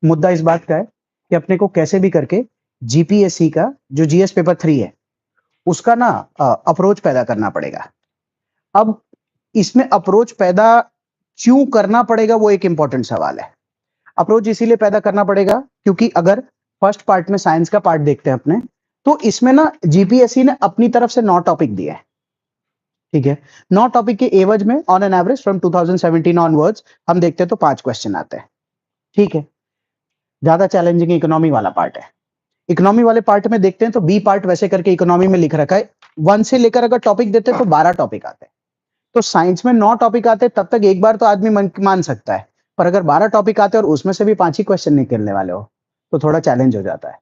मुद्दा इस बात का है कि अपने को कैसे भी करके जीपीएससी का जो जीएस पेपर 3 है उसका ना अप्रोच पैदा करना पड़ेगा। अब इसमें अप्रोच पैदा क्यों करना पड़ेगा वो एक इंपॉर्टेंट सवाल है। अप्रोच इसीलिए पैदा करना पड़ेगा क्योंकि अगर फर्स्ट पार्ट में साइंस का पार्ट देखते हैं अपने, तो इसमें ना जीपीएससी ने अपनी तरफ से 9 टॉपिक दिए हैं। ठीक है, 9 टॉपिक के एवज में on an average from 2017 onwards हम देखते हैं तो 5 क्वेश्चन आते हैं। ठीक है, ज्यादा चैलेंजिंग इकोनॉमी वाला पार्ट है। इकोनॉमी वाले पार्ट में देखते हैं तो बी पार्ट वैसे करके इकोनॉमी में लिख रखा है 1 से लेकर अगर टॉपिक देते हैं तो 12 टॉपिक आते हैं। तो साइंस में 9 टॉपिक आते हैं तब तक एक बार तो आदमी मान सकता है, पर अगर 12 टॉपिक आते हैं और उसमें से भी 5 ही क्वेश्चन निकलने वाले हो तो थोड़ा चैलेंज हो जाता है।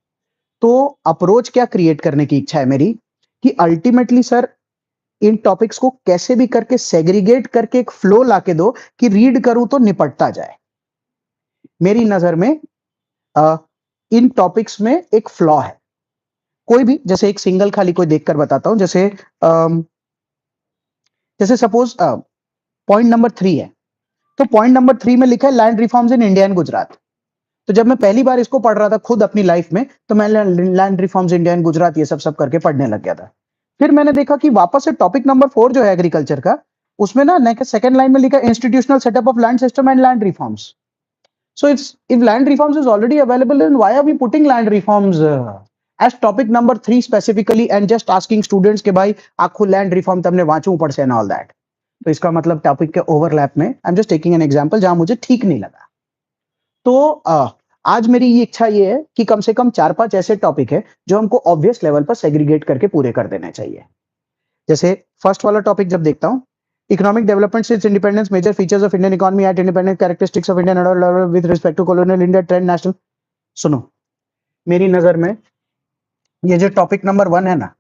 तो अप्रोच क्या क्रिएट करने की इच्छा है मेरी कि अल्टीमेटली सर इन टॉपिक्स को कैसे भी करके सेग्रीगेट करके एक फ्लो लाके दो कि रीड करूं तो निपटता जाए। मेरी नजर में इन टॉपिक्स में एक फ्लॉ है। कोई भी जैसे एक सिंगल खाली कोई देखकर बताता हूं, जैसे सपोज पॉइंट नंबर 3 है, तो पॉइंट नंबर 3 में लिखा है land reforms in India and Gujarat. तो जब मैं पहली बार इसको पढ़ रहा था खुद अपनी लाइफ में, तो मैं land reforms India and Gujarat ये सब करके पढ़ने लग गया था। फिर मैंने देखा कि वापस से टॉपिक नंबर 4 जो है एग्रीकल्चर का, उसमें ना सेकंड लाइन में लिखा institutional setup of land system and land reforms. So if land reforms is already available, then why are we putting land reforms as topic number 3 specifically and just asking students के भाई आखो land reform तुमने वांचू ऊपर से and all that? तो इसका मतलब topic के ओवरलैप में I'm just taking an example जहां मुझे ठीक नहीं लगा। तो आज मेरी ये इच्छा ये है कि कम से कम 4-5 ऐसे टॉपिक है जो हमको ऑब्वियस लेवल पर सेग्रीगेट करके पूरे कर देने चाहिए। जैसे फर्स्ट वाला टॉपिक जब देखता हूं, economic development since independence, major features of Indian economy at independence, characteristics of Indian with respect to colonial India, trend, national. सुनो, मेरी नजर में ये जो टॉपिक नंबर 1 है ना,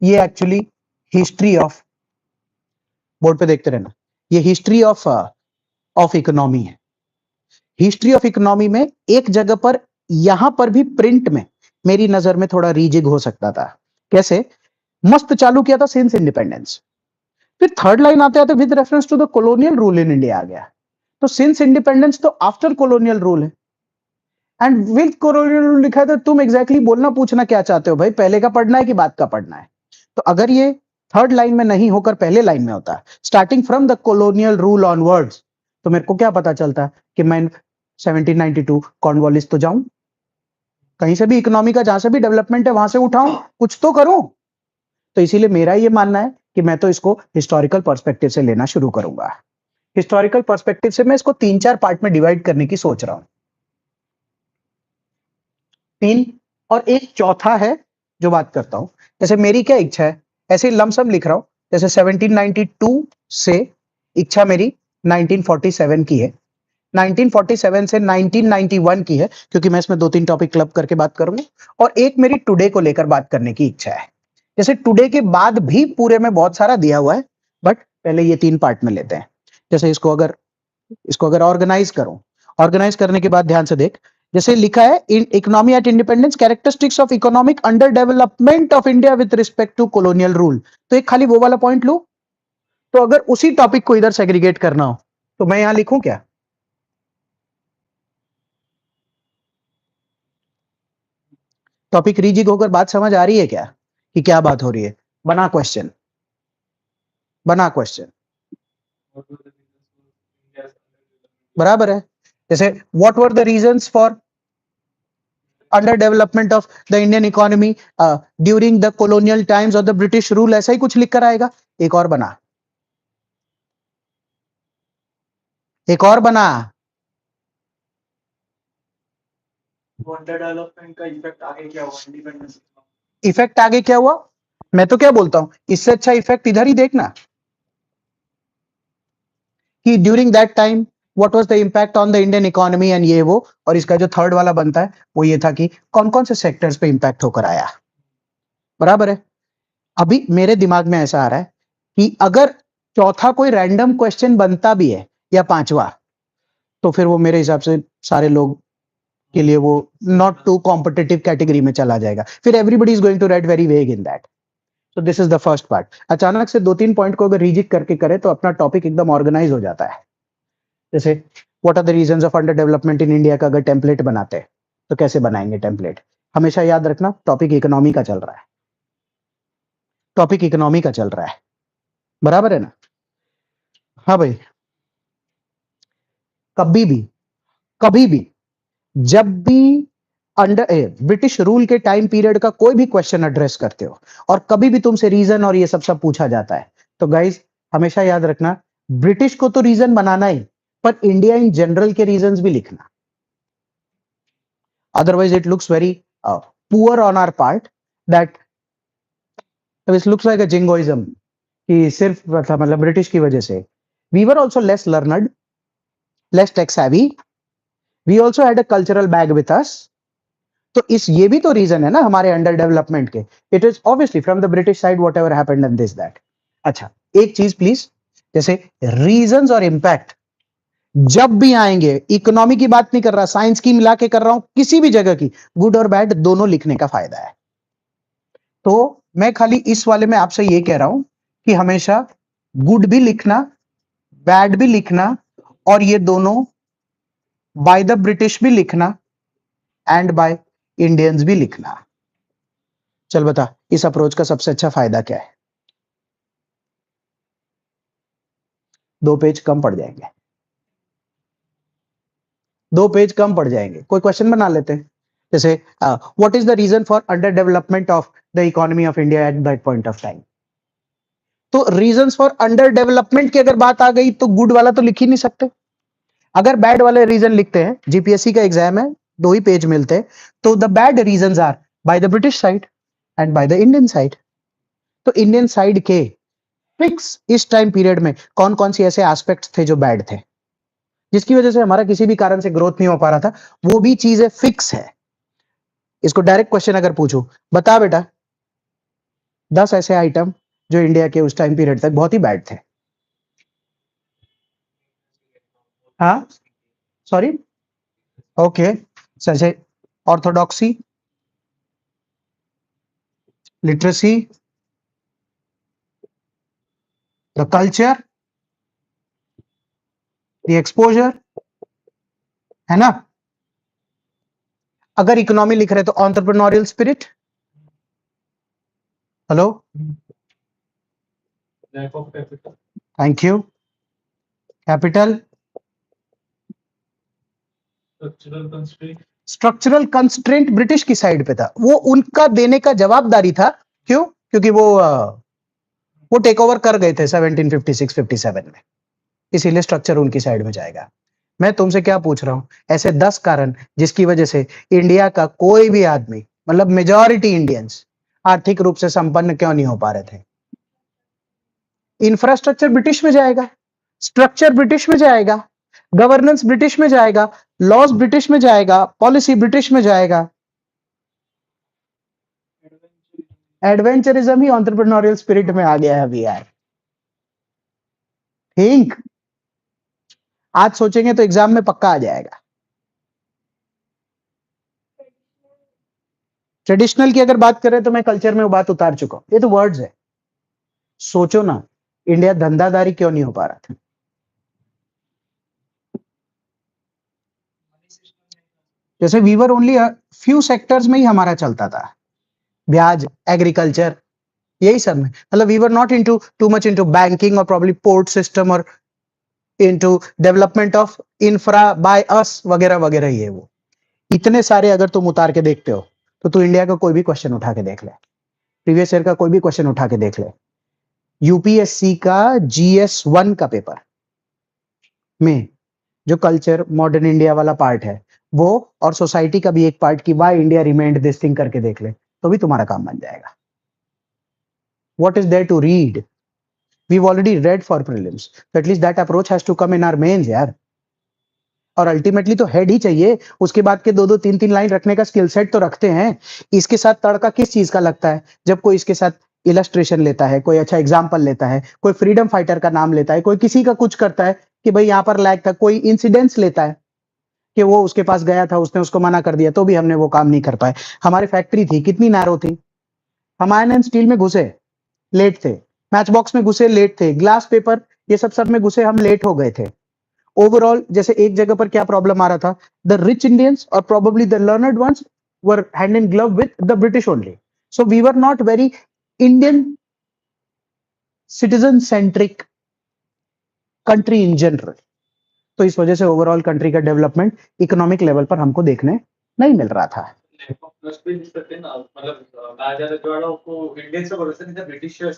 ये एक्चुअली हिस्ट्री ऑफ, बोर्ड पे देखते रहना, ये हिस्ट्री ऑफ इकोनॉमी है। हिस्ट्री ऑफ इकोनॉमी में एक जगह पर यहां पर भी प्रिंट में मेरी नजर में थोड़ा रीजिग हो सकता था। कैसे? मस्त चालू किया था सिंस इंडिपेंडेंस, फिर थर्ड लाइन आते आते with reference to the colonial rule in India आ गया। तो सिंस इंडिपेंडेंस तो आफ्टर कॉलोनियल रूल है, एंड विद कॉलोनियल रूल लिखा है। तो तुम एग्जैक्टली बोलना पूछना क्या चाहते हो भाई, पहले का पढ़ना है कि बाद का पढ़ना है? तो अगर ये थर्ड लाइन में नहीं होकर पहले लाइन में होता, starting from the colonial rule onwards, तो मेरे को क्या पता चलता कि मैं 1792 कॉर्नवालिस तो जाऊं, कहीं से भी इकोनॉमी का जहां से भी डेवलपमेंट है वहां से उठाऊं, कुछ तो करूं। तो इसीलिए मेरा ये मानना है कि मैं तो इसको हिस्टोरिकल पर्सपेक्टिव से लेना शुरू करूंगा। हिस्टोरिकल पर्सपेक्टिव से मैं इसको 3-4 पार्ट में डिवाइड करने की सोच रहा हूं। 3 और एक चौथा है जो बात करता हूं। जैसे मेरी क्या इच्छा है, ऐसे लमसम लिख रहा हूं। जैसे 1792 से इच्छा मेरी 1947 की है, 1947 से 1991 की है, क्योंकि मैं इसमें 2-3 टॉपिक क्लब करके बात करूंगा, और एक मेरी टुडे को लेकर बात करने की इच्छा है। जैसे टुडे के बाद भी पूरे में बहुत सारा दिया हुआ है, बट पहले ये 3 पार्ट में लेते हैं। जैसे इसको अगर ऑर्गेनाइज करूं, ऑर्गेनाइज करने के बाद ध्यान से देख, जैसे लिखा है in economy at independence, characteristics of economic under development of India with respect to colonial rule. तो एक खाली वो वाला पॉइंट लू, तो अगर उसी टॉपिक को इधर सेग्रीगेट करना हो तो मैं यहां लिखूं क्या? टॉपिक रीजिग होकर बात समझ आ रही है क्या कि क्या बात हो रही है? बना क्वेश्चन, बना क्वेश्चन, बराबर है। जैसे what were the reasons for under development of the Indian economy during the colonial times और द ब्रिटिश रूल, ऐसा ही कुछ लिख कर आएगा। एक और बना, एक और बना। अंडर डेवलपमेंट का इफेक्ट आगे क्या हुआ इंडिपेंडेंस? इफेक्ट आगे क्या हुआ? मैं तो क्या बोलता हूं, इससे अच्छा इफेक्ट इधर ही देखना कि during that time what was the impact on the Indian economy and ये वो। और इसका जो थर्ड वाला बनता है वो ये था कि कौन कौन से सेक्टर्स पे इम्पैक्ट होकर आया। बराबर है। अभी मेरे दिमाग में ऐसा आ रहा है कि अगर चौथा कोई रैंडम क्वेश्चन बनता भी है या पांचवा, तो फिर वो मेरे हिसाब से सारे लोग के लिए वो नॉट टू कॉम्पिटिटिव कैटेगरी में चला जाएगा। फिर everybody is going to write very vague in that. So this is the first part. अचानक से 2-3 पॉइंट को अगर रीजिक करके करे तो अपना टॉपिक एकदम ऑर्गेनाइज हो जाता है। जैसे what are the reasons of under development in India का अगर टेम्पलेट बनाते हैं तो कैसे बनाएंगे टेम्पलेट? हमेशा याद रखना टॉपिक इकोनॉमी का चल रहा है, टॉपिक इकोनॉमी का चल रहा है, बराबर है ना? हाँ भाई, कभी भी, कभी भी, जब भी अंडर ब्रिटिश रूल के टाइम पीरियड का कोई भी क्वेश्चन एड्रेस करते हो और कभी भी तुमसे रीजन और ये सब पूछा जाता है, तो गाइज हमेशा याद रखना ब्रिटिश को तो रीजन बनाना ही, पर इंडिया इन जनरल के रीजंस भी लिखना। Otherwise it looks very poor on our part, that it looks like a jingoism कि सिर्फ मतलब ब्रिटिश की वजह से। We were also less learned, less tech savvy, we also had a cultural bag with us. तो इस ये भी तो रीजन है ना हमारे अंडर डेवलपमेंट के। It is obviously from the British side whatever happened and this that. अच्छा, एक चीज प्लीज, जैसे रीजंस और इंपैक्ट जब भी आएंगे, इकोनॉमी की बात नहीं कर रहा, साइंस की मिला के कर रहा हूं, किसी भी जगह की, गुड और बैड दोनों लिखने का फायदा है। तो मैं खाली इस वाले में आपसे ये कह रहा हूं कि हमेशा गुड भी लिखना, बैड भी लिखना, और ये दोनों बाय द ब्रिटिश भी लिखना एंड बाय इंडियंस भी लिखना। चल बता, इस अप्रोच का सबसे अच्छा फायदा क्या है? 2 पेज कम पड़ जाएंगे, 2 पेज कम पड़ जाएंगे। कोई क्वेश्चन बना लेते हैं, जैसे what is the reason for under development of the economy of India at that point of time? तो रीजंस फॉर अंडर डेवलपमेंट की अगर बात आ गई तो गुड वाला तो लिख ही नहीं सकते। अगर बैड वाले रीजन लिखते हैं, जीपीएससी का एग्जाम है, 2 ही पेज मिलते हैं, तो the bad reasons are by the British side and by the Indian side. तो इंडियन साइड के फिक्स इस टाइम पीरियड में कौन कौन सी ऐसे एस्पेक्ट्स थे जो बैड थे, जिसकी वजह से हमारा किसी भी कारण से ग्रोथ नहीं हो पा रहा था, वो भी चीजें फिक्स है। इसको डायरेक्ट क्वेश्चन अगर पूछूं, बता बेटा 10 ऐसे आइटम जो इंडिया के उस टाइम पीरियड तक बहुत ही बैड थे। हाँ, सॉरी, ओके, जैसे orthodoxy, literacy, the culture, the exposure, है ना? अगर इकोनॉमी लिख रहे तो entrepreneurial spirit, hello, lack of capital, thank you, capital, structural constraint, structural constraint British की साइड पे था, वो उनका देने का जवाबदारी था। क्यों? क्योंकि वो टेक ओवर कर गए थे 1756-57 में, इसीलिए स्ट्रक्चर उनकी साइड में जाएगा। मैं तुमसे क्या पूछ रहा हूं, ऐसे 10 कारण जिसकी वजह से इंडिया का कोई भी आदमी, मतलब मेजॉरिटी इंडियंस आर्थिक रूप से संपन्न क्यों नहीं हो पा रहे थे? इंफ्रास्ट्रक्चर ब्रिटिश में जाएगा, स्ट्रक्चर ब्रिटिश में जाएगा, गवर्नेंस ब्रिटिश में जाएगा, लॉज ब्रिटिश में जाएगा, पॉलिसी ब्रिटिश में जाएगा। एडवेंचरिज्म ही एंटरप्रेन्योरियल स्पिरिट में आ गया है अभी यार। थिंक, आज सोचेंगे तो एग्जाम में पक्का आ जाएगा। ट्रेडिशनल की अगर बात करें तो मैं कल्चर में वो बात उतार चुका हूं, ये तो वर्ड्स है। सोचो ना, इंडिया धंधादारी क्यों नहीं हो पा रहा था? जैसे वीवर ओनली फ्यू सेक्टर्स में ही हमारा चलता था, ब्याज, एग्रीकल्चर, यही सब में, मतलब we were not into too much into banking और प्रॉब्ली पोर्ट सिस्टम और into development of infra by us वगैरह वगैरह। ये वो इतने सारे अगर तुम उतार के देखते हो तो तू इंडिया का कोई भी क्वेश्चन उठा के देख ले, प्रीवियस ईयर का कोई भी क्वेश्चन उठा के देख ले, यूपीएससी का GS1 का पेपर में जो कल्चर मॉडर्न इंडिया वाला पार्ट है वो, और सोसाइटी का भी एक पार्ट की why India remained this thing करके देख ले, तो भी तुम्हारा काम बन जाएगा। What is there to read? we've already read for prelims, so at least that approach has to come in our mains यार। और अल्टीमेटली तो हेड ही चाहिए, उसके बाद के 2-2 3-3 लाइन रखने का स्किल सेट तो रखते हैं। इसके साथ तड़का किस चीज का लगता है? जब कोई इसके साथ इलस्ट्रेशन लेता है, कोई अच्छा एग्जाम्पल लेता है, कोई फ्रीडम फाइटर का नाम लेता है, कोई किसी का कुछ करता है कि भाई यहाँ पर लैग था, कोई इंसिडेंट्स लेता है कि वो उसके पास गया था, उसने उसको मना कर दिया तो भी हमने वो काम नहीं कर पाए। हमारी फैक्ट्री थी, कितनी नैरो थी, हम आयरन एंड स्टील में घुसे, लेट थे, मैच बॉक्स में घुसे, लेट थे, ग्लास पेपर ये सब में घुसे, हम लेट हो गए थे, ओवरऑल जैसे एक जगह पर क्या प्रॉब्लम आ रहा था, द रिच इंडियंस और probably the learned ones were hand in glove with the British only, so we were not very Indian citizen centric country in general. तो इस वजह से ओवरऑल कंट्री का डेवलपमेंट इकोनॉमिक लेवल पर हमको देखने नहीं मिल रहा था।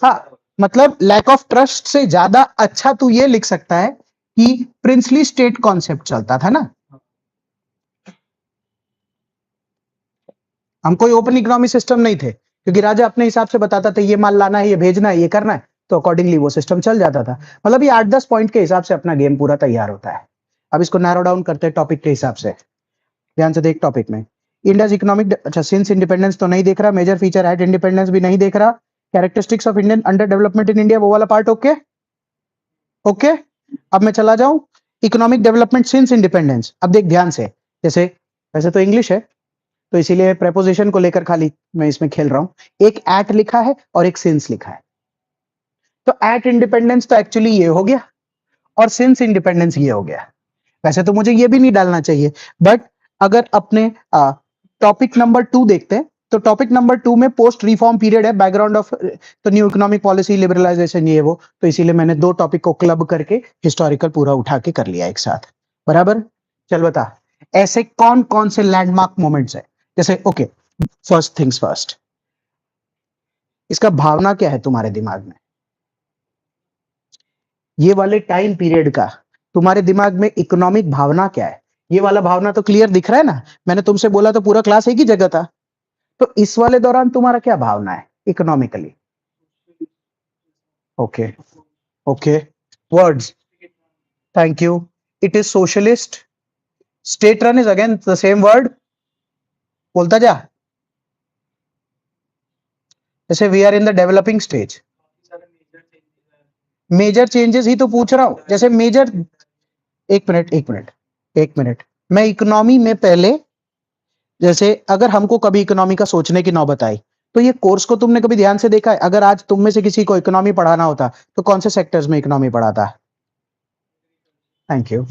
हाँ, मतलब लैक ऑफ ट्रस्ट से ज्यादा अच्छा तू ये लिख सकता है कि प्रिंसली स्टेट कॉन्सेप्ट चलता था ना। हम कोई ओपन इकोनॉमी सिस्टम नहीं थे, क्योंकि राजा अपने हिसाब से बताता था ये माल लाना है, ये भेजना है, ये करना है, तो अकॉर्डिंगली वो सिस्टम चल जाता था। मतलब ये 8-10 पॉइंट के हिसाब से अपना गेम पूरा तैयार होता है। अब इसको नैरो डाउन करते हैं टॉपिक के हिसाब से। ध्यान से देख टॉपिक में, इंडियाज इकोनॉमिक, अच्छा सिंस इंडिपेंडेंस तो नहीं देख रहा, मेजर फीचर एट इंडिपेंडेंस भी नहीं देख रहा, characteristics of Indian under development in India वो वाला पार्ट ओके ओके। अब मैं चला जाऊं इकोनॉमिक डेवलपमेंट सिंस इंडिपेंडेंस। अब देख ध्यान से, जैसे वैसे तो इंग्लिश है तो इसीलिए प्रेपोजिशन को लेकर खाली मैं इसमें खेल रहा हूं। एक एट लिखा है और एक सिंस लिखा है, तो एट इंडिपेंडेंस तो एक्चुअली ये हो गया और सिंस इंडिपेंडेंस ये हो गया। वैसे तो मुझे ये भी नहीं डालना चाहिए, बट अगर अपने टॉपिक नंबर 2 देखते हैं तो टॉपिक नंबर 2 में पोस्ट रिफॉर्म पीरियड है, बैकग्राउंड ऑफ तो न्यू इकोनॉमिक पॉलिसी, लिबरलाइजेशन, ये वो, तो इसीलिए मैंने 2 टॉपिक को क्लब करके हिस्टोरिकल पूरा उठा के कर लिया एक साथ। बराबर, चल बता ऐसे कौन कौन से लैंडमार्क मोमेंट्स है। जैसे ओके, फर्स्ट थिंग्स फर्स्ट, इसका भावना क्या है तुम्हारे दिमाग में, ये वाले टाइम पीरियड का तुम्हारे दिमाग में इकोनॉमिक भावना क्या है। ये वाला भावना तो क्लियर दिख रहा है ना, मैंने तुमसे बोला तो पूरा क्लास एक ही जगह था। तो इस वाले दौरान तुम्हारा क्या भावना है economically. Okay okay, words, thank you, it is socialist, state run is again the same word, बोलता जा। जैसे we are in the developing stage, major changes ही तो पूछ रहा हूं। जैसे मेजर, एक मिनट एक मिनट एक मिनट, मैं इकोनॉमी में पहले, जैसे अगर हमको कभी इकोनॉमी का सोचने की नौबत आई, तो ये कोर्स को तुमने कभी ध्यान से देखा है, अगर आज तुम में से किसी को इकोनॉमी पढ़ाना होता तो कौन से सेक्टर्स में इकोनॉमी पढ़ाता। Thank you.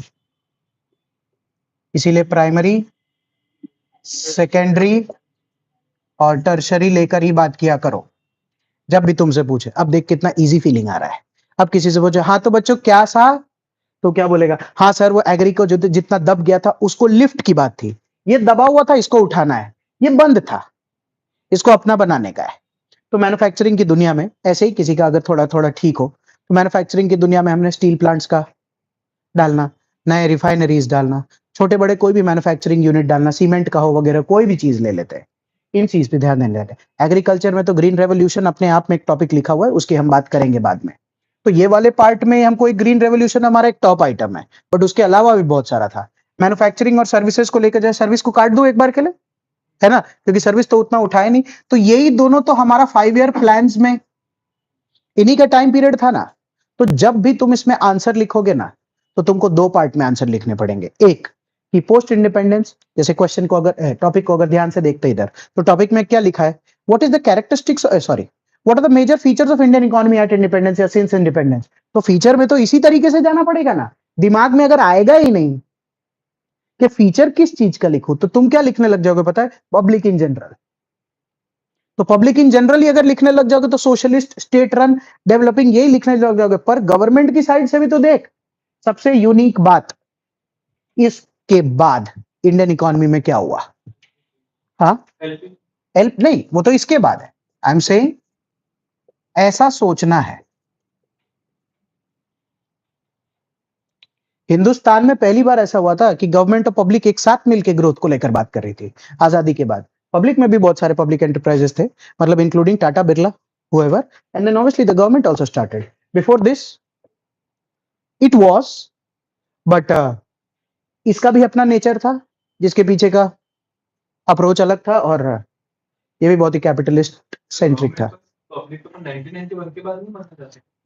इसीलिए प्राइमरी, सेकेंडरी और टर्शरी लेकर ही बात किया करो जब भी तुमसे पूछे। अब देख कितना इजी फीलिंग आ रहा है। अब किसी से पूछे हाँ तो बच्चों क्या सा, तो क्या बोलेगा, हाँ सर वो एग्री को जो जितना दब गया था उसको लिफ्ट की बात थी, ये दबा हुआ था इसको उठाना है, ये बंद था इसको अपना बनाने का है। तो मैन्युफैक्चरिंग की दुनिया में ऐसे ही किसी का अगर थोड़ा थोड़ा ठीक हो, तो मैन्युफैक्चरिंग की दुनिया में हमने स्टील प्लांट्स का डालना, नए रिफाइनरीज डालना, छोटे बड़े कोई भी मैन्युफैक्चरिंग यूनिट डालना, सीमेंट का हो वगैरह, कोई भी चीज ले लेते हैं, इन चीज पे ध्यान देने लगे। एग्रीकल्चर में तो ग्रीन रेवोल्यूशन अपने आप में एक टॉपिक लिखा हुआ है, उसकी हम बात करेंगे बाद में। तो ये वाले पार्ट में हमको एक ग्रीन रेवोल्यूशन हमारा एक टॉप आइटम है, बट उसके अलावा भी बहुत सारा था। मैन्युफैक्चरिंग और सर्विसेज को लेकर जाए, सर्विस को काट दो एक बार के लिए, है ना, क्योंकि सर्विस तो उतना उठाए नहीं। तो यही दोनों तो हमारा 5 ईयर प्लान में इन्हीं का टाइम पीरियड था ना। तो जब भी तुम इसमें आंसर लिखोगे ना, तो तुमको 2 पार्ट में आंसर लिखने पड़ेंगे। एक कि पोस्ट इंडिपेंडेंस, जैसे क्वेश्चन को अगर टॉपिक को अगर ध्यान से देखते इधर, तो टॉपिक में क्या लिखा है, what is the characteristics, sorry, what are the major features of Indian economy at independence या सिंस इंडिपेंडेंस। तो फीचर में तो इसी तरीके से जाना पड़ेगा ना, दिमाग में अगर आएगा ही नहीं कि फीचर किस चीज का लिखूं, तो तुम क्या लिखने लग जाओगे पता है, पब्लिक इन जनरल। तो पब्लिक इन जनरल ही अगर लिखने लग जाओगे तो सोशलिस्ट, स्टेट रन, डेवलपिंग, यही लिखने लग जाओगे। पर गवर्नमेंट की साइड से भी तो देख, सबसे यूनिक बात, इसके बाद इंडियन इकोनॉमी में क्या हुआ। हाँ, हेल्प नहीं, वो तो इसके बाद है। आई एम सेइंग ऐसा सोचना है। हिंदुस्तान में पहली बार ऐसा हुआ था कि गवर्नमेंट और पब्लिक एक साथ मिलकर ग्रोथ को लेकर बात कर रही थी आजादी के बाद। पब्लिक में भी बहुत सारे पब्लिक एंटरप्राइजेस थे, मतलब including Tata, Birla, whoever, and then obviously the government also started. Before this it was, but इसका भी अपना नेचर था, जिसके पीछे का अप्रोच अलग था, और ये भी बहुत ही कैपिटलिस्ट सेंट्रिक था।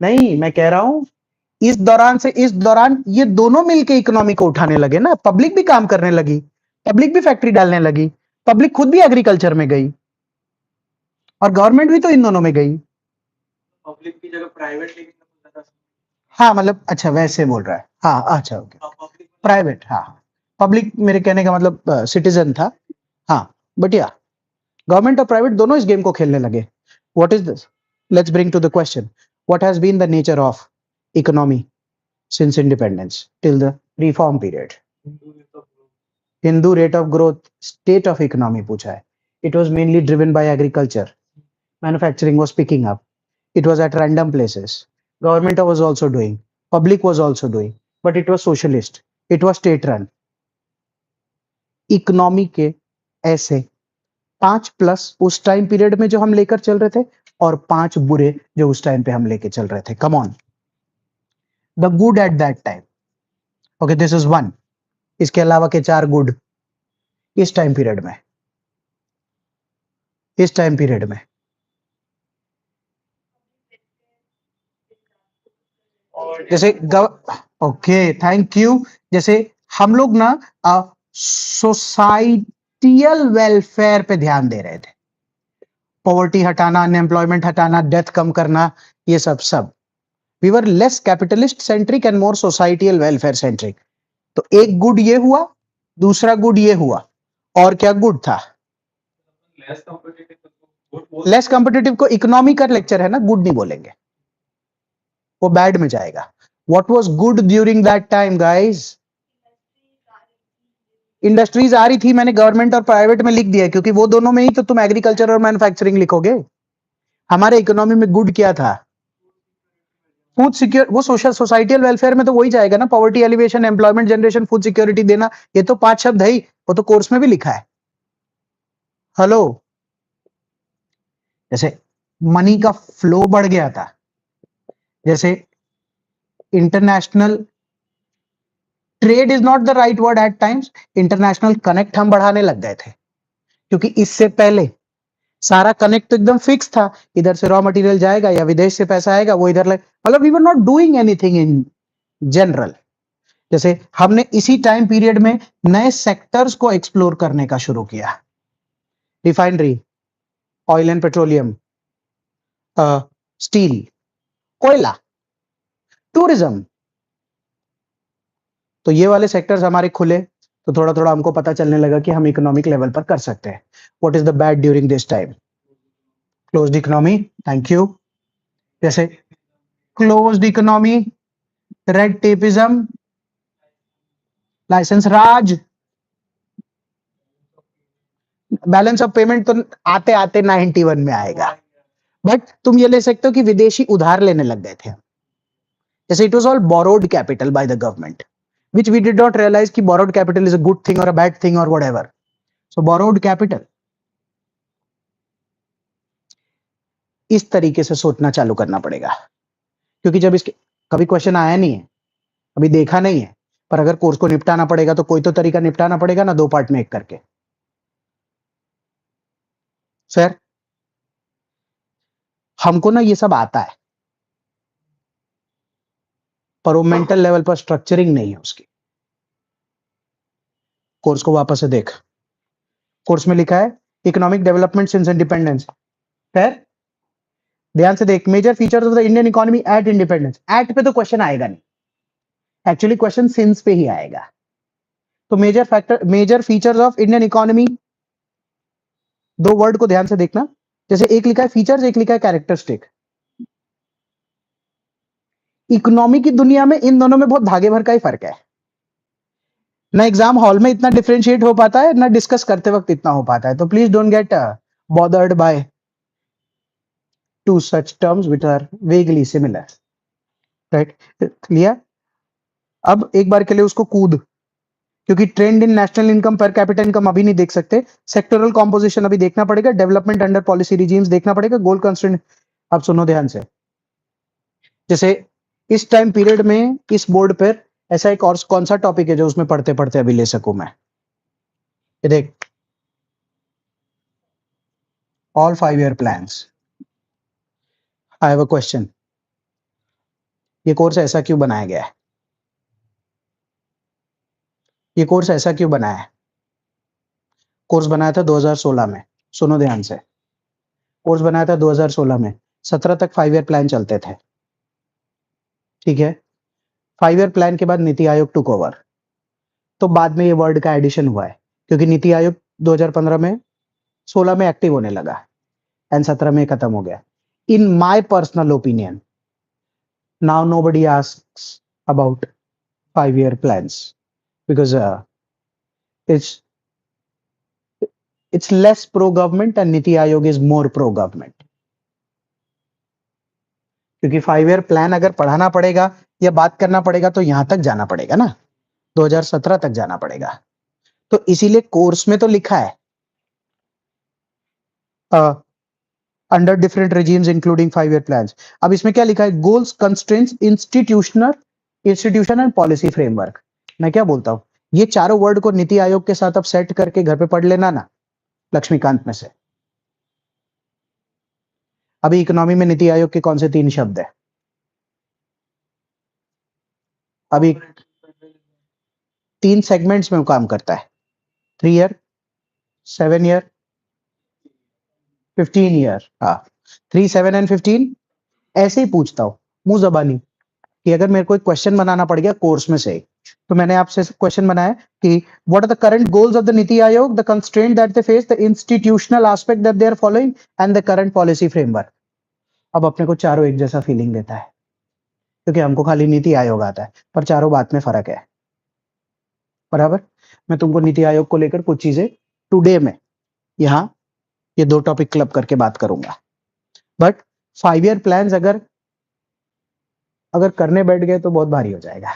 नहीं, मैं कह रहा हूं इस दौरान ये दोनों मिलके इकोनॉमी को उठाने लगे ना, पब्लिक भी काम करने लगी, पब्लिक भी फैक्ट्री डालने लगी, पब्लिक खुद भी एग्रीकल्चर में गई, और गवर्नमेंट भी तो इन दोनों में गई। पब्लिक की जगह प्राइवेट लेके, हाँ मतलब अच्छा वैसे बोल रहा है, हाँ अच्छा ओके, प्राइवेट, हाँ पब्लिक मेरे कहने का मतलब सिटीजन था, हाँ बट या गवर्नमेंट और प्राइवेट दोनों इस गेम को खेलने लगे. What is this? Let's bring to the question. What has been the nature of economy since independence till the reform period? Hindu rate of growth, state of economy पूछा है. It was mainly driven by agriculture. Manufacturing was picking up. It was at random places. Government was also doing. Public was also doing. But it was socialist. It was state run. Economy के ऐसे 5+ उस time period में जो हम लेकर चल रहे थे और 5 बुरे जो उस टाइम पे हम लेके चल रहे थे. Come on. The good at that time. Okay this is one. इसके अलावा के 4 गुड इस टाइम पीरियड में. इस टाइम पीरियड में जैसे ओके थैंक यू. जैसे हम लोग ना सोसाइटियल वेलफेयर पे ध्यान दे रहे थे. पॉवर्टी हटाना, अनएम्प्लॉयमेंट हटाना, डेथ कम करना, ये सब सब. We were less capitalist centric and more societal welfare centric. तो एक गुड ये हुआ, दूसरा गुड ये हुआ, और क्या गुड था? लेस कॉम्पिटिटिव को इकोनॉमी का लेक्चर है ना, गुड नहीं बोलेंगे, वो बैड में जाएगा. What was good during that time guys? Industries आ रही थी, मैंने गवर्नमेंट और प्राइवेट में लिख दिया क्योंकि वो दोनों में ही तो तुम एग्रीकल्चर और मैन्युफैक्चरिंग लिखोगे. हमारे इकोनॉमी में गुड क्या था? फूड सिक्योर, वो सोशल सोसाइटियल वेलफेयर में तो वही जाएगा ना. Poverty alleviation, employment generation, food security देना, ये तो 5 शब्द है ही, वो तो कोर्स में भी लिखा है. हेलो. जैसे मनी का फ्लो बढ़ गया था, जैसे international trade is not the right word at times, international connect हम बढ़ाने लग गए थे क्योंकि इससे पहले सारा कनेक्ट तो एकदम फिक्स था. इधर से रॉ मटेरियल जाएगा या विदेश से पैसा आएगा, वो इधर मतलब we were not doing anything in general. जैसे हमने इसी टाइम पीरियड में नए सेक्टर्स को एक्सप्लोर करने का शुरू किया. Refinery, oil and petroleum, steel, कोयला, टूरिज्म. तो ये वाले सेक्टर्स हमारे खुले, तो थोड़ा थोड़ा हमको पता चलने लगा कि हम इकोनॉमिक लेवल पर कर सकते हैं. What is the bad during this time? Closed economy. Thank you. जैसे closed economy, red tapism, licence raj, balance of payment तो आते आते 91 में आएगा. बट तुम ये ले सकते हो कि विदेशी उधार लेने लग गए थे. जैसे it was all borrowed capital by the government, which we did not realize कि borrowed capital is a good thing or a bad thing or whatever. So borrowed capital. इस तरीके से सोचना चालू करना पड़ेगा क्योंकि जब इसके कभी क्वेश्चन आया नहीं है, अभी देखा नहीं है, पर अगर कोर्स को निपटाना पड़ेगा तो कोई तो तरीका निपटाना पड़ेगा ना, 2 पार्ट में एक करके. सर हमको ना ये सब आता है, पर वो मेंटल लेवल पर स्ट्रक्चरिंग नहीं है उसकी. कोर्स को वापस से देख. कोर्स में लिखा है इकोनॉमिक डेवलपमेंट सिंस इंडिपेंडेंस. फिर ध्यान से देख, major features of the Indian economy at independence. एट पे तो क्वेश्चन आएगा नहीं, एक्चुअली क्वेश्चन सिंस पे ही आएगा. तो major features of Indian economy, 2 word को ध्यान से देखना. जैसे एक लिखा है फीचर्स, एक लिखा है कैरेक्टरिस्टिक. इकोनॉमी की दुनिया में इन दोनों में बहुत भागे भर का ही फर्क है. ना एग्जाम हॉल में इतना डिफरेंशिएट हो पाता है, ना डिस्कस करते वक्त इतना हो पाता है. तो please don't get bothered by to such terms which are vaguely similar. Right, clear? अब एक बार के लिए उसको कूद, क्योंकि trend in national income per capita income अभी नहीं देख सकते. सेक्टोरल कॉम्पोजिशन अभी देखना पड़ेगा. डेवलपमेंट अंडर पॉलिसी रिजीम्स देखना पड़ेगा. गोल कंस्ट्रेंट. अब सुनो ध्यान से. जैसे इस टाइम पीरियड में इस बोर्ड पर ऐसा एक और कौन सा टॉपिक है जो उसमें पढ़ते पढ़ते अभी ले सकूं मैं? ये देख, all 5 year plans. I have a question. ये कोर्स ऐसा क्यों बनाया गया है? ये कोर्स ऐसा क्यों बनाया है? कोर्स बनाया था 2016 में. सुनो ध्यान से. कोर्स बनाया था 2016 में. 17 तक 5 ईयर प्लान चलते थे, ठीक है. 5 ईयर प्लान के बाद नीति आयोग टुक ओवर, तो बाद में ये वर्ड का एडिशन हुआ है क्योंकि नीति आयोग 2015 में 16 में एक्टिव होने लगा एंड 17 में खत्म हो गया. In my personal opinion, now nobody asks about 5 year plans because it's it's less pro government and Niti Aayog is more pro government. क्योंकि 5 ईयर प्लान अगर पढ़ाना पड़ेगा या बात करना पड़ेगा तो यहां तक जाना पड़ेगा ना, 2017 तक जाना पड़ेगा. तो इसीलिए कोर्स में तो लिखा है under different regimes including 5 year plans. अब इसमें क्या लिखा है? Goals, constraints, institution and policy framework. मैं क्या बोलता हूं, ये चारों वर्ड को नीति आयोग के साथ अब सेट करके घर पे पढ़ लेना ना, लक्ष्मीकांत में से. अभी इकोनॉमी में नीति आयोग के कौन से 3 शब्द है? अभी 3 सेगमेंट्स में वो काम करता है, 3 ईयर, 7 ईयर, 15 ईयर. हाँ, 3, 7 एंड 15. ऐसे ही पूछता हूं मुंह जबानी कि अगर मेरे को एक क्वेश्चन बनाना पड़ गया कोर्स में से, तो मैंने आपसे क्वेश्चन बनाया कि what are the current goals of the NITI Aayog, the constraint that they face, the institutional aspect that they are following and the current policy framework. अब अपने को चारों एक जैसा फीलिंग देता है क्योंकि हमको खाली नीति आयोग आता है, पर चारों बात में फर्क है. बराबर. मैं तुमको नीति आयोग को लेकर कुछ चीजें टुडे में यहां ये 2 टॉपिक क्लब करके बात करूंगा. बट 5 ईयर प्लान्स अगर करने बैठ गए तो बहुत भारी हो जाएगा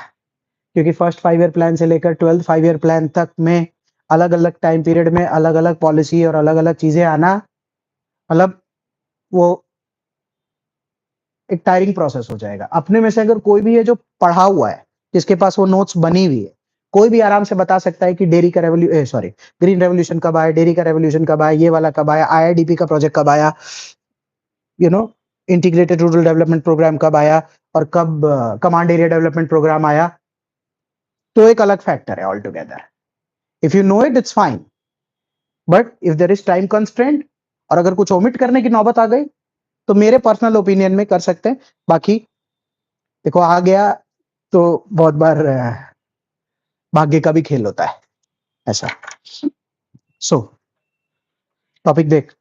क्योंकि फर्स्ट 5 ईयर प्लान से लेकर 12th 5 ईयर प्लान तक में अलग अलग टाइम पीरियड में अलग अलग पॉलिसी और अलग अलग चीजें आना, मतलब वो एक टायरिंग प्रोसेस हो जाएगा. अपने में से अगर कोई भी है जो पढ़ा हुआ है, जिसके पास वो नोट्स बनी हुई है, कोई भी आराम से बता सकता है कि डेयरी का ग्रीन रेवोल्यूशन कब आया, डेयरी का रेवोल्यूशन कब आया, ये वाला कब आया, आईआईडीपी का प्रोजेक्ट कब आया, इंटीग्रेटेड रूरल डेवलपमेंट प्रोग्राम कब आया, और कब कमांड एरिया डेवलपमेंट प्रोग्राम आया. तो एक अलग फैक्टर है all together. If you know it it's fine, but if there is time constraint और अगर कुछ ओमिट करने की नौबत आ गई तो मेरे पर्सनल ओपिनियन में कर सकते हैं. बाकी देखो आ गया तो बहुत बार भाग्य का भी खेल होता है ऐसा. सो टॉपिक देख,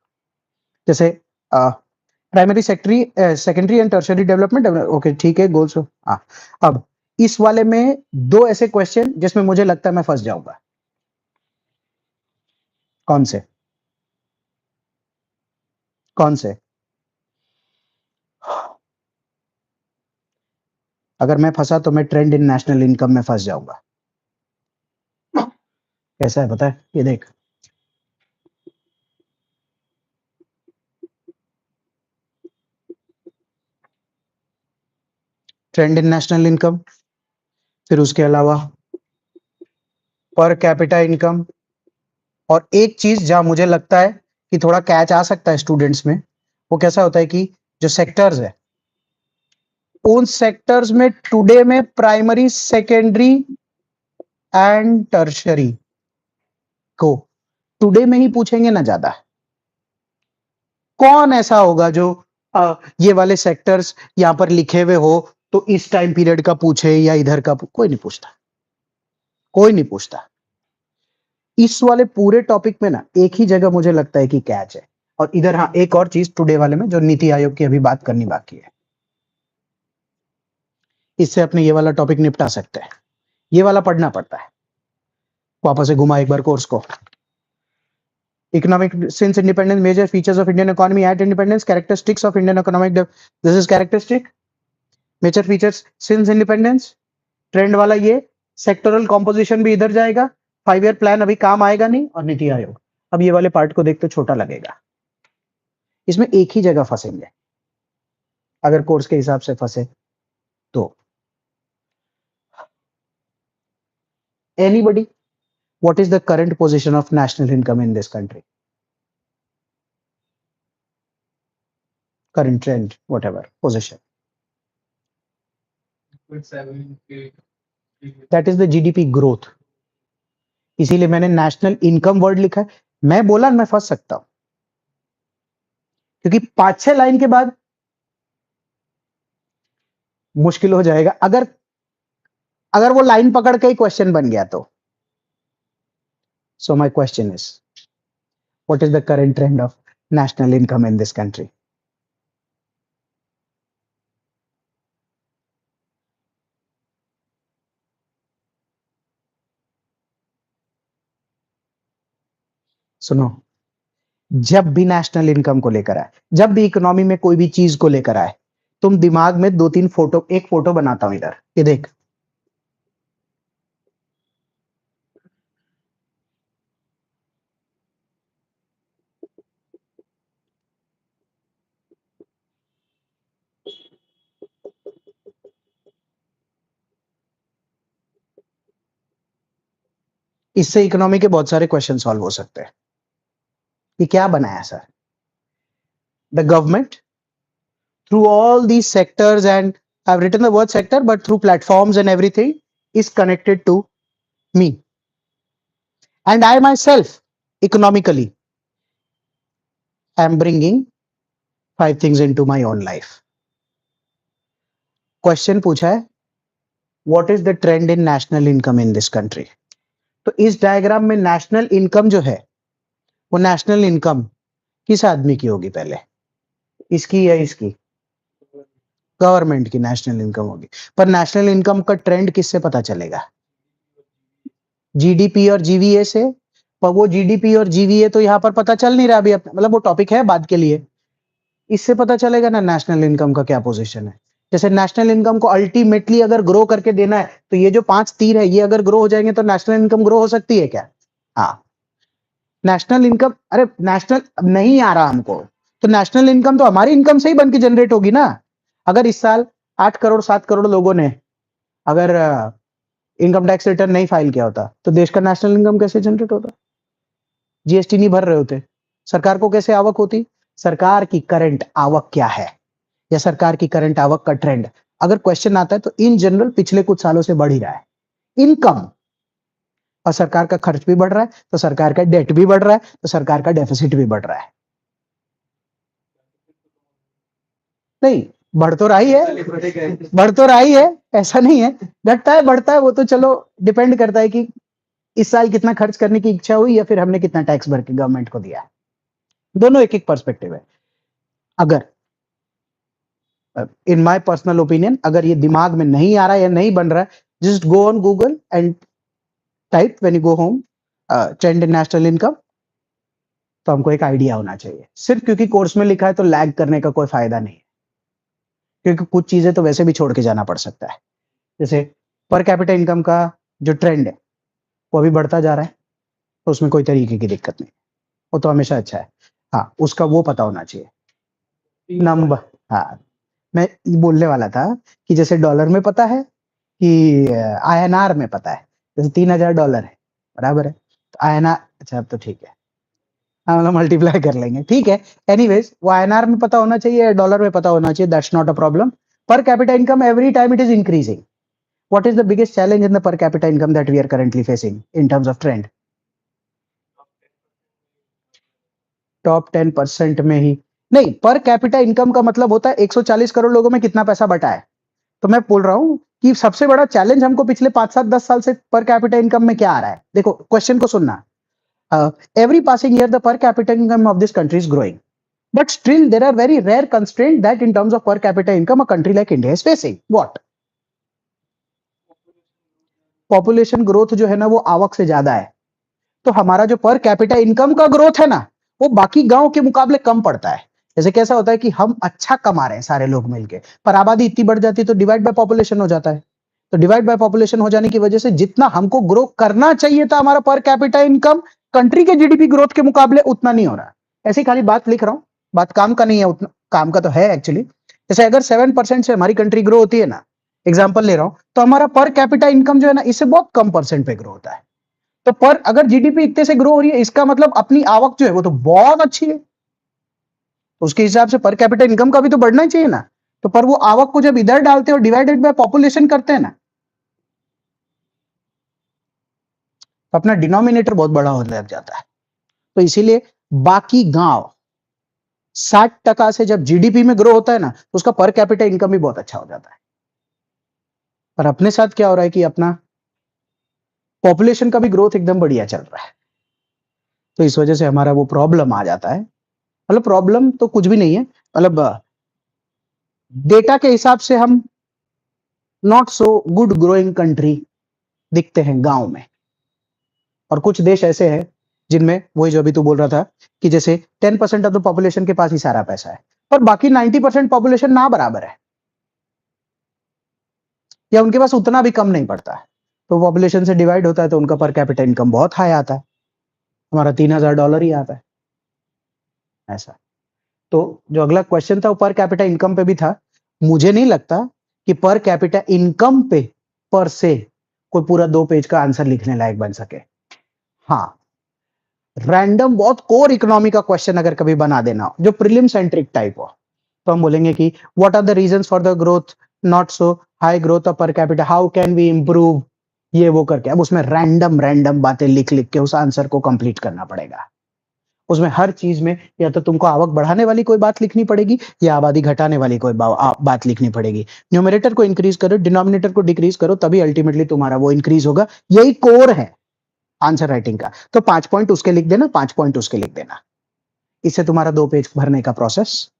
जैसे primary secondary and tertiary development. Okay ठीक है, गोल्स. हाँ, अब इस वाले में 2 ऐसे क्वेश्चन जिसमें मुझे लगता है मैं फंस जाऊंगा. कौन से? अगर मैं फंसा तो मैं ट्रेंड इन नेशनल इनकम में फंस जाऊंगा. कैसा है पता है? ये देख, ट्रेंड इन नेशनल इनकम, फिर उसके अलावा पर कैपिटा इनकम, और एक चीज जहां मुझे लगता है कि थोड़ा कैच आ सकता है स्टूडेंट्स में, वो कैसा होता है कि जो सेक्टर्स है, उन सेक्टर्स में टुडे में प्राइमरी, सेकेंडरी एंड टर्शियरी को टुडे में ही पूछेंगे ना ज्यादा. कौन ऐसा होगा जो ये वाले सेक्टर्स यहां पर लिखे हुए हो तो इस टाइम पीरियड का पूछे या इधर का कोई नहीं पूछता. कोई नहीं पूछता. इस वाले पूरे टॉपिक में ना एक ही जगह मुझे लगता है कि कैच है. और इधर हाँ, एक और चीज टुडे वाले में जो नीति आयोग की अभी बात करनी बाकी है, इससे अपने ये वाला टॉपिक निपटा सकते हैं. ये वाला पढ़ना पड़ता है. वापस से घुमा एक बार कोर्स को. Economic since independence, major features of Indian economy at independence, characteristics of Indian economic. This is characteristic. Major features since independence, trend वाला ये. सेक्टोरल कॉम्पोजिशन भी इधर जाएगा. 5 ईयर प्लान अभी काम आएगा नहीं, और नीति आयोग. अब ये वाले पार्ट को देख तो छोटा लगेगा. इसमें एक ही जगह फंसेंगे अगर कोर्स के हिसाब से फंसे तो. Anybody, what is the current position of national income in this country? Current trend, whatever position. That is the GDP growth. इसीलिए मैंने नेशनल इनकम वर्ड लिखा है. मैं बोला मैं फंस सकता हूं क्योंकि 5-6 लाइन के बाद मुश्किल हो जाएगा. अगर अगर वो लाइन पकड़ के ही क्वेश्चन बन गया तो। So my question is, what is the current trend of national income in this country? सुनो, जब भी नेशनल इनकम को लेकर आए, जब भी इकोनॉमी में कोई भी चीज को लेकर आए, तुम दिमाग में 2-3 फोटो, एक फोटो बनाता हूं इधर, ये देख। इससे इकोनॉमी के बहुत सारे क्वेश्चन सॉल्व हो सकते हैं। ये क्या बनाया sir? The government through all these sectors, and I've written the word sector, but through platforms and everything, is connected to me. And I myself, economically, am bringing 5 things into my own life. Question पूछा है, what is the trend in national income in this country? तो इस diagram में national income जो है, वो national income किस आदमी की होगी पहले? इसकी या इसकी? गवर्नमेंट की नेशनल इनकम होगी। पर नेशनल इनकम का ट्रेंड किससे पता चलेगा? जीडीपी और जीवीए से। पर वो जीडीपी और जीवीए तो यहाँ पर पता चल नहीं रहा अभी, मतलब वो टॉपिक है बाद के लिए। इससे पता चलेगा ना नेशनल इनकम का क्या पोजीशन है। जैसे नेशनल इनकम को अल्टीमेटली अगर ग्रो करके देना है, तो ये जो 5 तीर है, ये अगर ग्रो हो जाएंगे तो नेशनल इनकम ग्रो हो सकती है क्या? हाँ, नेशनल इनकम, अरे नेशनल नहीं आ रहा हमको, तो नेशनल इनकम तो हमारी इनकम से ही बन के जनरेट होगी ना। अगर इस साल 8 करोड़ 7 करोड़ लोगों ने अगर इनकम टैक्स रिटर्न नहीं फाइल किया होता, तो देश का नेशनल इनकम कैसे जनरेट होता? जीएसटी नहीं भर रहे होते, सरकार को कैसे आवक होती? सरकार की करंट आवक क्या है, या सरकार की करंट आवक का ट्रेंड अगर क्वेश्चन आता है, तो इन जनरल पिछले कुछ सालों से बढ़ ही रहा है इनकम। और सरकार का खर्च भी बढ़ रहा है, तो सरकार का डेट भी बढ़ रहा है, तो सरकार का डेफिसिट भी बढ़ रहा है। नहीं, बढ़ तो रहा ही है, बढ़ तो रहा ही है, ऐसा नहीं है। घटता है बढ़ता है, वो तो चलो डिपेंड करता है कि इस साल कितना खर्च करने की इच्छा हुई, या फिर हमने कितना टैक्स भर के गवर्नमेंट को दिया। दोनों एक एक पर्सपेक्टिव है। अगर इन माय पर्सनल ओपिनियन, अगर ये दिमाग में नहीं आ रहा है या नहीं बन रहा है, just go on Google and type when you go home trend in national income, तो हमको एक आइडिया होना चाहिए। सिर्फ क्योंकि कोर्स में लिखा है तो लैग करने का कोई फायदा नहीं है, क्योंकि कुछ चीजें तो वैसे भी छोड़ के जाना पड़ सकता है। जैसे पर कैपिटा इनकम का जो ट्रेंड है, वो अभी बढ़ता जा रहा है, तो उसमें कोई तरीके की दिक्कत नहीं, वो तो हमेशा अच्छा है। हाँ, उसका वो पता होना चाहिए नंबर। हाँ, मैं ये बोलने वाला था कि जैसे डॉलर में पता है कि आईएनआर में पता है, जैसे $3000 है, बराबर है, तो आईएनआर, अच्छा अब तो ठीक है, हाँ मतलब मल्टीप्लाई कर लेंगे, ठीक है। एनीवेज, वो आईएनआर में पता होना चाहिए, डॉलर में पता होना चाहिए, that's not a problem. Per capita income every time it is increasing. What is the biggest challenge in the per capita income that we are currently facing in terms of trend? Top 10% में ही नहीं, पर capita income का मतलब होता है 140 करोड़ लोगों में कितना पैसा बटा है। तो मैं बोल रहा हूं कि सबसे बड़ा चैलेंज हमको पिछले 5 7 10 साल से पर कैपिटा इनकम में क्या आ रहा है। देखो क्वेश्चन को सुनना, every passing year the per capita income of this country is growing, but still there are very rare constraints that in terms of per capita income a country like India is facing. What? Population growth जो है ना, वो आवक से ज्यादा है, तो हमारा जो पर कैपिटा इनकम का ग्रोथ है ना, वो बाकी गांव के मुकाबले कम पड़ता है। जैसे कैसा होता है कि हम अच्छा कमा रहे हैं सारे लोग मिलके, पर आबादी इतनी बढ़ जाती है तो डिवाइड बाय पॉपुलेशन हो जाता है। तो डिवाइड बाय पॉपुलेशन हो जाने की वजह से जितना हमको ग्रो करना चाहिए था हमारा पर कैपिटा इनकम, कंट्री के जीडीपी ग्रोथ के मुकाबले उतना नहीं हो रहा। ऐसी खाली बात लिख रहा हूं, बात काम का नहीं है, उतना काम का तो है एक्चुअली। जैसे अगर 7% से हमारी कंट्री ग्रो होती है ना, एग्जाम्पल ले रहा हूं, तो हमारा पर कैपिटा इनकम जो है ना, इससे बहुत कम परसेंट पे ग्रो होता है। तो पर अगर जीडीपी इतने से ग्रो हो रही है, इसका मतलब अपनी आवक जो है वो तो बहुत अच्छी है, तो उसके हिसाब से पर कैपिटा इनकम का भी तो बढ़ना ही चाहिए ना। तो पर वो आवक को जब इधर डालते हैं और डिवाइडेड बाय पॉपुलेशन करते हैं ना, तो अपना डिनोमिनेटर बहुत बड़ा होने लग जाता है। तो इसीलिए बाकी गांव 60% से जब जीडीपी में ग्रो होता है ना, तो उसका पर कैपिटा इनकम भी बहुत अच्छा हो जाता है। और अपने साथ क्या हो रहा है कि अपना पॉपुलेशन का भी ग्रोथ एकदम बढ़िया चल रहा है, तो इस वजह से हमारा वो प्रॉब्लम आ जाता है। मतलब प्रॉब्लम तो कुछ भी नहीं है, मतलब डेटा के हिसाब से हम not so good growing country दिखते हैं गांव में। और कुछ देश ऐसे हैं जिनमें वही जो अभी तू बोल रहा था कि जैसे 10% ऑफ द पॉपुलेशन के पास ही सारा पैसा है और बाकी 90% पॉपुलेशन ना बराबर है या उनके पास उतना भी कम नहीं पड़ता है, तो पॉपुलेशन से डिवाइड होता है तो उनका पर कैपिटा इनकम बहुत हाई आता है, हमारा $3000 ही आता है ऐसा। तो जो अगला क्वेश्चन था वो पर कैपिटा इनकम पे भी था। मुझे नहीं लगता कि पर कैपिटा इनकम पे पर से कोई पूरा 2 पेज का आंसर लिखने लायक बन सके। हाँ, रैंडम बहुत कोर इकोनॉमी का क्वेश्चन अगर कभी बना देना हो जो प्रीलिम सेंट्रिक टाइप हो, तो हम बोलेंगे कि what are the reasons for the growth, not so high growth of per capita, how can we improve, ये वो करके अब उसमें रैंडम रैंडम बातें लिख लिख के उस आंसर को कंप्लीट करना पड़ेगा। उसमें हर चीज में या तो तुमको आवक बढ़ाने वाली कोई बात लिखनी पड़ेगी या आबादी घटाने वाली कोई बात लिखनी पड़ेगी। न्यूमरेटर को इंक्रीज करो, डिनोमिनेटर को डिक्रीज करो, तभी अल्टीमेटली तुम्हारा वो इंक्रीज होगा। यही कोर है आंसर राइटिंग का। तो 5 पॉइंट उसके लिख देना, 5 पॉइंट उसके लिख देना, इससे तुम्हारा 2 पेज भरने का प्रोसेस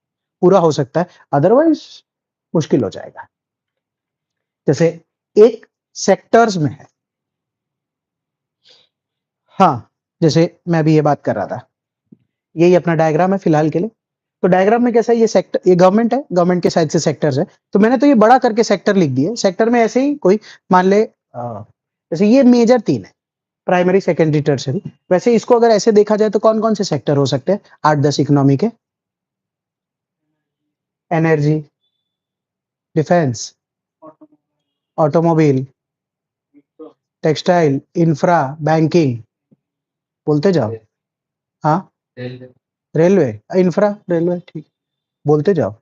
पूरा हो सकता है, अदरवाइज मुश्किल हो जाएगा। जैसे एक सेक्टर्स में है, हाँ, जैसे मैं भी ये बात कर रहा था, यही अपना डायग्राम है फिलहाल के लिए। तो डायग्राम में कैसा है, ये सेक्टर, ये गवर्नमेंट है, गवर्नमेंट के साइड से सेक्टर्स है, तो मैंने तो ये बड़ा करके सेक्टर लिख दिए। सेक्टर में ऐसे ही कोई मान ले जैसे ये मेजर 3 है, प्राइमरी सेकेंडरी टर्सरी। वैसे इसको अगर ऐसे देखा जाए तो कौन कौन से सेक्टर हो सकते हैं 8-10 इकोनॉमी के? Energy, defence, automobile, textile, infra, banking, बोलते जाओ। हाँ, रेलवे, इंफ्रा, रेलवे, ठीक, बोलते जाओ,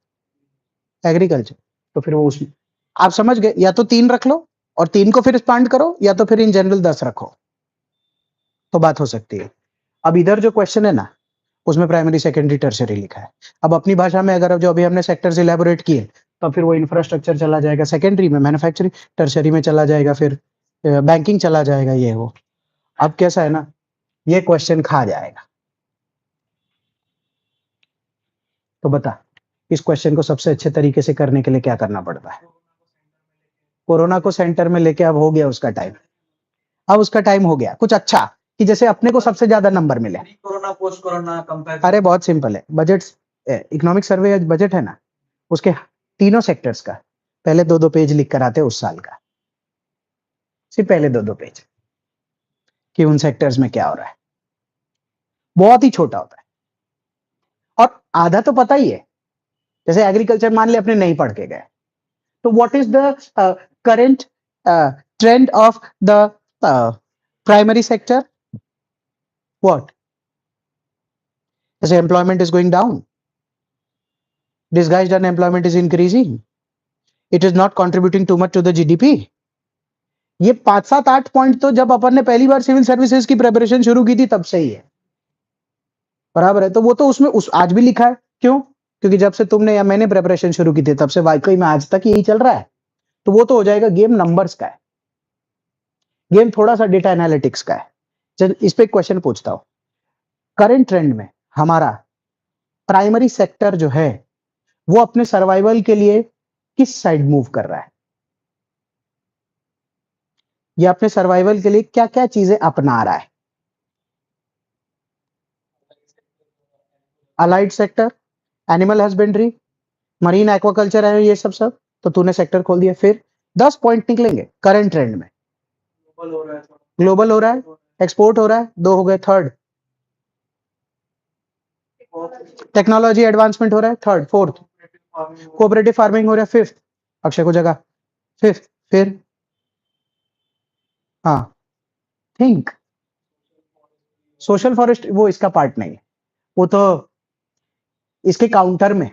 एग्रीकल्चर। तो फिर वो उसमें आप समझ गए, या तो 3 रख लो और 3 को फिर एक्सपांड करो, या तो फिर इन जनरल 10 रखो, तो बात हो सकती है। अब इधर जो क्वेश्चन है ना, उसमें प्राइमरी सेकेंडरी टर्सरी लिखा है। अब अपनी भाषा में अगर जो अभी हमने सेक्टर्स इलेबोरेट किए, तो फिर वो इंफ्रास्ट्रक्चर चला जाएगा सेकेंडरी में, मैन्युफैक्चरिंग टर्सरी में चला जाएगा, फिर बैंकिंग चला जाएगा, ये वो। अब कैसा है ना, ये क्वेश्चन खा जाएगा। तो बता, इस क्वेश्चन को सबसे अच्छे तरीके से करने के लिए क्या करना पड़ता है? कोरोना को सेंटर में लेके अब हो गया उसका टाइम। अब उसका टाइम हो गया कुछ अच्छा कि जैसे अपने को सबसे ज्यादा नंबर मिले। Corona post corona compare. अरे बहुत सिंपल है, बजट, इकोनॉमिक सर्वे बजट है ना, उसके तीनों सेक्टर्स का पहले 2-2 पेज लिख कर आते हैं उस साल का, सिर्फ पहले 2-2 पेज कि उन सेक्टर्स में क्या हो रहा है। बहुत ही छोटा होता है और आधा तो पता ही है। जैसे एग्रीकल्चर मान ले अपने नहीं पढ़ के गए, तो what is the current trend of the primary sector? What? जैसे employment is going down, disguised unemployment is increasing, it is not contributing too much to the GDP। ये 5-7-8 पॉइंट तो जब अपन ने पहली बार सिविल सर्विसेज की प्रिपरेशन शुरू की थी तब से ही है, बराबर है। तो वो तो उसमें उस आज भी लिखा है, क्यों? क्योंकि जब से तुमने या मैंने प्रिपरेशन शुरू की थी तब से वाकई में आज तक यही चल रहा है। तो वो तो हो जाएगा, गेम नंबर्स का है, गेम थोड़ा सा डेटा एनालिटिक्स का है। चल इस पे क्वेश्चन पूछता हूं, करंट ट्रेंड में हमारा प्राइमरी सेक्टर जो है वो अपने सर्वाइवल के लिए किस साइड मूव कर रहा है, या अपने सर्वाइवल के लिए क्या क्या चीजें अपना रहा है? Allied sector, animal husbandry, marine aquaculture है, ये सब सब तो तूने सेक्टर खोल दिया। फिर 10 पॉइंट निकलेंगे करंट ट्रेंड में। ग्लोबल हो रहा है, ग्लोबल हो रहा है, एक्सपोर्ट हो रहा है, 2 हो गए। थर्ड, टेक्नोलॉजी एडवांसमेंट हो रहा है, थर्ड। फोर्थ, कोऑपरेटिव फार्मिंग हो रहा है, फिफ्थ, अक्षय को जगह, फिफ्थ। फिर हाँ, थिंक, सोशल फॉरेस्ट वो इसका पार्ट नहीं है, वो तो इसके काउंटर में।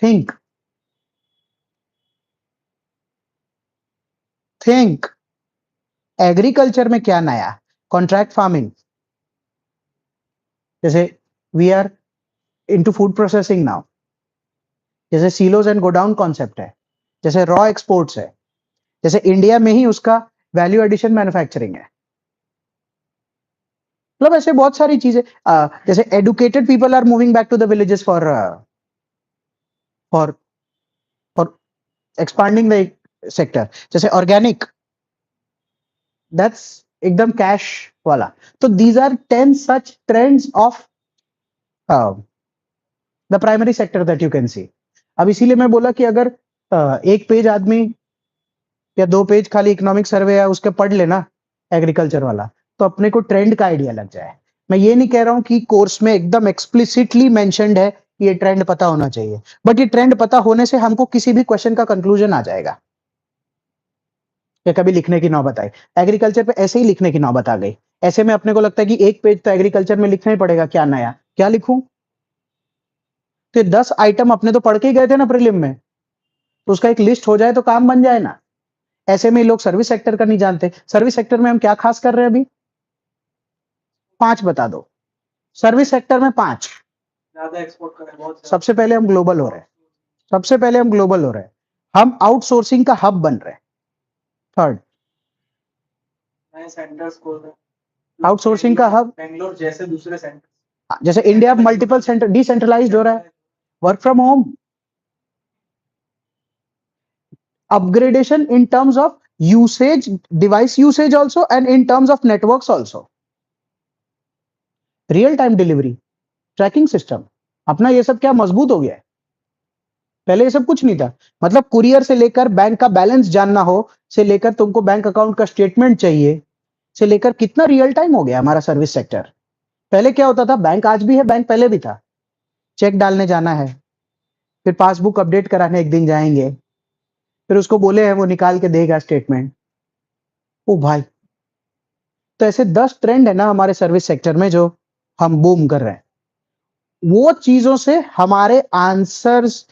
थिंक, थिंक एग्रीकल्चर में क्या नया, कॉन्ट्रैक्ट फार्मिंग, जैसे we are into food processing now, जैसे सीलोज एंड गोडाउन कॉन्सेप्ट है, जैसे रॉ एक्सपोर्ट्स है, जैसे इंडिया में ही उसका वैल्यू एडिशन मैन्युफैक्चरिंग है। मतलब ऐसे बहुत सारी चीजें, जैसे educated people are moving back to the villages for for for expanding the sector. जैसे ऑर्गेनिक, दैट्स एकदम कैश वाला। तो these are 10 such trends of the primary sector that you can see. अब इसीलिए मैं बोला कि अगर एक पेज आदमी या 2 पेज खाली इकोनॉमिक सर्वे या उसके पढ़ लेना एग्रीकल्चर वाला, तो अपने को ट्रेंड का आइडिया लग जाए। मैं ये नहीं कह रहा हूं कि कोर्स में एकदम एक्सप्लिसिटली मेंशन्ड है कि ये ट्रेंड पता होना चाहिए, बट ये ट्रेंड पता होने से हमको किसी भी क्वेश्चन का कंक्लूजन आ जाएगा। या कभी लिखने की नौबत आई, एग्रीकल्चर पे ऐसे ही लिखने की नौबत आ गई, ऐसे में अपने को लगता है कि एक पेज तो एग्रीकल्चर में लिखना ही पड़ेगा, क्या नया क्या लिखूं। तो 10 आइटम अपने तो पढ़ के ही गए थे ना प्रीलिम में, तो उसका एक लिस्ट हो जाए तो काम बन जाए ना। ऐसे में लोग सर्विस सेक्टर का नहीं जानते। सर्विस सेक्टर में हम क्या खास कर रहे हैं अभी, 5 बता दो। सर्विस सेक्टर में 5। ज्यादा एक्सपोर्ट करें बहुत सबसे पहले हम ग्लोबल हो रहे हैं, सबसे पहले हम ग्लोबल हो रहे हैं, हम आउटसोर्सिंग का हब बन रहे हैं। थर्ड, नए सेंटर्स खोल रहे हैं, आउटसोर्सिंग का हब, बेंगलोर जैसे दूसरे सेंटर, जैसे इंडिया मल्टीपल सेंटर डिसेंट्रलाइज्ड हो रहा है, work from home, upgradation in terms of usage, device usage also, and in terms of networks also, real time delivery, tracking system अपना ये सब क्या मजबूत हो गया है। पहले ये सब कुछ नहीं था। मतलब कुरियर से लेकर बैंक का बैलेंस जानना हो, से लेकर तुमको बैंक अकाउंट का स्टेटमेंट चाहिए, से लेकर कितना रियल टाइम हो गया हमारा सर्विस सेक्टर। पहले क्या होता था, बैंक आज भी है, बैंक पहले भी था, चेक डालने जाना है, फिर पासबुक अपडेट कराने एक दिन जाएंगे, फिर उसको बोले हैं वो निकाल के देगा स्टेटमेंट। ओ भाई, तो ऐसे 10 ट्रेंड है ना हमारे सर्विस सेक्टर में जो हम बूम कर रहे हैं। वो चीजों से हमारे आंसर्स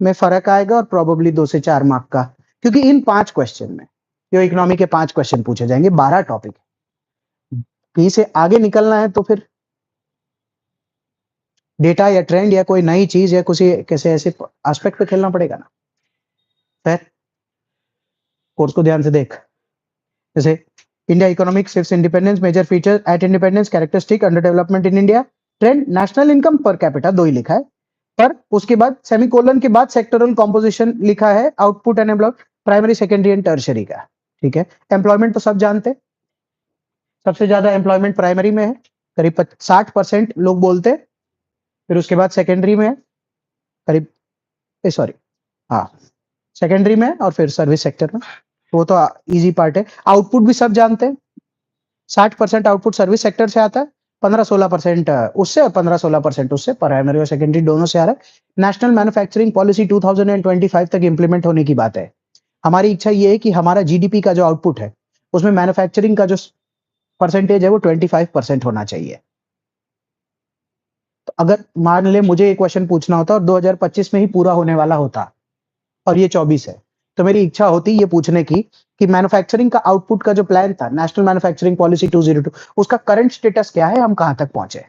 में फर्क आएगा और प्रोबेबली 2 से 4 मार्क का, क्योंकि इन 5 क्वेश्चन में जो इकोनॉमी के 5 क्वेश्चन पूछे जाएंगे, 12 टॉपिक है, कहीं से आगे निकलना है तो फिर डेटा या ट्रेंड या कोई नई चीज या किसी कैसे ऐसे एस्पेक्ट पे खेलना पड़ेगा ना। फिर कोर्स को ध्यान से देख, जैसे इंडिया इकोनॉमिक सिव्स independence, major feature at independence, characteristic, under development in India, trend, national income per capita, 2 ही लिखा है, पर उसके बाद सेमीकोलन के बाद सेक्टरल कॉम्पोजिशन लिखा है, output and employ, primary secondary and tertiary का। ठीक है, एम्प्लॉयमेंट तो सब जानते, सबसे ज्यादा एम्प्लॉयमेंट प्राइमरी में है, करीब 60% लोग बोलते, फिर उसके बाद सेकेंडरी में है करीब, सॉरी हाँ सेकेंडरी में और फिर सर्विस सेक्टर में, वो तो इजी पार्ट है। आउटपुट भी सब जानते हैं, 60% आउटपुट सर्विस सेक्टर से आता है, 15-16% उससे और 15-16% उससे, प्राइमरी और सेकेंडरी दोनों से आ रहा है। नेशनल मैन्युफैक्चरिंग पॉलिसी 2025 तक इंप्लीमेंट होने की बात है। हमारी इच्छा ये है कि हमारा जीडीपी का जो आउटपुट है उसमें मैन्युफैक्चरिंग का जो परसेंटेज है वो 25% होना चाहिए। तो अगर मान ले मुझे एक क्वेश्चन पूछना होता और 2025 में ही पूरा होने वाला होता और ये 24 है, तो मेरी इच्छा होती ये पूछने की कि मैन्युफैक्चरिंग का आउटपुट का जो प्लान था, नेशनल मैन्युफैक्चरिंग पॉलिसी 202, उसका करंट स्टेटस क्या है, हम कहां तक पहुंचे।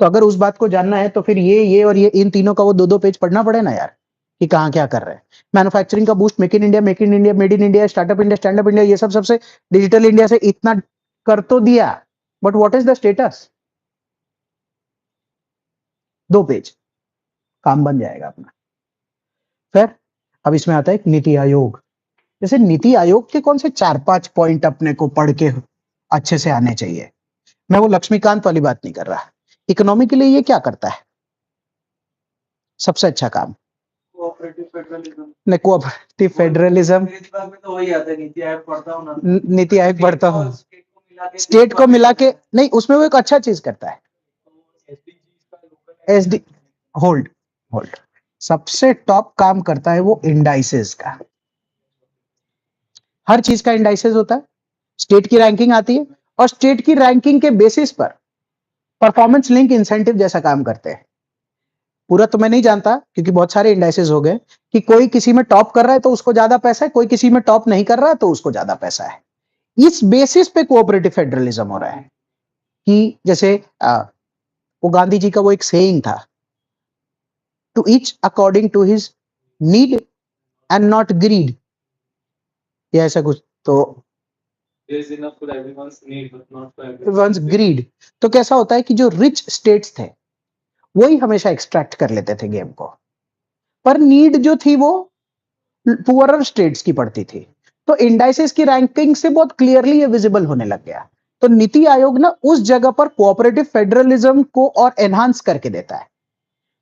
तो अगर उस बात को जानना है तो फिर ये और ये इन तीनों का वो 2-2 पेज पढ़ना पड़े ना यार, कि कहां क्या कर रहे हैं। मैन्युफैक्चरिंग का boost, make in India, made in India, startup India, stand up India, ये सब सबसे डिजिटल इंडिया से इतना कर तो दिया, but what is the status. 2 page काम बन जाएगा अपना। फिर अब इसमें आता है एक नीति आयोग। जैसे नीति आयोग के कौन से 4-5 पॉइंट अपने को पढ़ के अच्छे से आने चाहिए। मैं वो लक्ष्मीकांत वाली बात नहीं कर रहा, इकोनॉमी के लिए ये क्या करता है सबसे अच्छा काम, कोऑपरेटिव फेडरलिज्म, नहीं कोऑपरेटिव फेडरलिज्म, मेरे दिमाग में तो वही आता है, नीति आयोग पढ़ता हूँ ना, नीति आयोग पढ़ता हूँ, स्टेट को मिला के नहीं उसमें वो एक अच्छा चीज करता है, एसडी, होल्ड होल्ड, सबसे टॉप काम करता है वो इंडाइसेस का। हर चीज का इंडाइसेस होता है, स्टेट की रैंकिंग आती है और स्टेट की रैंकिंग के बेसिस पर परफॉर्मेंस लिंक इंसेंटिव जैसा काम करते हैं। पूरा तो मैं नहीं जानता क्योंकि बहुत सारे इंडाइसेस हो गए कि कोई किसी में टॉप कर रहा है तो उसको ज्यादा पैसा है, कोई किसी में टॉप नहीं कर रहा है तो उसको ज्यादा पैसा है। इस बेसिस पे कोऑपरेटिव फेडरलिज्म हो रहा है कि जैसे वो गांधी जी का वो एक सेइंग था, to each according to his need and not greed, या ऐसा कुछ। तो There is enough for everyone's need, but not for once everyone's greed, तो कैसा होता है कि जो रिच स्टेट्स थे वही हमेशा एक्सट्रैक्ट कर लेते थे गेम को, पर नीड जो थी वो पुअरर स्टेट्स की पड़ती थी। तो इंडाइसेस की रैंकिंग से बहुत क्लियरली ये विजिबल होने लग गया। तो नीति आयोग ना उस जगह पर कोऑपरेटिव फेडरलिज्म को और एनहांस करके देता है।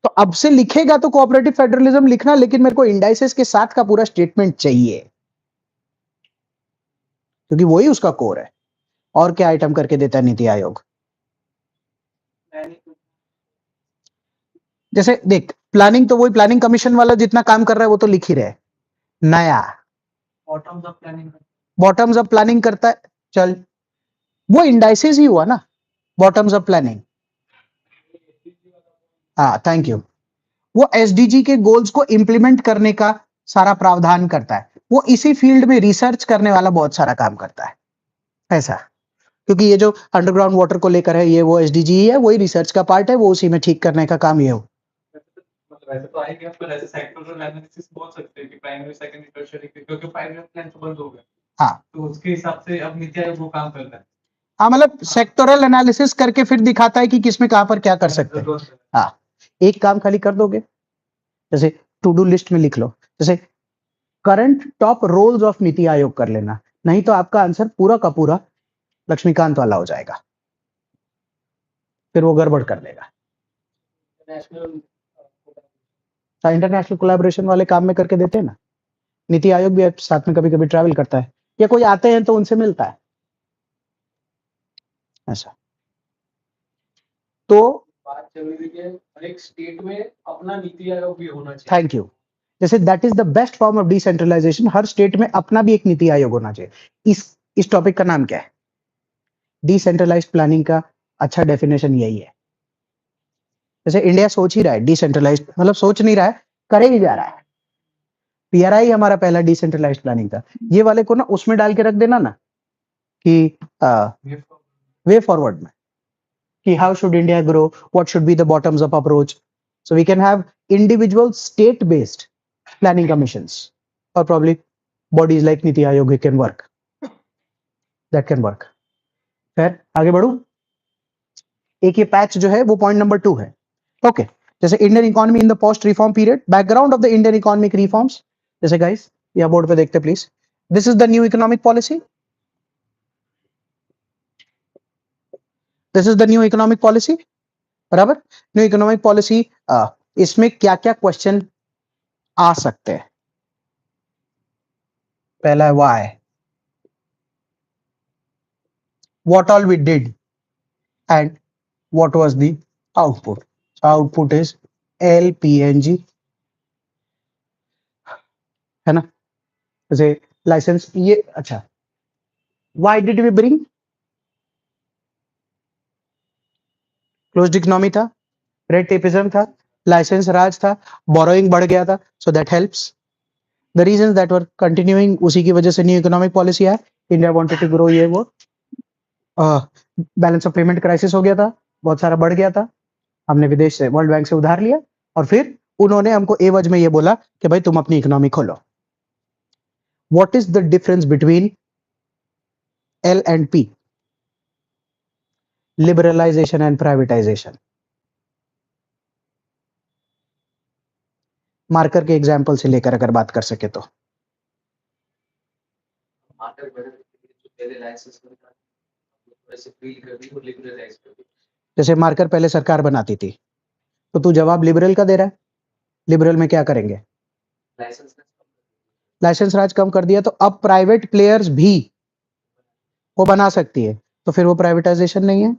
तो अब से लिखेगा तो कोऑपरेटिव फेडरलिज्म लिखना, लेकिन मेरे को इंडाइसेस के साथ का पूरा स्टेटमेंट चाहिए, क्योंकि वही उसका कोर है। और क्या आइटम करके देता है नीति आयोग? planning, जैसे देख, प्लानिंग तो वही प्लानिंग कमीशन वाला जितना काम कर रहा है वो तो लिख ही रहे। नया bottoms up planning. Bottoms up planning करता है, चल वो इंडाइसेस ही हुआ ना बॉटम्स अप प्लानिंग। हाँ थैंक यू। वो एसडीजी के गोल्स को इंप्लीमेंट करने का सारा प्रावधान करता है। वो इसी फील्ड में रिसर्च करने वाला बहुत सारा काम करता है ऐसा, क्योंकि ये जो अंडरग्राउंड वाटर को लेकर है ये वो एसडीजी है, वही रिसर्च का पार्ट है, वो उसी में ठीक करने का काम ये हो। मतलब ऐसे तो आएंगे, पर ऐसे सेक्टरल एनालिसिस बोल सकते हैं कि प्राइमरी सेकेंडरी टर्शियरी, क्योंकि प्राइमरी प्लान तो बंद हो गए, हाँ तो उसके हिसाब से अब नीति आयोग वो काम कर रहा है। हाँ, मतलब सेक्टोरल एनालिसिस करके फिर दिखाता है कि किसमें कहां पर क्या कर सकते हैं। हाँ, एक काम खाली कर दोगे, जैसे टू डू लिस्ट में लिख लो, जैसे current top roles of NITI Aayog कर लेना, नहीं तो आपका आंसर पूरा का पूरा लक्ष्मीकांत वाला हो जाएगा, फिर वो गड़बड़ कर देगा। नेशनल इंटरनेशनल कोलैबोरेशन वाले काम में करके देते हैं ना, नीति आयोग भी साथ में कभी कभी ट्रैवल करता है, या कोई आते हैं तो उनसे मिलता है ऐसा। तो बात चल रही है हर एक स्टेट में अपना नीति आयोग भी होना चाहिए। Thank you. जैसे that is the best form of decentralisation, हर स्टेट में अपना भी एक नीति आयोग होना चाहिए। इस टॉपिक का नाम क्या है? डिसेंट्रलाइज्ड प्लानिंग का अच्छा डेफिनेशन यही है। जैसे इंडिया सोच ही रहा है डिसेंट्रलाइज्ड, मतलब सोच नहीं रहा है, करे ही जा रहा है। पीआरआई हमारा पहला डिसेंट्रलाइज्ड प्लानिंग था। ये वाले को ना उसमें डाल के रख देना ना कि वे फॉरवर्ड में, कि how should India grow, what should be the bottoms up approach, so we can have individual state based planning commissions or probably bodies like Niti Aayog can work, that can work। फिर आगे बढ़ू, एक ये patch जो है वो point number 2 है। Okay, जैसे Indian economy in the post reform period, background of the Indian economic reforms. जैसे गाइस या बोर्ड पे देखते please, this is the new economic policy, this is the new economic policy, बराबर। New economic policy, इसमें क्या क्या question आ सकते हैं? पहला है Y, what all we did and what was the output। Output is LPNG, है ना। जैसे लाइसेंस ये, अच्छा, why did we bring? Closed economy था, रेड टेपिज्म था, लाइसेंस राज था, बोरोइंग बढ़ गया था, so that helps. The reasons that were continuing, उसी की वजह से न्यू इकोनॉमिक पॉलिसी है। इंडिया वांटेड टू ग्रो, ये वो बैलेंस ऑफ पेमेंट क्राइसिस हो गया था, बहुत सारा बढ़ गया था, हमने विदेश से वर्ल्ड बैंक से उधार लिया, और फिर उन्होंने हमको एवज में ये बोला कि भाई तुम अपनी इकोनॉमी खोलो। What is the difference between L and P? Liberalisation and privatisation. Marker के एग्जाम्पल से लेकर अगर बात कर सके तो, जैसे मार्कर पहले सरकार बनाती थी, तो तू जवाब लिबरल का दे रहा है, लिबरल में क्या करेंगे? लाइसेंस राज कम कर दिया, तो अब प्राइवेट प्लेयर्स भी वो बना सकती है, तो फिर वो प्राइवेटाइजेशन नहीं है।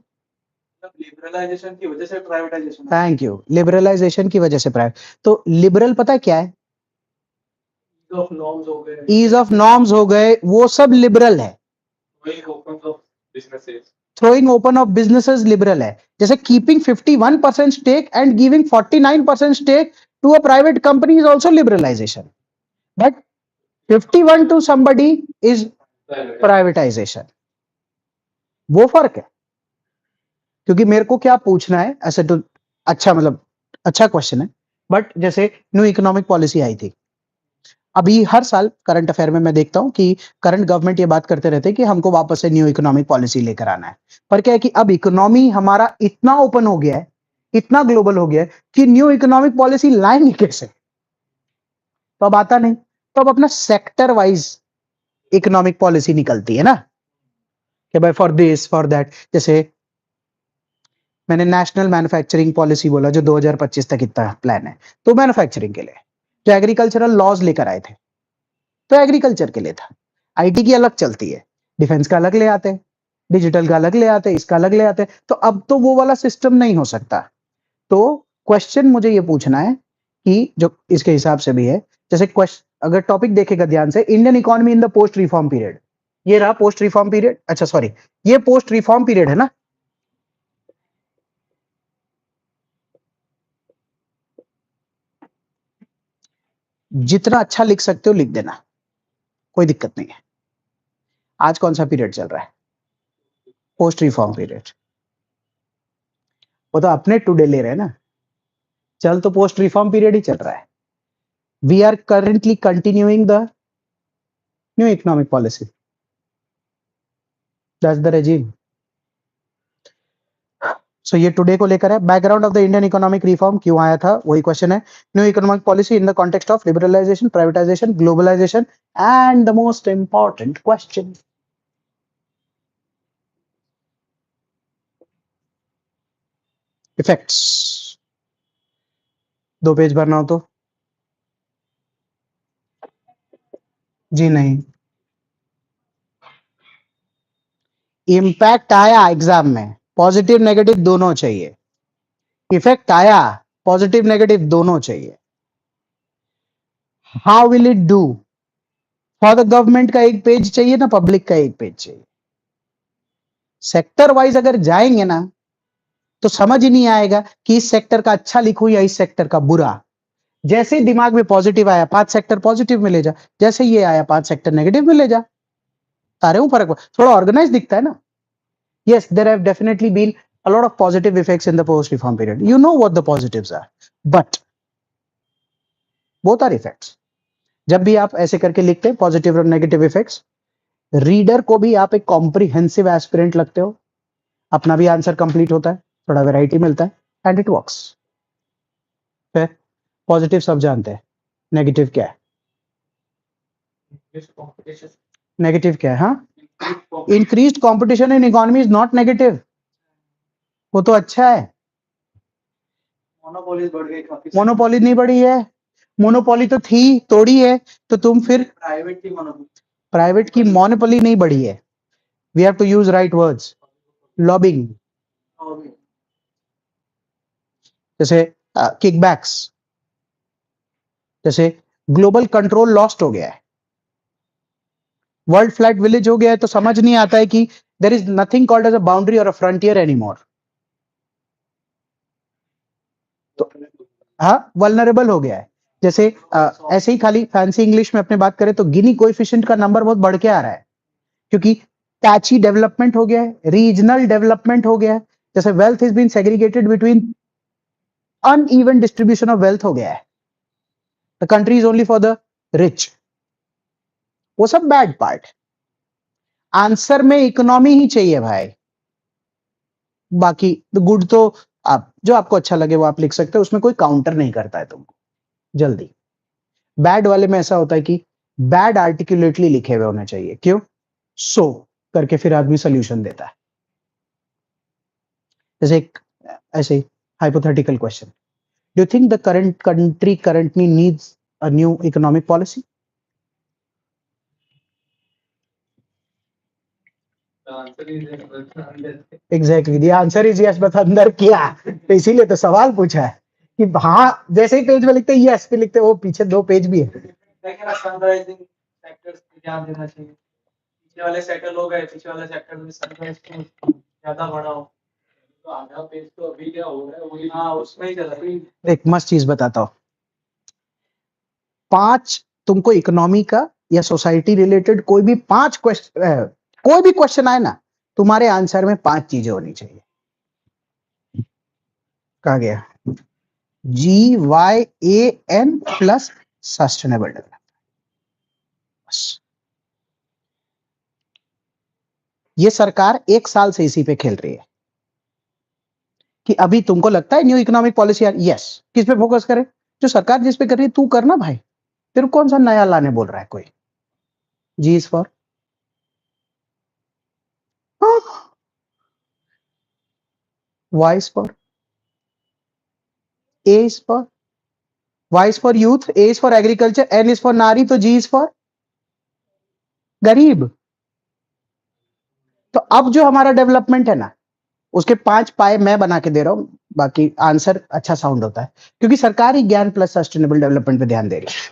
लिबरलाइजेशन की वजह से प्राइवेटाइजेशन। थैंक यू, लिबरलाइजेशन की वजह से प्राइवेट। तो लिबरल पता है क्या है? ऑफ नॉर्म्स हो गए, ईज ऑफ नॉर्म्स हो गए, वो सब लिबरल है। Throwing open of businesses liberal है। जैसे keeping 51% stake and giving 49% stake to a private company is also liberalisation, but 51 to somebody is privatisation. वो फर्क है। क्योंकि मेरे को क्या पूछना है ऐसे तो, अच्छा मतलब अच्छा क्वेश्चन है, बट जैसे न्यू इकोनॉमिक पॉलिसी आई थी, अभी हर साल करंट अफेयर में मैं देखता हूं कि करंट गवर्नमेंट ये बात करते रहते हैं कि हमको वापस से न्यू इकोनॉमिक पॉलिसी लेकर आना है, पर क्या है कि अब इकोनॉमी हमारा इतना ओपन हो गया है, इतना ग्लोबल हो गया है कि न्यू इकोनॉमिक पॉलिसी लाएंगे कैसे? तो अब आता नहीं, तो अब अपना सेक्टर वाइज इकोनॉमिक पॉलिसी निकलती है ना, कि भाई फॉर दिस फॉर दैट। जैसे मैंने नेशनल मैन्युफैक्चरिंग पॉलिसी बोला जो 2025 तक इतना प्लान है, तो मैन्युफैक्चरिंग के लिए जो एग्रीकल्चरल लॉज लेकर आए थे, तो एग्रीकल्चर के लिए था। आईटी की अलग चलती है, डिफेंस का अलग ले आते हैं, डिजिटल का अलग ले आते हैं, इसका अलग ले आते हैं, तो अब तो वो वाला सिस्टम नहीं हो सकता। तो क्वेश्चन मुझे ये पूछना है कि जो इसके हिसाब से भी है, जैसे क्वेश्चन अगर टॉपिक देखेगा ध्यान से, Indian economy in the post reform period, ये रहा पोस्ट रिफॉर्म पीरियड, अच्छा सॉरी ये पोस्ट रिफॉर्म पीरियड है ना। जितना अच्छा लिख सकते हो लिख देना, कोई दिक्कत नहीं है। आज कौन सा पीरियड चल रहा है? Post reform period. वो तो अपने टुडे ले रहे हैं ना, चल तो पोस्ट रिफॉर्म पीरियड ही चल रहा है। We are currently continuing the new economic policy, that's the regime. So ये टुडे को लेकर है। Background of the Indian economic reform क्यों आया था, वही क्वेश्चन है। New economic policy in the context of liberalisation, privatisation, globalisation, and the most important question, effects. 2 page भरना हो तो? जी नहीं। इम्पैक्ट आया एग्जाम में, पॉजिटिव नेगेटिव दोनों चाहिए। इफेक्ट आया, पॉजिटिव नेगेटिव दोनों चाहिए। How will it do? For the government का एक पेज चाहिए ना, पब्लिक का एक पेज चाहिए। सेक्टर वाइज अगर जाएंगे ना तो समझ ही नहीं आएगा कि इस सेक्टर का अच्छा लिखूं या इस सेक्टर का बुरा। जैसे ही दिमाग में पॉजिटिव आया 5 सेक्टर पॉजिटिव में ले जा, जैसे ये आया 5 सेक्टर नेगेटिव में ले जा, सारे में फर्क थोड़ा ऑर्गेनाइज दिखता है ना। yes there have definitely been a lot of positive effects in the post reform period, you know what the positives are, but both are effects। जब भी आप ऐसे करके लिखते हैं पॉजिटिव और नेगेटिव इफेक्ट्स, रीडर को भी आप एक कॉम्प्रिहेंसिव एस्पिरेंट लगते हो, अपना भी आंसर कंप्लीट होता है, थोड़ा वैरायटी मिलता है, एंड इट वर्क्स। फिर पॉजिटिव सब जानते हैं, नेगेटिव क्या है? नेगेटिव क्या है? हाँ, increased competition in economy is not negative, वो तो अच्छा है। मोनोपोली बढ़ गई काफी। मोनोपोली नहीं बढ़ी है, मोनोपोली तो थी, तोड़ी है, तो तुम फिर प्राइवेट की मोनोपोली नहीं बढ़ी है। We have to use right words, lobbying. जैसे किकबैक्स, जैसे ग्लोबल कंट्रोल लॉस्ट हो गया है, वर्ल्ड फ्लैग विलेज हो गया है, तो समझ नहीं आता है कि there is nothing called as a boundary और अ फ्रंटियर एनीमोर। तो हाँ, वल्नरेबल हो गया है। जैसे ऐसे ही खाली फैंसी इंग्लिश में अपने बात करें तो गिनी कोएफिशिएंट का नंबर बहुत बढ़ के आ रहा है, क्योंकि पैची डेवलपमेंट हो गया है, रीजनल डेवलपमेंट हो गया है। जैसे wealth is been segregated between, uneven distribution of wealth हो गया है, the country is only for the rich. वो सब बैड पार्ट है। आंसर में इकोनॉमी ही चाहिए भाई, बाकी गुड तो आप जो आपको अच्छा लगे वो आप लिख सकते हो, उसमें कोई काउंटर नहीं करता है तुमको जल्दी। बैड वाले में ऐसा होता है कि बैड आर्टिकुलेटली लिखे हुए होने चाहिए, क्यों? सो करके फिर आदमी सोल्यूशन देता है। जैसे एक ऐसे hypothetical question, do you think the current country currently needs a new economic policy? Exactly the answer is yes, but अंदर क्या, तो इसीलिए तो सवाल पूछा है कि हाँ, जैसे ही पेज में लिखते हैं यस, पे लिखते हैं वो पीछे 2 पेज भी है। सनराइजिंग सेक्टर्स पे ध्यान देना चाहिए, पीछे वाले सेक्टर लोग है, पीछे वाले सेक्टर में सनराइज ज्यादा बड़ा हो, तो आधा पेज तो अभी क्या हो रहा है वही, हाँ उसमें ही चला रहा। एक मस्त चीज बताता हूँ, 5 तुमको इकोनॉमी का या सोसाइटी रिलेटेड कोई भी 5 क्वेश्चन, कोई भी क्वेश्चन आए ना, तुम्हारे आंसर में 5 चीजें होनी चाहिए। कहा गया GYAN प्लस सस्टेनेबल डेवलपमेंट। ये सरकार 1 साल से इसी पे खेल रही है कि अभी तुमको लगता है न्यू इकोनॉमिक पॉलिसी यस, किस पे फोकस करे? जो सरकार जिस पे कर रही है तू करना भाई, तेरे को कौन सा नया लाने बोल रहा है कोई? G is for Y is for A is for Y is for youth, A is for agriculture, N is for nari, तो जी इज फॉर गरीब। तो अब जो हमारा डेवलपमेंट है ना, उसके 5 पाए मैं बना के दे रहा हूं, बाकी आंसर अच्छा साउंड होता है क्योंकि सरकार ही ज्ञान प्लस सस्टेनेबल डेवलपमेंट पे ध्यान दे रही है।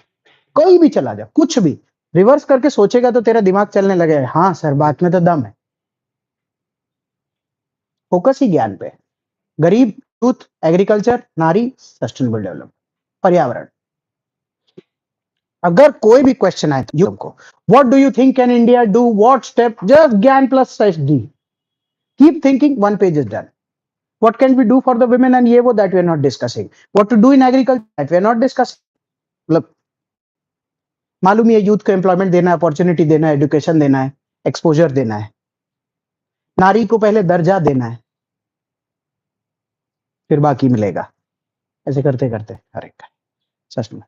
कोई भी चला जा, कुछ भी रिवर्स करके सोचेगा तो तेरा दिमाग चलने लगेगा, हाँ सर बात में तो दम है। फोकस ही ज्ञान पे है। गरीब, यूथ, एग्रीकल्चर, नारी, सस्टेनेबल डेवलपमेंट, पर्यावरण। अगर कोई भी क्वेश्चन आए तुमको, what do you think can India do, what step, just gyan plus SD, keep thinking, one page is done. What can we do for the women and ये वो that we are not discussing. What to do in agriculture that we are not discussing. मतलब मालूम ही है, youth को employment देना है, opportunity देना है, एजुकेशन देना है, एक्सपोजर देना है, नारी को पहले दर्जा देना है, फिर बाकी मिलेगा। ऐसे करते करते हर एक का सच में।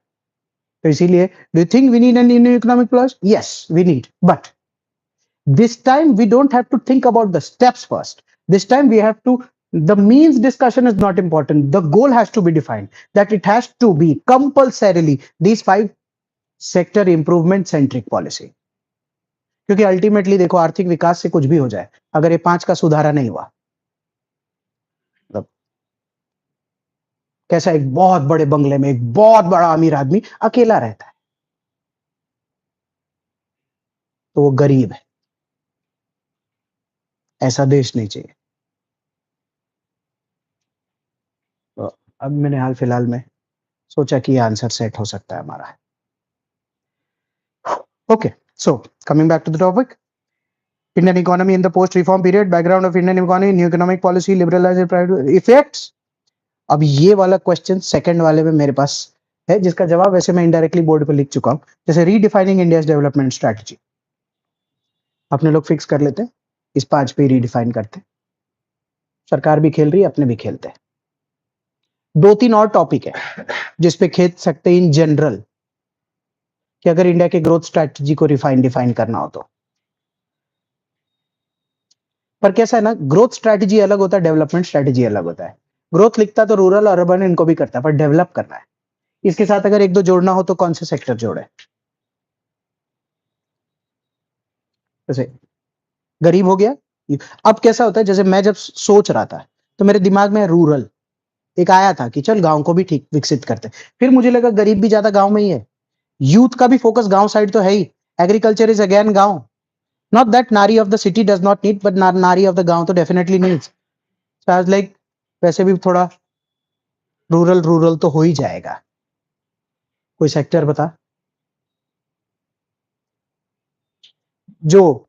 तो इसीलिए do you think we need an new economic plus? Yes we need, but this time we don't have to think about the steps first. This time we have to, the means discussion is not important, the goal has to be defined, that it has to be compulsorily these 5 sector improvement centric policy. क्योंकि ultimately देखो, आर्थिक विकास से कुछ भी हो जाए, अगर ये 5 का सुधारा नहीं हुआ, मतलब कैसा एक बहुत बड़े बंगले में एक बहुत बड़ा अमीर आदमी अकेला रहता है, तो वो गरीब है। ऐसा देश नहीं चाहिए। तो अब मैंने हाल फिलहाल में सोचा कि आंसर सेट हो सकता है हमारा। Okay, so coming back to the topic, Indian economy in the post-reform period, background of Indian economy, new economic policy, liberalized private effects. अब ये वाला क्वेश्चन सेकंड वाले में मेरे पास है, जिसका जवाब वैसे मैं इनडायरेक्टली बोर्ड पे लिख चुका हूं। जैसे रीडिफाइनिंग इंडियाज डेवलपमेंट स्ट्रैटेजी, अपने लोग फिक्स कर लेते हैं, इस 5 पे रीडिफाइन करते हैं। सरकार भी खेल रही है, अपने भी खेलते हैं। 2-3 और टॉपिक है जिसपे खेल सकते हैं इन जनरल, कि अगर इंडिया के ग्रोथ स्ट्रैटेजी को डिफाइन करना हो तो। पर कैसा है ना, ग्रोथ स्ट्रैटेजी अलग होता है, डेवलपमेंट स्ट्रैटेजी अलग होता है। ग्रोथ लिखता तो रूरल और अर्बन इनको भी करता है, पर डेवलप करना है। इसके साथ अगर 1-2 जोड़ना हो तो कौन से सेक्टर जोड़े? जैसे गरीब हो गया। अब कैसा होता है, जैसे मैं जब सोच रहा था तो मेरे दिमाग में रूरल एक आया था कि चल गांव को भी ठीक विकसित करते, फिर मुझे लगा गरीब भी ज्यादा गांव में ही है, यूथ का भी फोकस गांव साइड तो है ही, एग्रीकल्चर इज अगेन गांव। नॉट दैट नारी of the city does not need, but नारी ऑफ द गांव तो definitely needs. So I was like, वैसे भी थोड़ा रूरल रूरल तो हो ही जाएगा। कोई सेक्टर बता जो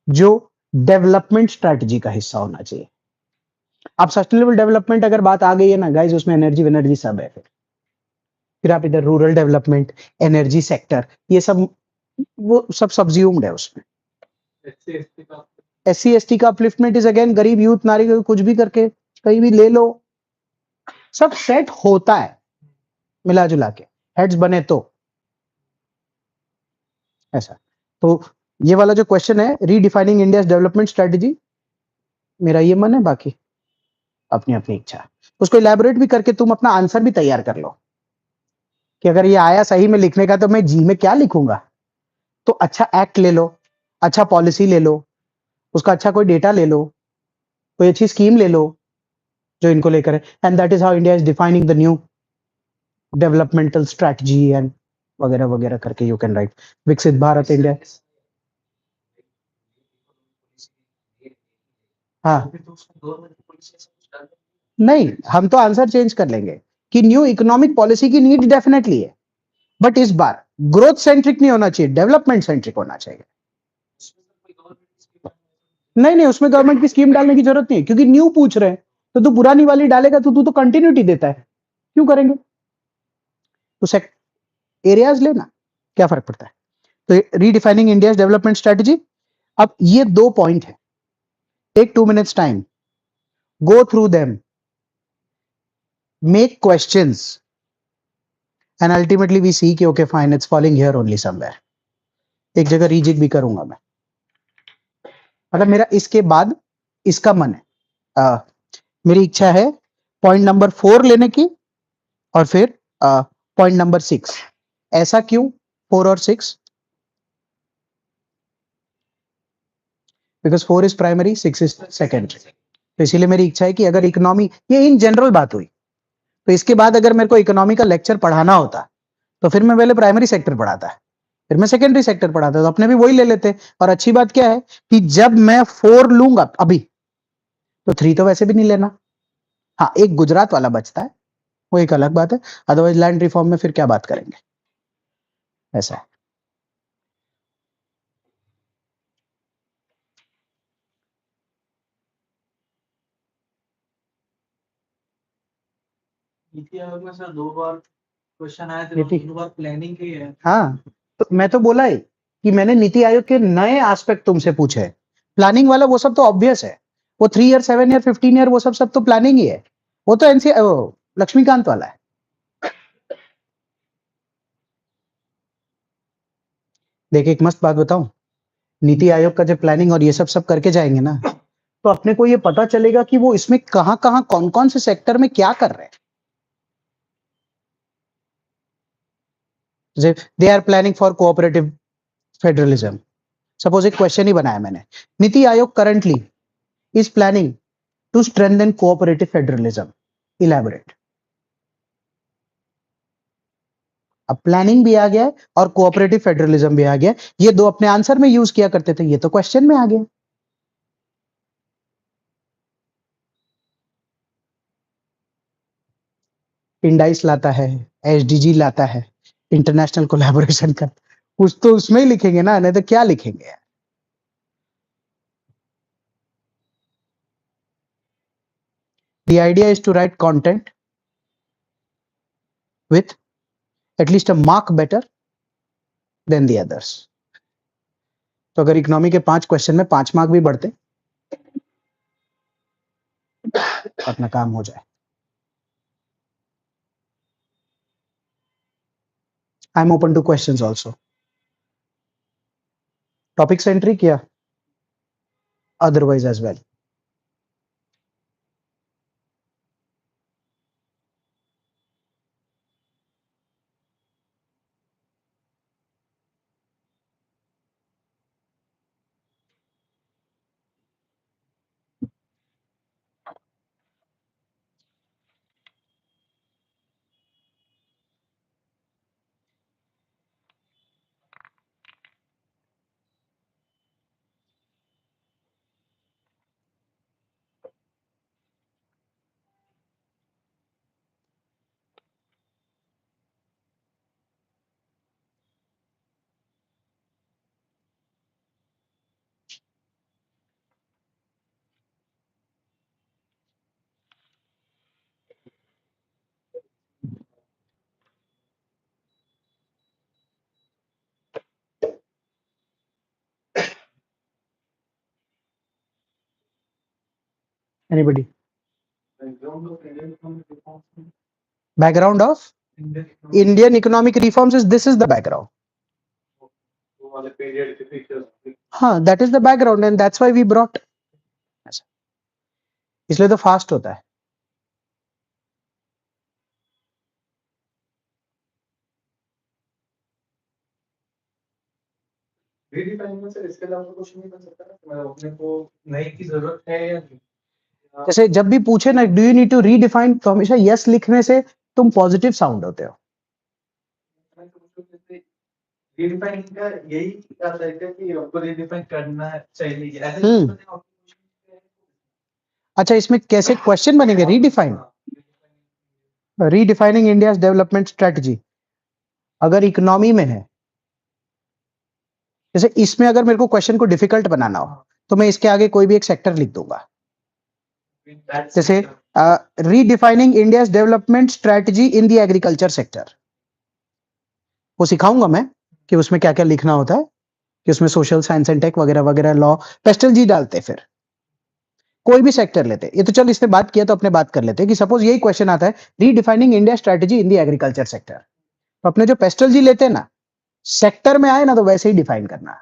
जो डेवलपमेंट स्ट्रैटेजी का हिस्सा होना चाहिए। अब सस्टेनेबल डेवलपमेंट अगर बात आ गई है ना गाइस, उसमें एनर्जी सब है। फिर आप इधर रूरल डेवलपमेंट, एनर्जी सेक्टर, ये सब वो सब सब्ज्यूम्ड है उसमें। एससी एसटी का अपलिफ्टमेंट इज अगेन गरीब, यूथ, नारी, कुछ भी करके कहीं भी ले लो, सब सेट होता है मिला जुला के, हेड्स बने तो ऐसा। तो ये वाला जो क्वेश्चन है, रीडिफाइनिंग इंडिया डेवलपमेंट स्ट्रेटेजी, मेरा ये मन है, बाकी अपनी अपनी इच्छा है। उसको इलेबोरेट भी करके तुम अपना आंसर भी तैयार कर लो कि अगर ये आया सही में लिखने का तो मैं जी में क्या लिखूंगा। तो अच्छा एक्ट ले लो, अच्छा पॉलिसी ले लो, उसका अच्छा कोई डेटा ले लो, कोई अच्छी स्कीम ले लो जो इनको लेकर है, and that is how India is defining the new developmental strategy and वगैरह वगैरह करके यू कैन राइट विकसित भारत इंडिया। हाँ नहीं, हम तो आंसर चेंज कर लेंगे कि न्यू इकोनॉमिक पॉलिसी की नीड डेफिनेटली है, बट इस बार ग्रोथ सेंट्रिक नहीं होना चाहिए, डेवलपमेंट सेंट्रिक होना चाहिए। नहीं नहीं, उसमें गवर्नमेंट की स्कीम डालने की जरूरत नहीं है, क्योंकि न्यू पूछ रहे हैं, तो तू पुरानी वाली डालेगा तो तू तो कंटिन्यूटी देता है, क्यों करेंगे? तो एरियाज लेना, क्या फर्क पड़ता है? तो रीडिफाइनिंग इंडिया डेवलपमेंट स्ट्रेटजी। अब ये 2 पॉइंट है, take 2 minutes time, go through them, make questions, and ultimately we see कि okay fine, it's falling here only somewhere. एक जगह रीजिग भी करूंगा मैं, मतलब मेरा इसके बाद इसका मन है, मेरी इच्छा है पॉइंट नंबर 4 लेने की और फिर पॉइंट नंबर 6। ऐसा क्यों 4 और 6? Because 4 is primary, 6 is secondary. तो इसीलिए मेरी इच्छा है कि अगर इकोनॉमी, ये इन जनरल बात हुई, तो इसके बाद अगर मेरे को इकोनॉमी का लेक्चर पढ़ाना होता तो फिर मैं पहले प्राइमरी सेक्टर पढ़ाता, फिर मैं सेकेंडरी सेक्टर पढ़ाता, तो अपने भी वही ले लेते। और अच्छी बात क्या है कि जब मैं 4 लूंगा अभी, तो 3 तो वैसे भी नहीं लेना। हाँ, एक गुजरात वाला बचता है, वो एक अलग बात है, अदरवाइज लैंड रिफॉर्म में फिर क्या बात करेंगे, ऐसा है। नीति आयोग में सर 2 बार क्वेश्चन आए थे, नीति, 2 बार प्लानिंग की है। हाँ, तो मैं तो बोला ही कि मैंने नीति आयोग के नए एस्पेक्ट तुमसे पूछे। प्लानिंग वाला वो सब तो ऑब्वियस है, वो 3 ईयर, 7 ईयर, 15 ईयर, वो सब तो प्लानिंग ही है। वो तो एनसी लक्ष्मीकांत वाला है। देखिए एक मस्त बात बताऊं, नीति आयोग का जब प्लानिंग और ये सब करके जाएंगे ना, तो अपने को ये पता चलेगा कि वो इसमें कहां कहां कौन कौन से सेक्टर में क्या कर रहे हैं। They are planning for cooperative federalism, suppose एक क्वेश्चन ही बनाया मैंने, NITI Aayog currently is planning to strengthen cooperative federalism, elaborate. अब प्लानिंग भी आ गया है और कोऑपरेटिव फेडरलिज्म भी आ गया है, ये दो अपने आंसर में यूज किया करते थे, ये तो क्वेश्चन में आ गया। इंडाइस लाता है, एसडीजी लाता है, इंटरनेशनल कोलैबोरेशन का, कुछ तो उसमें ही लिखेंगे ना, नहीं तो क्या लिखेंगे यार। The idea is to write content with at least a mark better than the others. तो अगर इकोनॉमी के 5 क्वेश्चन में 5 मार्क भी बढ़ते, अपना काम हो जाए। I am open to questions also. Topic से एंट्री किया, otherwise as well. Anybody? Background of Indian economic reforms is, this is the background. हाँ, that is the background and that's why we brought, इसलिए तो fast होता है। Redefining में sir इसके अलावा कुछ नहीं बन सकता ना, मतलब अपने को नई की जरूरत है या नहीं? जैसे जब भी पूछे ना do you need to redefine, तो हमेशा यस लिखने से तुम पॉजिटिव साउंड होते हो। रीडिफाइनिंग का यही आता है कि आपको रीडिफाइन करना चाहिए ऐसे। अच्छा, इसमें कैसे क्वेश्चन बनेंगे? Redefine, redefining India development strategy अगर इकोनॉमी में है, जैसे इसमें अगर मेरे को क्वेश्चन को डिफिकल्ट बनाना हो तो मैं इसके आगे कोई भी एक सेक्टर लिख दूंगा, जैसे redefining India development strategy in the agriculture sector, वो सिखाऊंगा मैं। कि उसमें क्या क्या लिखना होता है, कि उसमें सोशल साइंस एंड टेक वगैरह वगैरह, लॉ, पेस्टल जी डालते। फिर कोई भी सेक्टर लेते, ये तो चल इसने बात किया तो अपने बात कर लेते हैं कि सपोज यही क्वेश्चन आता है, redefining India strategy in the agriculture sector, तो अपने जो पेस्टल जी लेते हैं ना, सेक्टर में आए ना तो वैसे ही डिफाइन करना,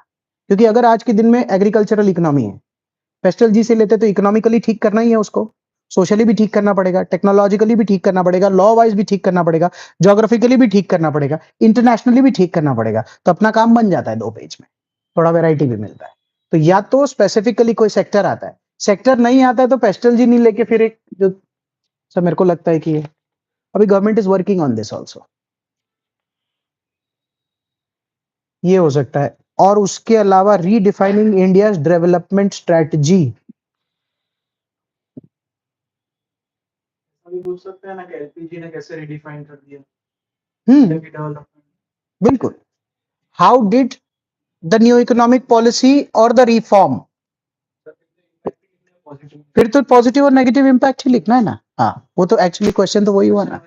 क्योंकि अगर आज के दिन में एग्रीकल्चरल इकोनॉमी है, पेस्टल जी से लेते तो इकोनॉमिकली ठीक करना ही है उसको, सोशली भी ठीक करना पड़ेगा, टेक्नोलॉजिकली भी ठीक करना पड़ेगा, लॉ वाइज भी ठीक करना पड़ेगा, ज्योग्राफिकली भी ठीक करना पड़ेगा, इंटरनेशनली भी ठीक करना पड़ेगा, तो अपना काम बन जाता है 2 पेज में, थोड़ा वेराइटी भी मिलता है। तो या तो स्पेसिफिकली कोई सेक्टर आता है, सेक्टर नहीं आता है तो पेस्टल जी नहीं लेके फिर एक जो सब मेरे को लगता है कि अभी government is working on this also, ये हो सकता है। और उसके अलावा रीडिफाइनिंग इंडिया डेवलपमेंट स्ट्रेटजी, अभी पूछ सकते हैं ना कि एलपीजी ने कैसे रिडिफाइन कर दिया हम्म, डेवलपमेंट। बिल्कुल। How did the new economic policy और द रिफॉर्म, पॉजिटिव फिर तो पॉजिटिव और नेगेटिव इंपैक्ट ही लिखना है ना। हाँ, वो तो एक्चुअली क्वेश्चन तो वही हुआ ना।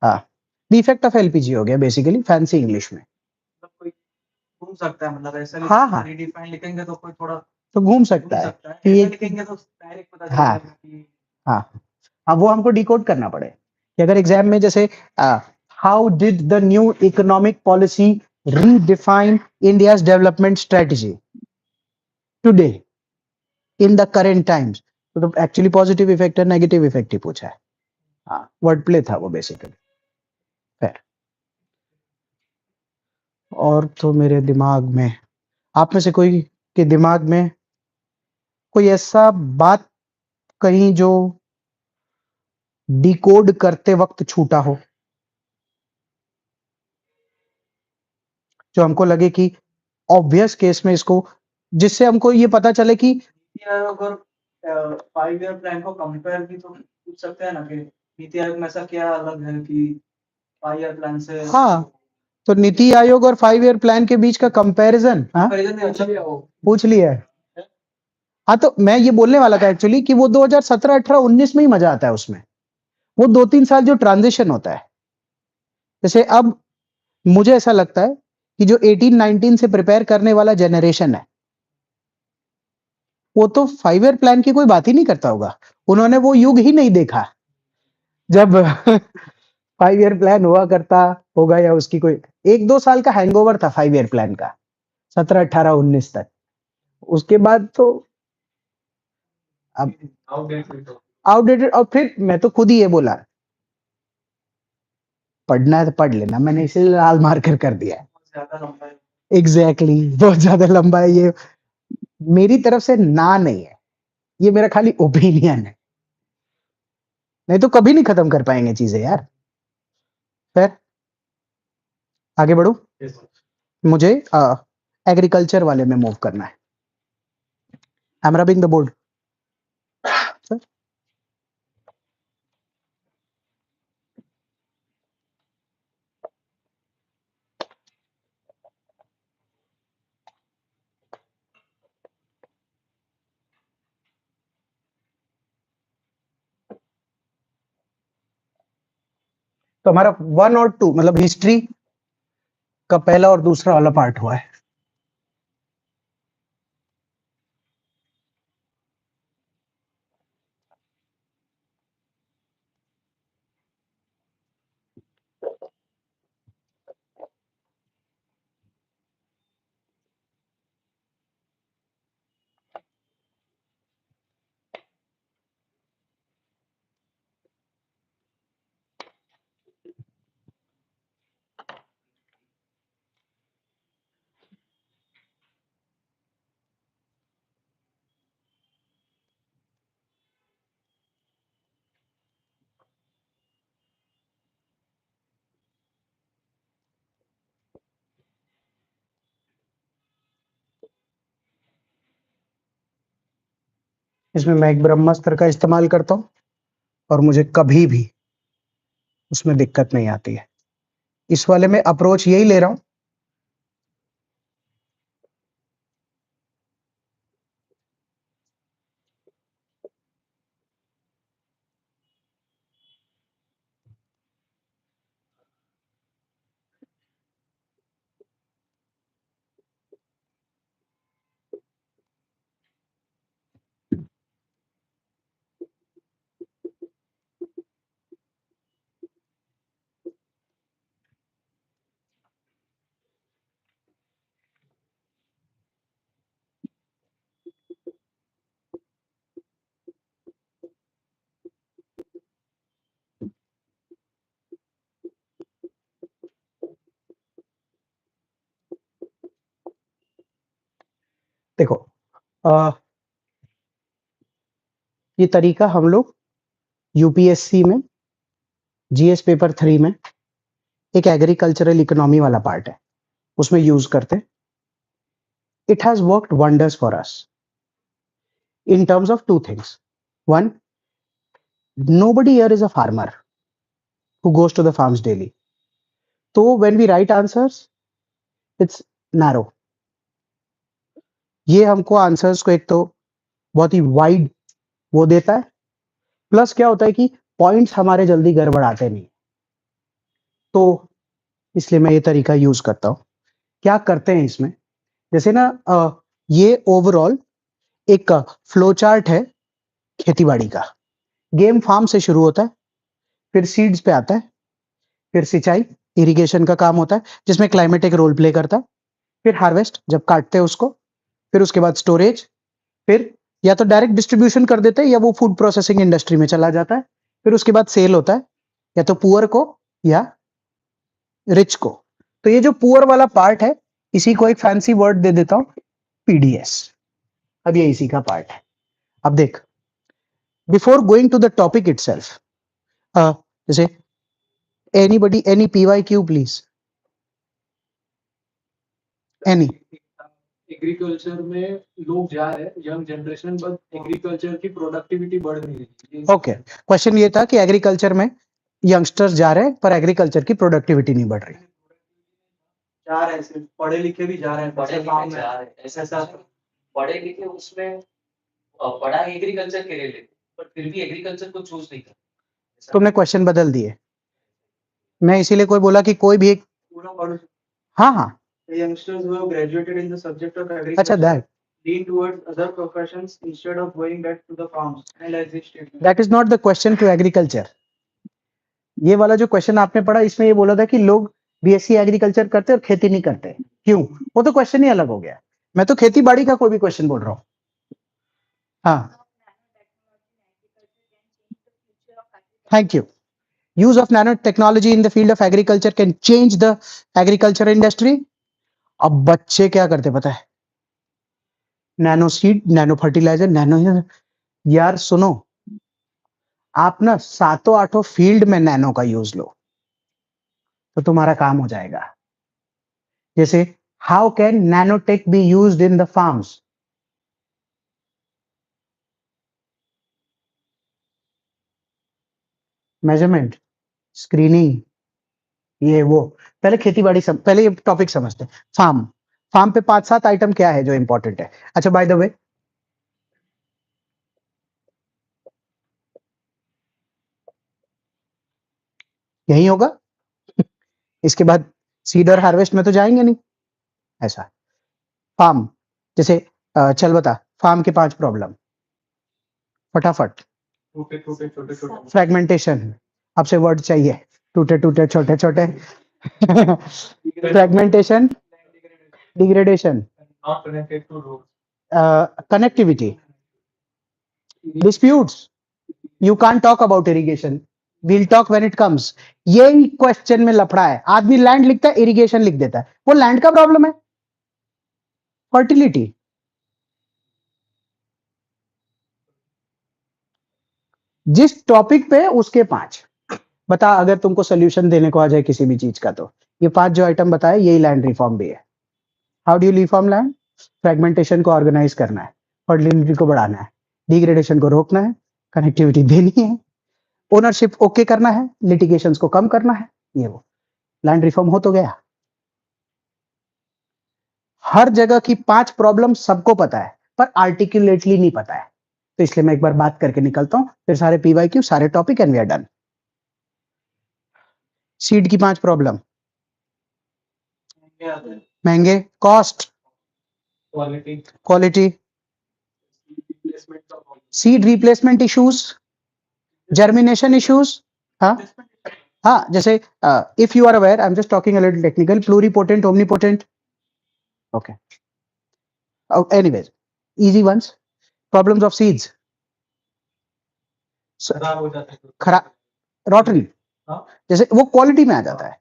हाँ, द इफेक्ट ऑफ एलपीजी हो गया बेसिकली फैंसी इंग्लिश में। कोई घूम सकता है, मतलब ऐसा हाँ हाँ, रिडिफाइन लिखेंगे तो कोई थोड़ा तो घूम सकता है कि ऐसा ये, लिखेंगे तो डायरेक्ट पता चल हाँ जाएगा कि हाँ हाँ, वो हमको डिकोड करना पड़े कि अगर एग्जाम में जैसे how did the new economic policy redefine India's development strategy today in the current times, तो एक्चुअली पॉजिटिव इफेक्ट है नेगेटिव इफेक्ट ही पूछा है। हाँ, वर्ड प्ले था वो बेसिकली। खैर, और तो मेरे दिमाग में, आप में से कोई के दिमाग में कोई ऐसा बात कहीं जो डिकोड करते वक्त छूटा हो, जो हमको लगे कि ऑब्वियस केस में इसको, जिससे हमको ये पता चले कि नीति आयोग और 5 ईयर प्लान को कंपेयर भी तो पूछ सकते हैं ना कि नीति आयोग में ऐसा क्या अलग है कि 5 ईयर प्लान से। हाँ, तो नीति आयोग और 5 ईयर प्लान के बीच का कंपैरिजन, हाँ कंपैरिजन नहीं अच्छा भी हो पूछ लिया है। हाँ, तो मैं ये बोलने वाला था एक्चुअली कि वो 2017, 18, 19 में ही मजा आता है उसमें, वो 2-3 साल जो ट्रांजिशन होता है, जैसे अब मुझे ऐसा लगता है कि जो 18-19 से प्रिपेयर करने वाला जनरेशन है, वो तो 5 ईयर प्लान की कोई बात ही नहीं करता होगा, उन्होंने वो युग ही नहीं देखा जब 5 ईयर प्लान हुआ करता होगा, या उसकी कोई 1-2 साल का हैंगओवर था 5 ईयर प्लान का, 17, 18, 19 तक। उसके बाद तो अब आउटडेटेड, और फिर मैं तो खुद ही ये बोला, पढ़ना है तो पढ़ लेना, मैंने इसीलिए लाल मार्कर कर दिया है। ज्यादा लंबा है। एग्जैक्टली exactly, बहुत ज्यादा लंबा है ये, मेरी तरफ से ना नहीं है, ये मेरा खाली ओपिनियन है, नहीं तो कभी नहीं खत्म कर पाएंगे चीजें यार। फिर आगे बढ़ू, मुझे एग्रीकल्चर वाले में मूव करना है। I M rubbing the board. तो हमारा 1 और 2 मतलब हिस्ट्री का पहला और दूसरा वाला पार्ट हुआ है। इसमें मैं एक ब्रह्मास्त्र का इस्तेमाल करता हूँ और मुझे कभी भी उसमें दिक्कत नहीं आती है। इस वाले में अप्रोच यही ले रहा हूं, देखो ये तरीका हम लोग यूपीएससी में जीएस पेपर 3 में एक एग्रीकल्चरल इकोनॉमी वाला पार्ट है, उसमें यूज करते। It has worked wonders for us in terms of two things. One, nobody here is a farmer who goes to the farms daily. So when we write answers, it's narrow. ये हमको answers को एक तो बहुत ही wide वो देता है, plus क्या होता है कि पॉइंट्स हमारे जल्दी गड़बड़ाते नहीं, तो इसलिए मैं ये तरीका यूज करता हूँ। क्या करते हैं इसमें, जैसे ना ये ओवरऑल एक फ्लो चार्ट है खेतीबाड़ी का। गेम फार्म से शुरू होता है, फिर सीड्स पे आता है, फिर सिंचाई इरिगेशन का काम होता है जिसमें क्लाइमेट एक रोल प्ले करता है, फिर हार्वेस्ट जब काटते हैं उसको, फिर उसके बाद स्टोरेज, फिर या तो डायरेक्ट डिस्ट्रीब्यूशन कर देते हैं या वो फूड प्रोसेसिंग इंडस्ट्री में चला जाता है, फिर उसके बाद सेल होता है या तो पुअर को या रिच को। तो ये जो पुअर वाला पार्ट है इसी को एक फैंसी वर्ड दे देता हूं, पीडीएस। अब ये इसी का पार्ट है। अब देख, before going to the topic itself, जैसे anybody any PYQ please, any. Agriculture में लोग जा रहे हैं, यंग जनरेशन, बट एग्रीकल्चर की प्रोडक्टिविटी बढ़ नहीं रही। ओके, क्वेश्चन ये था कि एग्रीकल्चर में यंगस्टर्स जा रहे हैं पर एग्रीकल्चर की प्रोडक्टिविटी नहीं बढ़ रही। जा रहे हैं, सिर्फ पढ़े लिखे भी जा रहे हैं, पढ़े काम लिखे में जा रहे हैं, ऐसा पढ़े लिखे उसमें पढ़ा एग्रीकल्चर के लिए, बट फिर भी एग्रीकल्चर को चूज नहीं कर। तुमने क्वेश्चन बदल दिए, मैं इसीलिए कोई बोला कि कोई भी एक, पूरा पढ़। हाँ हाँ, The youngsters who have graduated in the subject of अच्छा agriculture that lean towards other professions instead of going back to the farms. And as this statement. That is not the question to agriculture. ये वाला जो question आपने पढ़ा इसमें ये बोला था कि लोग बीएससी एग्रीकल्चर करते और खेती नहीं करते, क्यों? वो तो क्वेश्चन ही अलग हो गया। मैं तो खेती बाड़ी का कोई भी क्वेश्चन बोल रहा हूँ। हाँ, thank you. Use of nano technology in the field of agriculture can change the agriculture industry. अब बच्चे क्या करते पता है, nano seed, nano fertiliser, nano. यार सुनो, आप ना सातों आठों फील्ड में नैनो का यूज लो तो तुम्हारा काम हो जाएगा। जैसे how can nanotech be used in the farms? Measurement, screening, ये वो। पहले खेतीबाड़ी पहले ये टॉपिक समझते हैं। फार्म, फार्म पे 5-7 आइटम क्या है जो इंपॉर्टेंट है। अच्छा बाय द वे, यही होगा, इसके बाद सीड और हार्वेस्ट में तो जाएंगे नहीं। ऐसा फार्म, जैसे चल बता, फार्म के 5 प्रॉब्लम फटाफट। छोटे छोटे छोटे छोटे फ्रेगमेंटेशन, आपसे वर्ड चाहिए, टूटे टूटे छोटे छोटे। Fragmentation, degradation, not connected to roads. Connectivity, disputes, you can't talk about irrigation, we'll talk when it comes। यही क्वेश्चन में लफड़ा है, आदमी लैंड लिखता है इरिगेशन लिख देता है, वो लैंड का प्रॉब्लम है। फर्टिलिटी, जिस टॉपिक पे उसके 5 बता, अगर तुमको सोल्यूशन देने को आ जाए किसी भी चीज का, तो ये 5 जो आइटम बताए यही लैंड रिफॉर्म भी है। How do you reform land? Fragmentation को ऑर्गेनाइज करना है, फर्टिलिटी को बढ़ाना है, डिग्रेडेशन को रोकना है, कनेक्टिविटी देनी है, ओनरशिप ओके करना है, लिटिगेशंस को कम करना है, ये वो लैंड रिफॉर्म हो तो गया। हर जगह की 5 प्रॉब्लम सबको पता है पर आर्टिकुलेटली नहीं पता है, तो इसलिए मैं एक बार बात करके निकलता हूं, फिर सारे पीवाईक्यू, सारे topic and we are done. Seed की 5 प्रॉब्लम, क्या आता है? महंगे, कॉस्ट, क्वालिटी, क्वालिटी, रिप्लेसमेंट का problem. Seed replacement issues, germination issues. हाँ, जैसे if you are aware, I am just talking a little technical, pluripotent, omnipotent, okay, anyways, easy ones. Problems of seeds, खराब हो जाता है। खराब, रॉटरी, हाँ? जैसे वो क्वालिटी में आ जाता है। I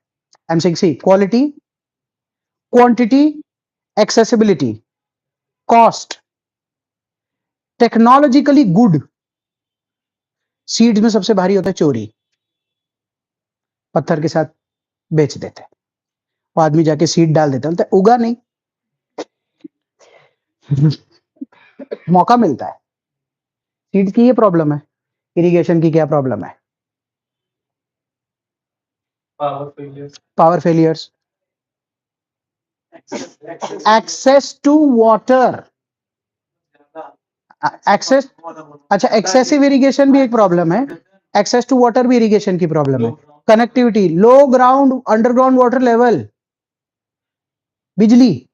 am saying see quality, quantity, accessibility, cost, technologically good. Seeds में सबसे भारी होता है चोरी, पत्थर के साथ बेच देते हैं, वो आदमी जाके सीड डाल देता है, बोलता है उगा नहीं। मौका मिलता है। सीड की ये प्रॉब्लम है, इरिगेशन की क्या प्रॉब्लम है? Power failures, access to water, access, अच्छा एक्सेसिव इरिगेशन भी एक प्रॉब्लम है, एक्सेस टू वाटर भी इरिगेशन की प्रॉब्लम है। Connectivity, low ground underground water level, बिजली,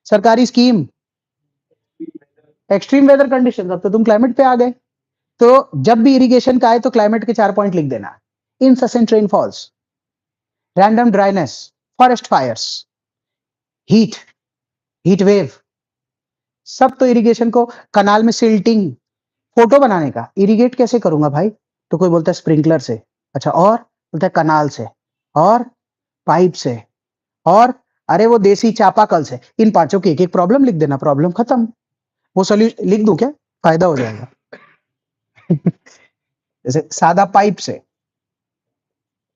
सरकारी स्कीम, एक्सट्रीम वेदर कंडीशन। अब तो तुम क्लाइमेट पे आ गए, तो जब भी इरिगेशन का आए तो क्लाइमेट के 4 पॉइंट लिख देना। Incessant rainfalls, random dryness, forest fires, heat, heat wave, सब तो इरिगेशन को। कनाल में सिल्टिंग, फोटो बनाने का, इरिगेट कैसे करूंगा भाई? तो कोई बोलता है स्प्रिंकलर से, अच्छा और बोलता है कनाल से, और पाइप से, और अरे वो देसी चापाकल से। इन पांचों की एक एक प्रॉब्लम लिख देना, प्रॉब्लम खत्म। वो सोल्यूशन लिख दूं क्या? फायदा हो जाएगा। जैसे सादा पाइप से,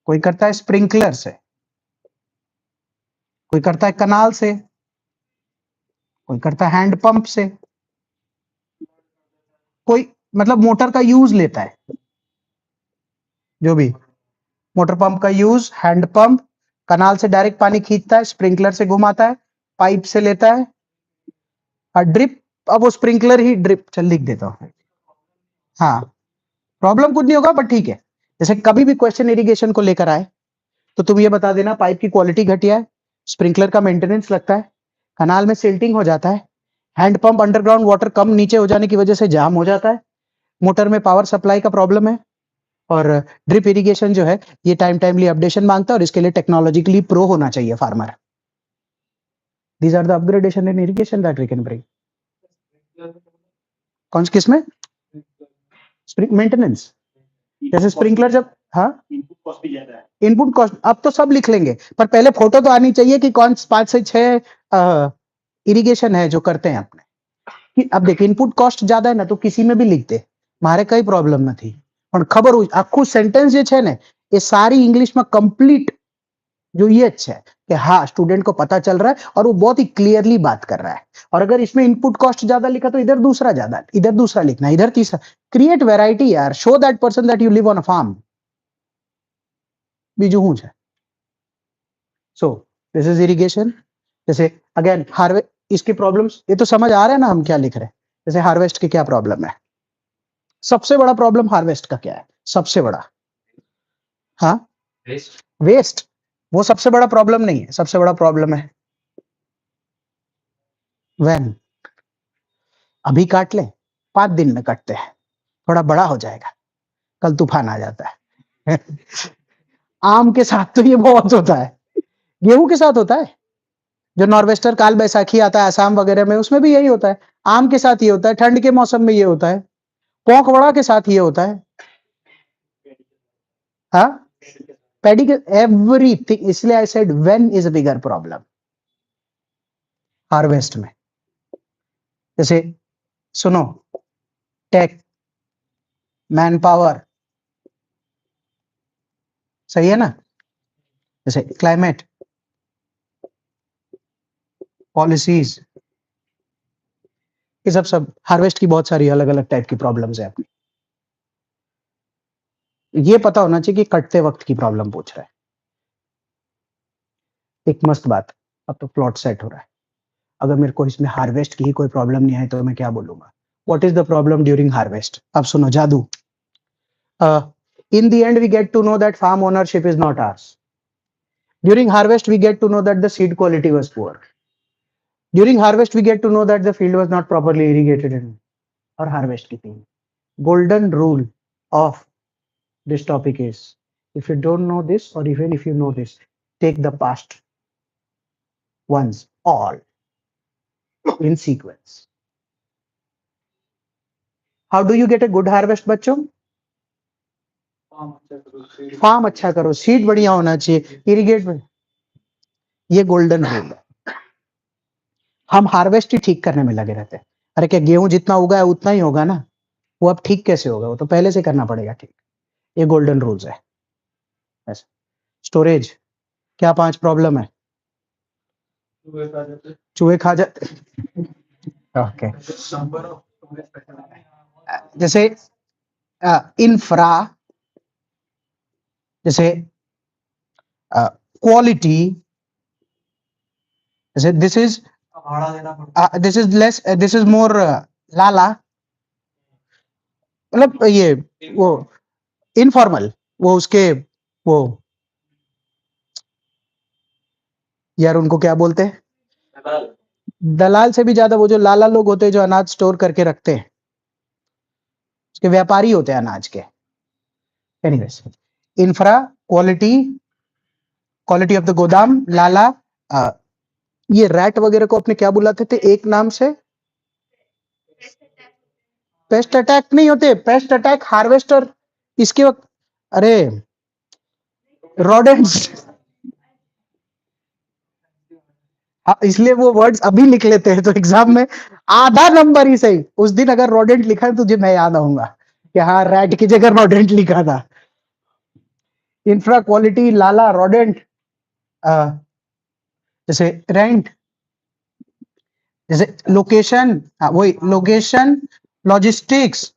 कोई करता है स्प्रिंकलर से, कोई करता है कनाल से, कोई करता है हैंड पंप से, कोई मतलब मोटर का यूज लेता है, जो भी मोटर पंप का यूज, हैंड पंप, कनाल से डायरेक्ट पानी खींचता है, स्प्रिंकलर से घुमाता है, पाइप से लेता है, और ड्रिप, अब वो स्प्रिंकलर ही ड्रिप, चल लिख देता हूं। हाँ, प्रॉब्लम कुछ नहीं होगा बट ठीक है। जैसे कभी भी क्वेश्चन इरिगेशन को लेकर आए तो तुम ये बता देना पाइप की क्वालिटी घटिया है, स्प्रिंकलर का मेंटेनेंस लगता है, कनाल में सिल्टिंग हो जाता है, हैंड पंप अंडरग्राउंड वाटर कम नीचे हो जाने की वजह से जाम हो जाता है, मोटर में पावर सप्लाई का प्रॉब्लम है, और ड्रिप इरिगेशन जो है ये टाइमली अपडेशन मांगता है, और इसके लिए टेक्नोलॉजिकली प्रो होना चाहिए farmer. These are the upgradation in irrigation that we can bring. कौन किस में? मेंटेनेंस, जैसे स्प्रिंकलर जब, हाँ इनपुट कॉस्ट अब तो सब लिख लेंगे, पर पहले फोटो तो आनी चाहिए कि कौन 5 से 6 इरिगेशन है जो करते हैं अपने। कि अब देख इनपुट कॉस्ट ज्यादा है ना, तो किसी में भी लिख दे, मारे कई प्रॉब्लम न थी। और खबर हुई आखू सेंटेंस जे छे ने ये सारी इंग्लिश में कंप्लीट, जो ये अच्छा है कि हाँ स्टूडेंट को पता चल रहा है और वो बहुत ही क्लियरली बात कर रहा है। और अगर इसमें इनपुट कॉस्ट ज्यादा लिखा तो इधर दूसरा ज्यादा, इधर दूसरा लिखना, इधर तीसरा। क्रिएट वेराइटी यार, show that person that you live on a farm. बीजू हूं है। So this is irrigation. जैसे अगेन हार्वेस्ट, इसकी प्रॉब्लम्स ये तो समझ आ रहा है ना हम क्या लिख रहे हैं। जैसे हार्वेस्ट की क्या प्रॉब्लम है? सबसे बड़ा प्रॉब्लम हार्वेस्ट का क्या है? सबसे बड़ा, हाँ वेस्ट। वो सबसे बड़ा प्रॉब्लम नहीं है, सबसे बड़ा प्रॉब्लम है व्हेन। अभी काट ले, 5 दिन में कटते हैं, थोड़ा बड़ा हो जाएगा, कल तूफान आ जाता है। आम के साथ तो ये बहुत होता है, गेहूं के साथ होता है, जो नॉर्वेस्टर काल बैसाखी आता है असम वगैरह में, उसमें भी यही होता है। आम के साथ ये होता है, ठंड के मौसम में ये होता है, पोंकवड़ा के साथ ये होता है, हाँ पैडी के, एवरीथिंग। इसलिए I said when is a bigger problem harvest में। जैसे सुनो, टेक, मैन पावर, सही है ना? जैसे क्लाइमेट, पॉलिसीज, ये सब हार्वेस्ट की बहुत सारी अलग अलग टाइप की प्रॉब्लम्स है अपनी। ये पता होना चाहिए कि कटते वक्त की प्रॉब्लम पूछ रहा है। एक मस्त बात, अब तो प्लॉट सेट हो रहा है। अगर मेरे को इसमें हार्वेस्ट की ही कोई प्रॉब्लम नहीं है तो मैं क्या बोलूंगा? What is the problem during harvest? अब सुनो जादू। In the end we get to know that farm ownership is not ours. During harvest we get to know that the seed quality was poor. During harvest we get to know that the field was not properly irrigated. और harvest की थी golden rule of this topic is, if you don't know this or even if you know this, take the past ones all in sequence. How do you get a good harvest बच्चों? Farm अच्छा करो, seed बढ़िया होना चाहिए, irrigate. ये golden rule है। हम harvest ही ठीक करने में लगे रहते हैं। अरे क्या गेहूं जितना उगा है उतना ही होगा ना, वो अब ठीक कैसे होगा, वो तो पहले से करना पड़ेगा ठीक। ये गोल्डन रूल्स है। स्टोरेज, क्या 5 प्रॉब्लम है? चूहे खा जाते। ओके, जैसे इंफ्रा, जैसे क्वालिटी, जैसे दिस इज भाड़ा देना पड़ता this is less, this is more लाला, मतलब ये वो इनफॉर्मल, वो उसके वो यार उनको क्या बोलते हैं, दलाल। दलाल से भी ज्यादा वो जो लाला लोग होते हैं जो अनाज स्टोर करके रखते हैं, उसके व्यापारी होते हैं अनाज के। Anyways, infra, quality, quality of the गोदाम, लाला। ये रैट वगैरह को अपने क्या बुलाते थे एक नाम से? पेस्ट अटैक नहीं होते, पेस्ट अटैक हार्वेस्टर इसके वक्त, अरे रोडेंट्स। हाँ, इसलिए वो वर्ड्स अभी लिख लेते हैं तो एग्जाम में आधा नंबर ही सही। उस दिन अगर रोडेंट लिखा है तुझे मैं याद आऊंगा कि हाँ रैट की जगह रोडेंट लिखा था। इंफ्रा, क्वालिटी, लाला, रोडेंट, जैसे रेंट, जैसे लोकेशन, वही location, logistics.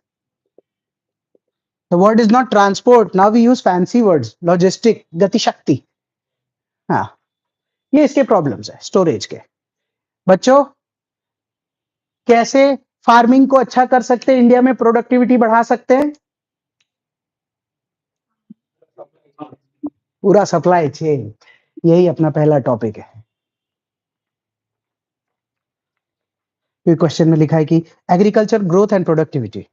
The word is not transport, now we use fancy words, logistic, Gati Shakti. हाँ, ये इसके प्रॉब्लम्स है स्टोरेज के। बच्चों, कैसे फार्मिंग को अच्छा कर सकते हैं, इंडिया में प्रोडक्टिविटी बढ़ा सकते हैं? पूरा सप्लाई चेन, यही अपना पहला टॉपिक है। क्वेश्चन में लिखा है कि एग्रीकल्चर ग्रोथ एंड प्रोडक्टिविटी।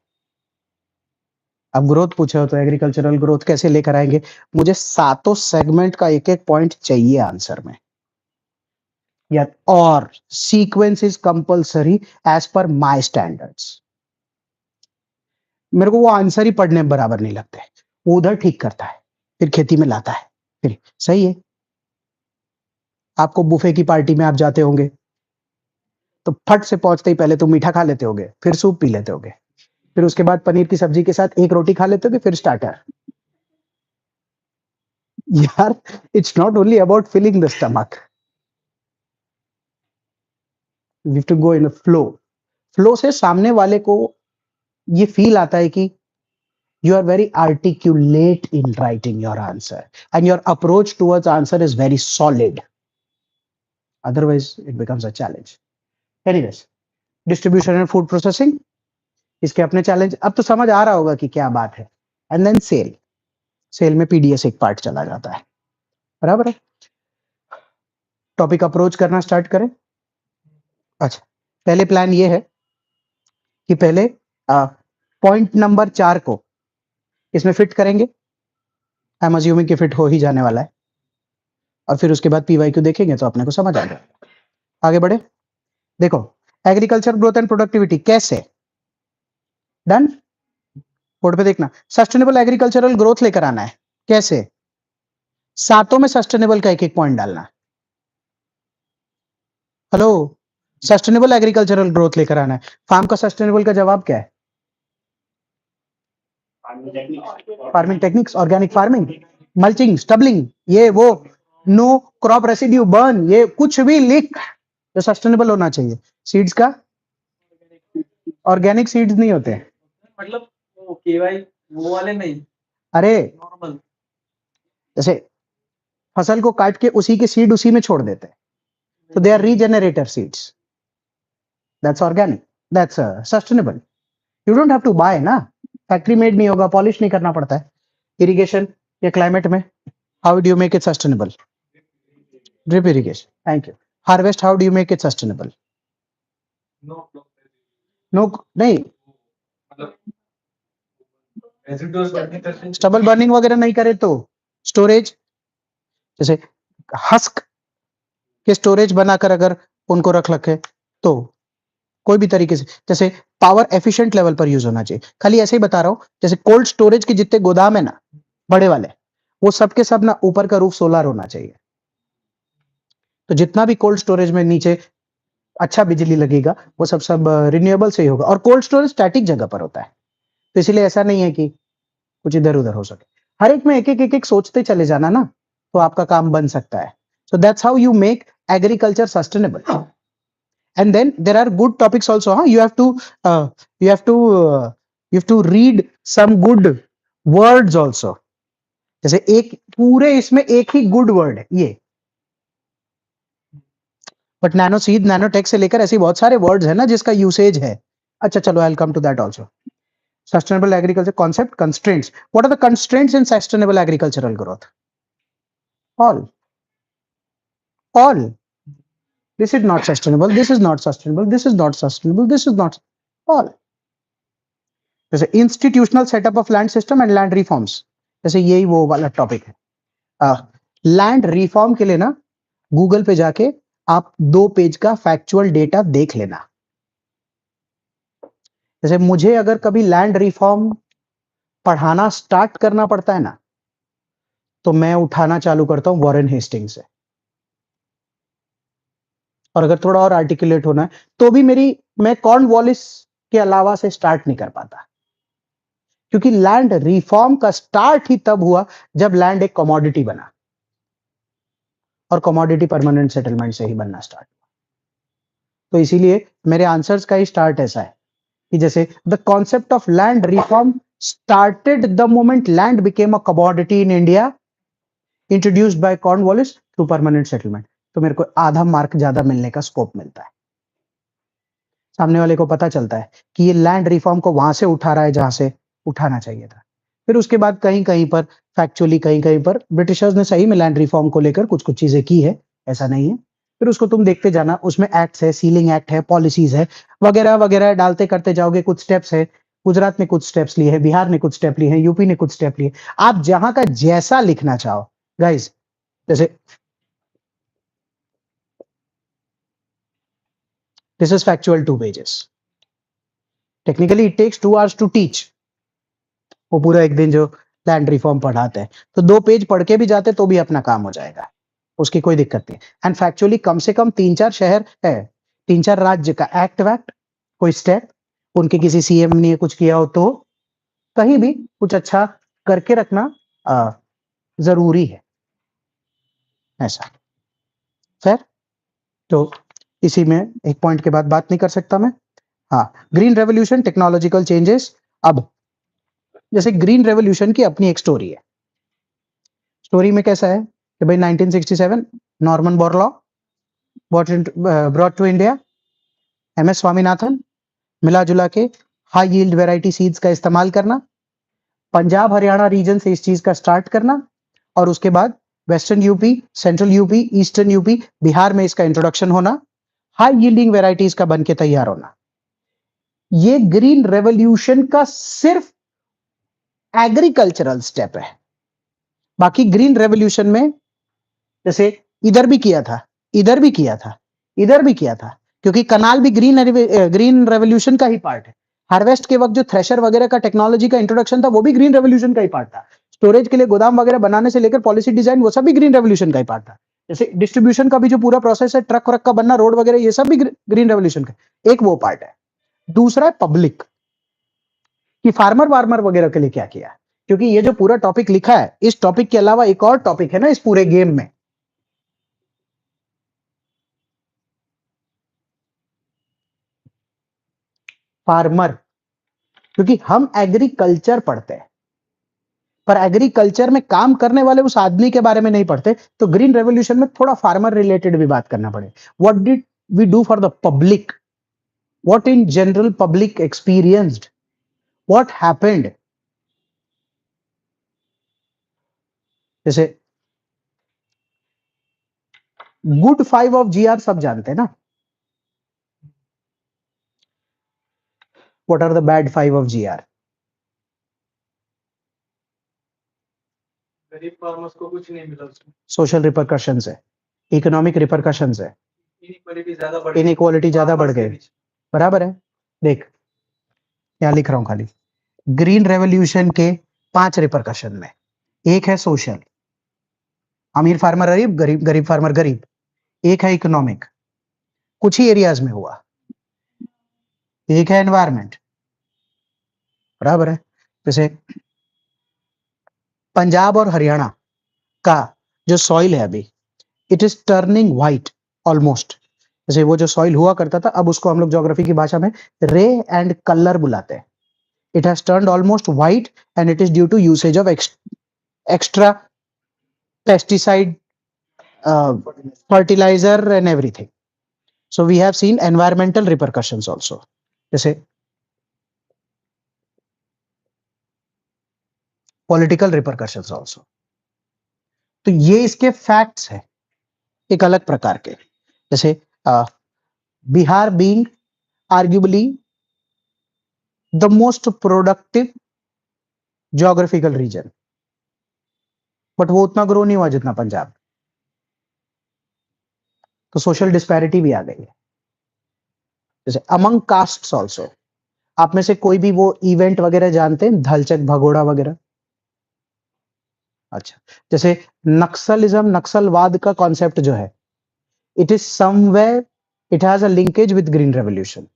अब ग्रोथ पूछे हो तो एग्रीकल्चरल ग्रोथ कैसे लेकर आएंगे? मुझे सातों सेगमेंट का एक एक पॉइंट चाहिए आंसर में, या और sequence is compulsory as per my standards. मेरे को वो आंसर ही पढ़ने में बराबर नहीं लगते, वो उधर ठीक करता है फिर खेती में लाता है, फिर सही है। आपको बुफे की पार्टी में आप जाते होंगे तो फट से पहुंचते ही पहले तुम मीठा खा लेते होगे, फिर सूप पी लेते होगे, फिर उसके बाद पनीर की सब्जी के साथ एक रोटी खा लेते होगे, फिर स्टार्टर। यार, it's not only about filling the stomach, you have to go in a flow. Flow से सामने वाले को ये फील आता है कि you are very articulate in writing your answer and your approach towards answer is very solid, otherwise it becomes a challenge. Anyways, distribution and food processing, इसके अपने चैलेंज अब तो समझ आ रहा होगा कि क्या बात है। एंड देन सेल, सेल में पीडीएस एक पार्ट चला जाता है, बराबर है। टॉपिक अप्रोच करना स्टार्ट करें। अच्छा, पहले प्लान ये है कि पहले पॉइंट नंबर 4 को इसमें फिट करेंगे, आई एम अज्यूमिंग कि फिट हो ही जाने वाला है, और फिर उसके बाद पीवाईक्यू देखेंगे तो अपने को समझ आ जाएगा। आगे बढ़े, देखो एग्रीकल्चर ग्रोथ एंड प्रोडक्टिविटी कैसे डन, बोर्ड पे देखना। सस्टेनेबल एग्रीकल्चरल ग्रोथ लेकर आना है, कैसे? सातों में सस्टेनेबल का एक एक पॉइंट डालना। हेलो, सस्टेनेबल एग्रीकल्चरल ग्रोथ लेकर आना है। फार्म का सस्टेनेबल का जवाब क्या है? Farming techniques, organic farming, mulching, stubbling, ये वो, नो क्रॉप रेसिड्यू बर्न, ये कुछ भी लिख जो सस्टेनेबल होना चाहिए। सीड्स का, ऑर्गेनिक सीड्स नहीं होते, मतलब वो केवाई वो वाले नहीं, अरे नॉर्मल। जैसे फसल को काट के उसी के सीड उसी में छोड़ देते हैं, तो they are regenerator seeds, that's organic, that's sustainable. You don't have to buy ना, फैक्ट्री मेड नहीं होगा, पॉलिश नहीं करना पड़ता है। इरिगेशन या क्लाइमेट में, how do you make it sustainable? Drip irrigation, thank you. Harvest, how do you make it sustainable? No, नहीं, स्टबल बर्निंग वगैरह नहीं करे तो। स्टोरेज, जैसे हस्क के स्टोरेज बनाकर अगर उनको रख रखे तो कोई भी तरीके से, जैसे पावर एफिशिएंट लेवल पर यूज होना चाहिए। खाली ऐसे ही बता रहा हूं, जैसे कोल्ड स्टोरेज के जितने गोदाम है ना बड़े वाले, वो सब के सब ना ऊपर का रूफ सोलर होना चाहिए। तो जितना भी कोल्ड स्टोरेज में नीचे अच्छा बिजली लगेगा, वो सब रिन्यूएबल से ही होगा। और कोल्ड स्टोरेज स्टैटिक जगह पर होता है, तो इसलिए ऐसा नहीं है कि कुछ इधर उधर हो सके। हर एक में एक एक सोचते चले जाना ना, तो आपका काम बन सकता है। So that's how you make agriculture sustainable. And then there are good topics also, huh? You have to you have to read some good words also. जैसे एक पूरे इसमें एक ही गुड वर्ड है ये, but nano seed nano tech से लेकर ऐसे बहुत सारे वर्ड्स है ना जिसका यूसेज है। अच्छा चलो, I will come to that also. Sustainable agriculture concept, constraints. What are the constraints in sustainable agricultural growth? All this is not sustainable, this is not sustainable, this is not sustainable, this is not all। जैसे institutional setup of land system and land reforms, जैसे यही वो वाला topic है। Land reform के लिए ना Google पे जाके आप 2 पेज का फैक्चुअल डेटा देख लेना। जैसे मुझे अगर कभी लैंड रिफॉर्म पढ़ाना स्टार्ट करना पड़ता है ना, तो मैं उठाना चालू करता हूं वॉरेन हेस्टिंग से। और अगर थोड़ा और आर्टिकुलेट होना है तो भी मैं कॉर्नवालिस के अलावा से स्टार्ट नहीं कर पाता, क्योंकि लैंड रिफॉर्म का स्टार्ट ही तब हुआ जब लैंड एक कमोडिटी बना, और कमोडिटी परमानेंट सेटलमेंट से ही बनना स्टार्ट हुआ। तो इसीलिए मेरे आंसर्स का ही स्टार्ट ऐसा है कि जैसे the concept of land reform started the moment land became a commodity in India, introduced by Cornwallis through permanent settlement. तो मेरे को आधा मार्क ज्यादा मिलने का स्कोप मिलता है। सामने वाले को पता चलता है कि ये लैंड रिफॉर्म को वहां से उठा रहा है जहां से उठाना चाहिए था। फिर उसके बाद कहीं कहीं पर फैक्चुअली कहीं कहीं पर ब्रिटिशर्स ने सही में लैंड रिफॉर्म को लेकर कुछ कुछ चीजें की है, ऐसा नहीं है। फिर उसको तुम देखते जाना, उसमें एक्ट्स है, सीलिंग एक्ट है, पॉलिसीज है, वगैरह वगैरह डालते करते जाओगे। कुछ स्टेप्स है, गुजरात ने कुछ स्टेप्स लिए हैं, बिहार ने कुछ स्टेप लिए हैं, यूपी ने कुछ स्टेप लिए। आप जहां का जैसा लिखना चाहो गाइस, जैसे this is factual 2 pages, technically it takes 2 hours to teach. वो पूरा एक दिन जो लैंड रिफॉर्म पढ़ाते हैं, तो 2 पेज पढ़ के भी जाते तो भी अपना काम हो जाएगा, उसकी कोई दिक्कत नहीं। एंड फैक्चुअली कम से कम 3-4 शहर है, 3-4 राज्य का एक्ट वैक्ट कोई स्टेप, उनके किसी सीएम ने कुछ किया हो तो कहीं भी कुछ अच्छा करके रखना जरूरी है, ऐसा। फिर तो इसी में एक पॉइंट के बाद बात नहीं कर सकता मैं। हाँ, ग्रीन रेवोल्यूशन, टेक्नोलॉजिकल चेंजेस। अब जैसे ग्रीन रेवोल्यूशन की अपनी एक स्टोरी है। स्टोरी में कैसा है कि भाई 1967 Norman Borlaug brought to India, MS Swaminathan, मिला जुला के हाई यील्ड वेराइटी सीड्स का इस्तेमाल करना, पंजाब हरियाणा रीजन से इस चीज का स्टार्ट करना, और उसके बाद western UP, central UP, eastern UP, Bihar में इसका इंट्रोडक्शन होना, हाई यील्डिंग वेराइटीज का बन के तैयार होना। ये ग्रीन रेवोल्यूशन का सिर्फ एग्रीकल्चरल स्टेप है। बाकी ग्रीन रेवोल्यूशन में जैसे इधर भी किया था, इधर भी किया था, इधर भी किया था, क्योंकि कनाल भी ग्रीन रेवोल्यूशन का ही पार्ट है। हार्वेस्ट के वक्त जो थ्रेशर वगैरह का टेक्नोलॉजी का इंट्रोडक्शन था, वो भी ग्रीन रेवोल्यूशन का ही पार्ट था। स्टोरेज के लिए गोदाम वगैरह बनाने से लेकर पॉलिसी डिजाइन, वो सब भी ग्रीन रेवोल्यूशन का ही पार्ट था। जैसे डिस्ट्रीब्यूशन का भी जो पूरा प्रोसेस है, ट्रक व्रक का बनना, रोड वगैरह, ये सब भी ग्रीन रेवोल्यूशन का एक वो पार्ट है। दूसरा है पब्लिक, कि फार्मर वार्मर वगैरह के लिए क्या किया, क्योंकि ये जो पूरा टॉपिक लिखा है, इस टॉपिक के अलावा एक और टॉपिक है ना इस पूरे गेम में, फार्मर। क्योंकि हम एग्रीकल्चर पढ़ते हैं, पर एग्रीकल्चर में काम करने वाले उस आदमी के बारे में नहीं पढ़ते। तो ग्रीन रेवोल्यूशन में थोड़ा फार्मर रिलेटेड भी बात करना पड़े। What did we do for the public, what in general public experienced, what happened. जैसे गुड 5 ऑफ जीआर सब जानते हैं ना, what are the bad 5 of GR? गरीब फार्मर्स को कुछ नहीं मिला उसमें, सोशल रिपरकशंस है, इकोनॉमिक रिपरकशंस है, इनइक्वालिटी ज्यादा बढ़ गई। बराबर है। देख, यहां लिख रहा हूं खाली, ग्रीन रेवोल्यूशन के 5 रिपरकशन में, एक है सोशल, अमीर फार्मर गरीब, गरीब फार्मर गरीब। एक है इकोनॉमिक, कुछ ही एरियाज में हुआ। एक है एनवायरमेंट, बराबर है। जैसे पंजाब और हरियाणा का जो सॉइल है अभी, it is turning white almost. जैसे वो जो सॉइल हुआ करता था, अब उसको हम लोग ज्योग्राफी की भाषा में रे एंड कलर बुलाते हैं। It has turned almost white and it is due to usage of extra pesticide, fertilizer and everything. So we have seen environmental repercussions also. जैसे political repercussions also. तो ये इसके facts है एक अलग प्रकार के। जैसे Bihar being arguably the most productive geographical region, but वो उतना ग्रो नहीं हुआ जितना पंजाब। तो सोशल डिस्पैरिटी भी आ गई है। जैसे अमंग कास्ट्स ऑल्सो, आप में से कोई भी वो इवेंट वगैरह जानते हैं, धलचक भगोड़ा वगैरह? अच्छा, जैसे नक्सलिज्म, नक्सलवाद का कॉन्सेप्ट जो है, it is somewhere, it has a linkage with green revolution,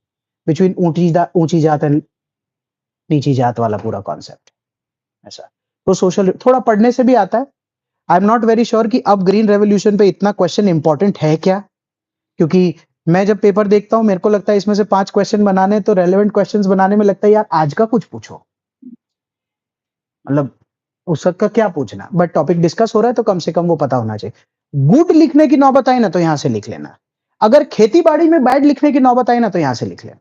between ऊंची जात एंड नीची जात वाला पूरा कॉन्सेप्ट। ऐसा तो सोशल थोड़ा पढ़ने से भी आता है। I am not very sure कि अब ग्रीन रेवोल्यूशन पे इतना क्वेश्चन इंपॉर्टेंट है क्या, क्योंकि मैं जब पेपर देखता हूं मेरे को लगता है इसमें से 5 क्वेश्चन बनाने, तो रेलेवेंट क्वेश्चंस बनाने में लगता है यार आज का कुछ पूछो, मतलब उसका क्या पूछना, बट टॉपिक डिस्कस हो रहा है तो कम से कम वो पता होना चाहिए। गुड लिखने की नौबत आई ना तो यहां से लिख लेना, अगर खेती बाड़ी में बैड लिखने की नौबत आई ना तो यहां से लिख लेना।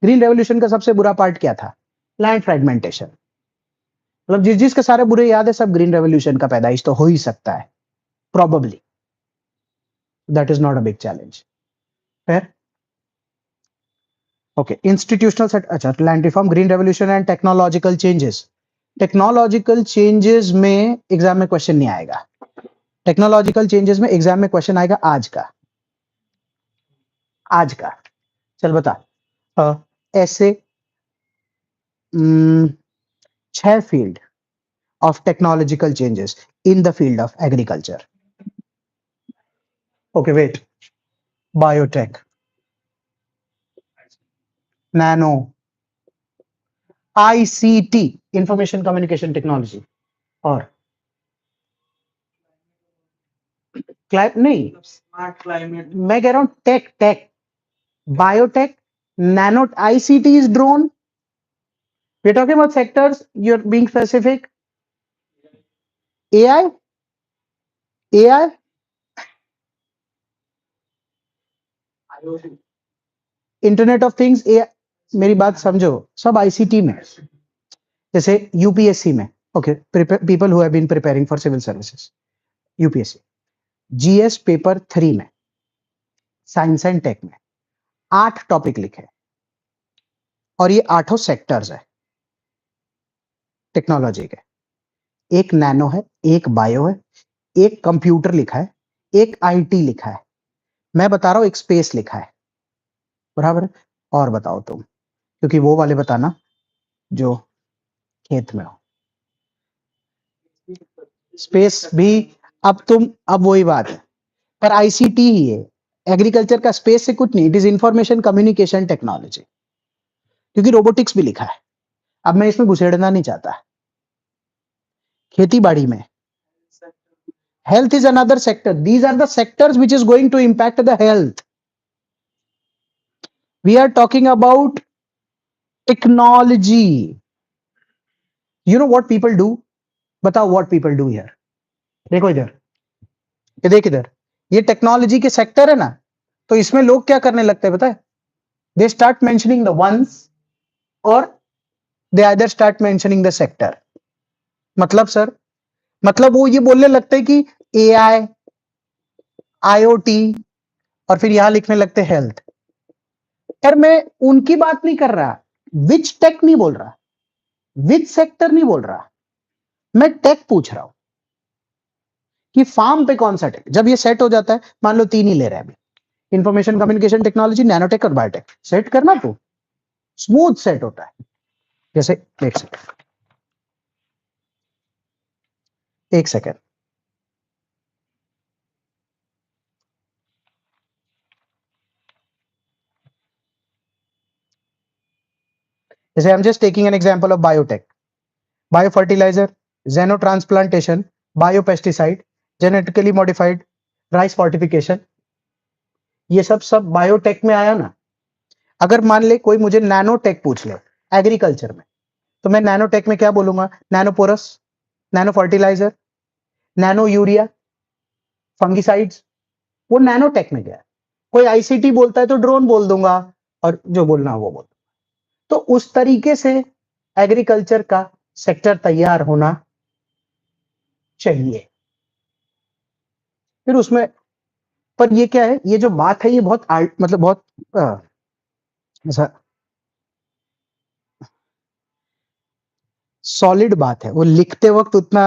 ग्रीन रेवोल्यूशन का सबसे बुरा पार्ट क्या था? Land fragmentation. मतलब जिस जिसके सारे बुरे याद है सब ग्रीन रेवोल्यूशन का पैदाइश तो हो ही सकता है, probably. That is not a big challenge. फिर ओके, इंस्टीट्यूशनल सेट, अच्छा land reform, green revolution and technological changes. Technological changes में एग्जाम में क्वेश्चन नहीं आएगा। टेक्नोलॉजिकल चेंजेस में एग्जाम में क्वेश्चन आएगा आज का, आज का। चल बता, ऐसे 6 field of technological changes in the field of agriculture. Okay wait, biotech, nano, ICT, information communication technology, और नहीं, स्मार्ट क्लाइमेट, मैं कह रहा हूं tech, tech, biotech, nano, ICT is drone. We are talking about sectors, you are being specific. AI, AI, IoT, internet of things, मेरी बात समझो, सब आईसीटी में। जैसे यूपीएससी में, okay, people who have been preparing for civil services, UPSC, GS paper 3 में, science and take में 8 topic लिखे, और ये 8 सेक्टर्स है टेक्नोलॉजी के। एक नैनो है, एक बायो है, एक कंप्यूटर लिखा है, एक आईटी लिखा है, मैं बता रहा हूं एक स्पेस लिखा है, बराबर है? और बताओ तुम, क्योंकि वो वाले बताना जो खेत में हो। स्पेस भी, अब वही बात है, पर आईसीटी ही है। एग्रीकल्चर का स्पेस से कुछ नहीं, it is information communication technology, क्योंकि रोबोटिक्स भी लिखा है। अब मैं इसमें घुसेड़ना नहीं चाहता। खेती बाड़ी में health is another sector. These are the sectors which is going to impact the health. We are talking about technology. You know what people do? बताओ what people do here. देखो इधर, ये देख इधर, ये टेक्नोलॉजी के सेक्टर है ना, तो इसमें लोग क्या करने लगते हैं पता है? They start mentioning the ones, और they either start mentioning the sector. मतलब सर, मतलब वो ये बोलने लगते हैं कि एआई, आईओटी, और फिर यहां लिखने लगते हैं हेल्थ। यार मैं उनकी बात नहीं कर रहा, विच टेक नहीं बोल रहा, विच सेक्टर नहीं बोल रहा, मैं टेक पूछ रहा हूं कि फार्म पे कौन सा टेक। जब ये सेट हो जाता है, मान लो 3 ही ले रहे हैं अभी, इंफॉर्मेशन कम्युनिकेशन टेक्नोलॉजी, नैनोटेक और बायोटेक, सेट करना तो स्मूथ सेट होता है। जैसे एक सेकेंड, जैसे I am just taking an example of biotech, bio fertilizer, gene transplantation, bio pesticide, genetically modified rice fortification, ये सब बायोटेक में आया ना। अगर मान ले कोई मुझे नैनोटेक पूछ ले एग्रीकल्चर में, तो मैं नैनोटेक में क्या बोलूंगा? Nanoporous, nano fertiliser, nano urea, fungicides, वो नैनोटेक में गया। कोई आईसीटी बोलता है तो ड्रोन बोल दूंगा, और जो बोलना है वो बोल। तो उस तरीके से एग्रीकल्चर का सेक्टर तैयार होना चाहिए। फिर उसमें, पर ये क्या है, ये जो बात है ये बहुत मतलब बहुत ऐसा सॉलिड बात है। वो लिखते वक्त उतना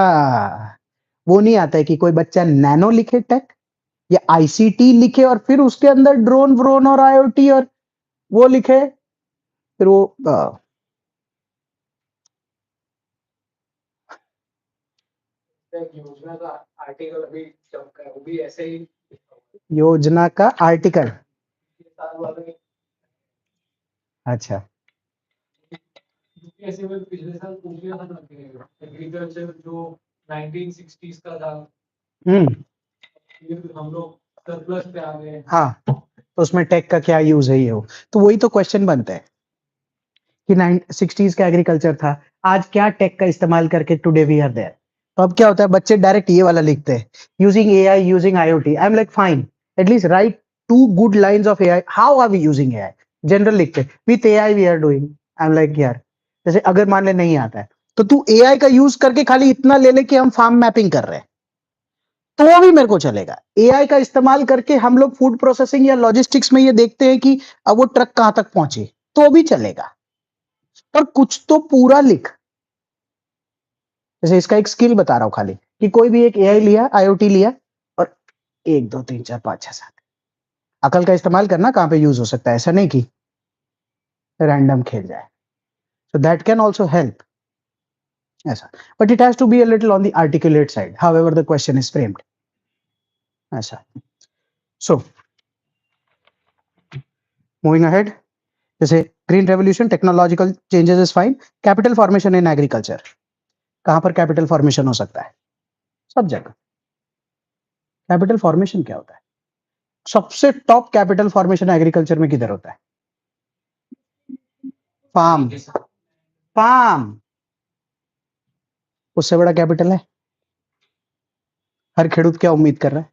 वो नहीं आता है कि कोई बच्चा नैनो लिखे टेक या आईसीटी लिखे और फिर उसके अंदर ड्रोन व्रोन और आईओटी और वो लिखे, फिर वो योजना का आर्टिकल अभी चमका है, वो भी ऐसे ही योजना का आर्टिकल। साल वाले अच्छा, यूपीएससी में पिछले साल पूछ लिया था ना कि एग्रीकल्चर जो 1960s का था, फिर हम लोग सरप्लस पे आ गए। हाँ, तो उसमें टेक का क्या यूज है ये हो, तो वही तो क्वेश्चन बनता है कि 1960s का एग्रीकल्चर था, आज क्या टेक का इस्तेमाल करके टुडे वी आर देयर। तो अब क्या होता है, बच्चे डायरेक्ट ये वाला लिखते हैं, using AI, using IoT. I am like fine, at least write 2 good lines of AI, how are we using AI. General लिखते हैं with AI we are doing. I am like यार, जैसे अगर मान ले नहीं आता है तो तू एआई का यूज करके खाली इतना ले ले कि हम फार्म मैपिंग कर रहे हैं, तो वो भी मेरे को चलेगा। एआई का इस्तेमाल करके हम लोग फूड प्रोसेसिंग या लॉजिस्टिक्स में ये देखते हैं कि अब वो ट्रक कहां तक पहुंची, तो भी चलेगा। पर कुछ तो पूरा लिख। जैसे इसका एक स्किल बता रहा हूं खाली, कि कोई भी एक एआई लिया, आईओटी लिया, और 1 2 3 4 5 6 7 अकल का इस्तेमाल करना कहां पे यूज हो सकता है, ऐसा नहीं कि रैंडम खेल जाए। So that can also help ऐसा, but it has to be a little on the articulate side, however the question is framed ऐसा। सो मूविंग अहेड, जैसे green revolution, technological changes is fine, capital formation in agriculture, कहां पर capital formation हो सकता है? सब जगह। Capital formation क्या होता है? सबसे टॉप कैपिटल फॉर्मेशन एग्रीकल्चर में किधर होता है? फार्म। फार्म उससे बड़ा कैपिटल है? हर खेडूत क्या उम्मीद कर रहा है?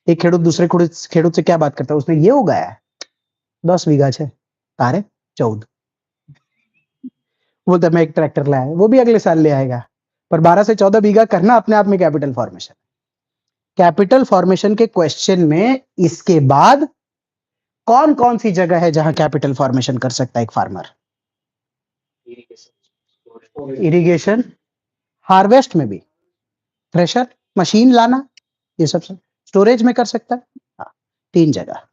एक खेडूत दूसरे खेडूत से क्या बात करता है? उसने ये उगाया है 10 बीघा है, तारे 14, बोलता है मैं एक ट्रैक्टर लाया है, वो भी अगले साल ले आएगा। पर 12 से 14 बीघा करना अपने आप में कैपिटल फॉर्मेशन। कैपिटल फॉर्मेशन के क्वेश्चन में इसके बाद कौन कौन सी जगह है जहां कैपिटल फॉर्मेशन कर सकता है एक फार्मर? इरिगेशन, हार्वेस्ट में भी, थ्रेशर मशीन लाना, ये सब स्टोरेज में कर सकता है। हाँ, 3 जगह।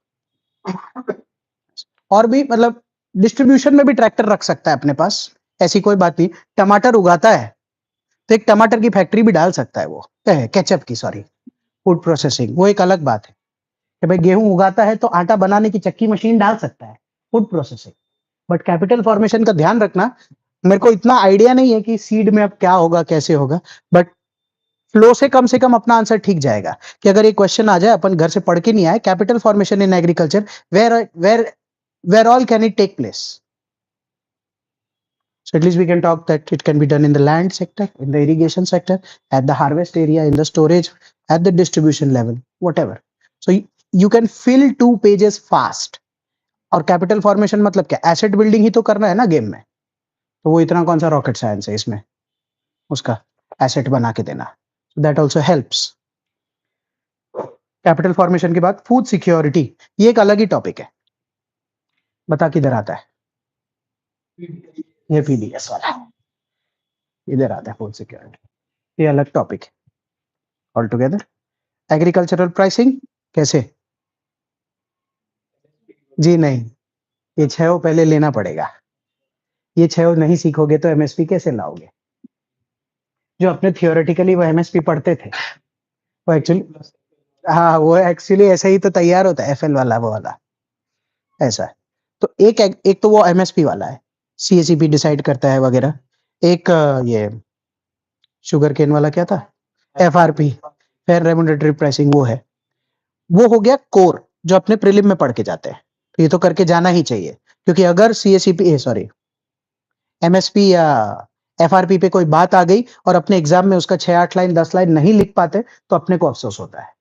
और भी मतलब डिस्ट्रीब्यूशन में भी ट्रैक्टर रख सकता है अपने पास, ऐसी कोई बात नहीं। टमाटर उगाता है तो एक टमाटर की फैक्ट्री भी डाल सकता है, वो केचप की, सॉरी, फूड प्रोसेसिंग, वो एक अलग बात है कि भाई गेहूं उगाता है तो आटा बनाने की चक्की मशीन डाल सकता है, food processing. But capital formation का ध्यान रखना, मेरे को इतना आइडिया नहीं है कि सीड में अब क्या होगा कैसे होगा, बट फ्लो से कम अपना आंसर ठीक जाएगा। कि अगर एक क्वेश्चन आ जाए, अपन घर से पढ़ के नहीं आए, capital formation in agriculture, where where where all can it take place? So at least we can talk that it can be done in the land sector, in the irrigation sector, at the harvest area, in the storage, at the distribution level, whatever. So you can fill 2 pages fast. और capital formation मतलब क्या? Asset building ही तो करना है ना game में, तो वो इतना कौन सा रॉकेट साइंस है इसमें, उसका एसेट बना के देना। That also helps. Capital formation के बाद फूड सिक्योरिटी, ये एक अलग ही टॉपिक है। बता किधर आता है? ये पीडीएस वाला इधर आता है, फूड सिक्योरिटी, ये अलग टॉपिक है ऑल टुगेदर। एग्रीकल्चरल प्राइसिंग कैसे? जी नहीं, ये 6 पहले लेना पड़ेगा। ये 6 नहीं सीखोगे तो एमएसपी कैसे लाओगे? जो अपने थियोरेटिकली वो एमएसपी पढ़ते थे, वो एक्चुअली, हाँ, वो एक्चुअली ऐसे ही तो तैयार होता है, एफएल वाला वो वाला ऐसा है। तो एक एक तो वो एमएसपी वाला है, CACP डिसाइड करता है वगैरह। एक ये शुगर केन वाला क्या था, FRP, फेयर रेम्युनरेटरी प्राइसिंग, वो है। वो हो गया कोर, जो अपने प्रीलिम में पढ़ के जाते हैं, तो ये तो करके जाना ही चाहिए, क्योंकि अगर CACP सॉरी MSP या FRP पे कोई बात आ गई और अपने एग्जाम में उसका 6-8 लाइन 10 लाइन नहीं लिख पाते तो अपने को अफसोस होता है।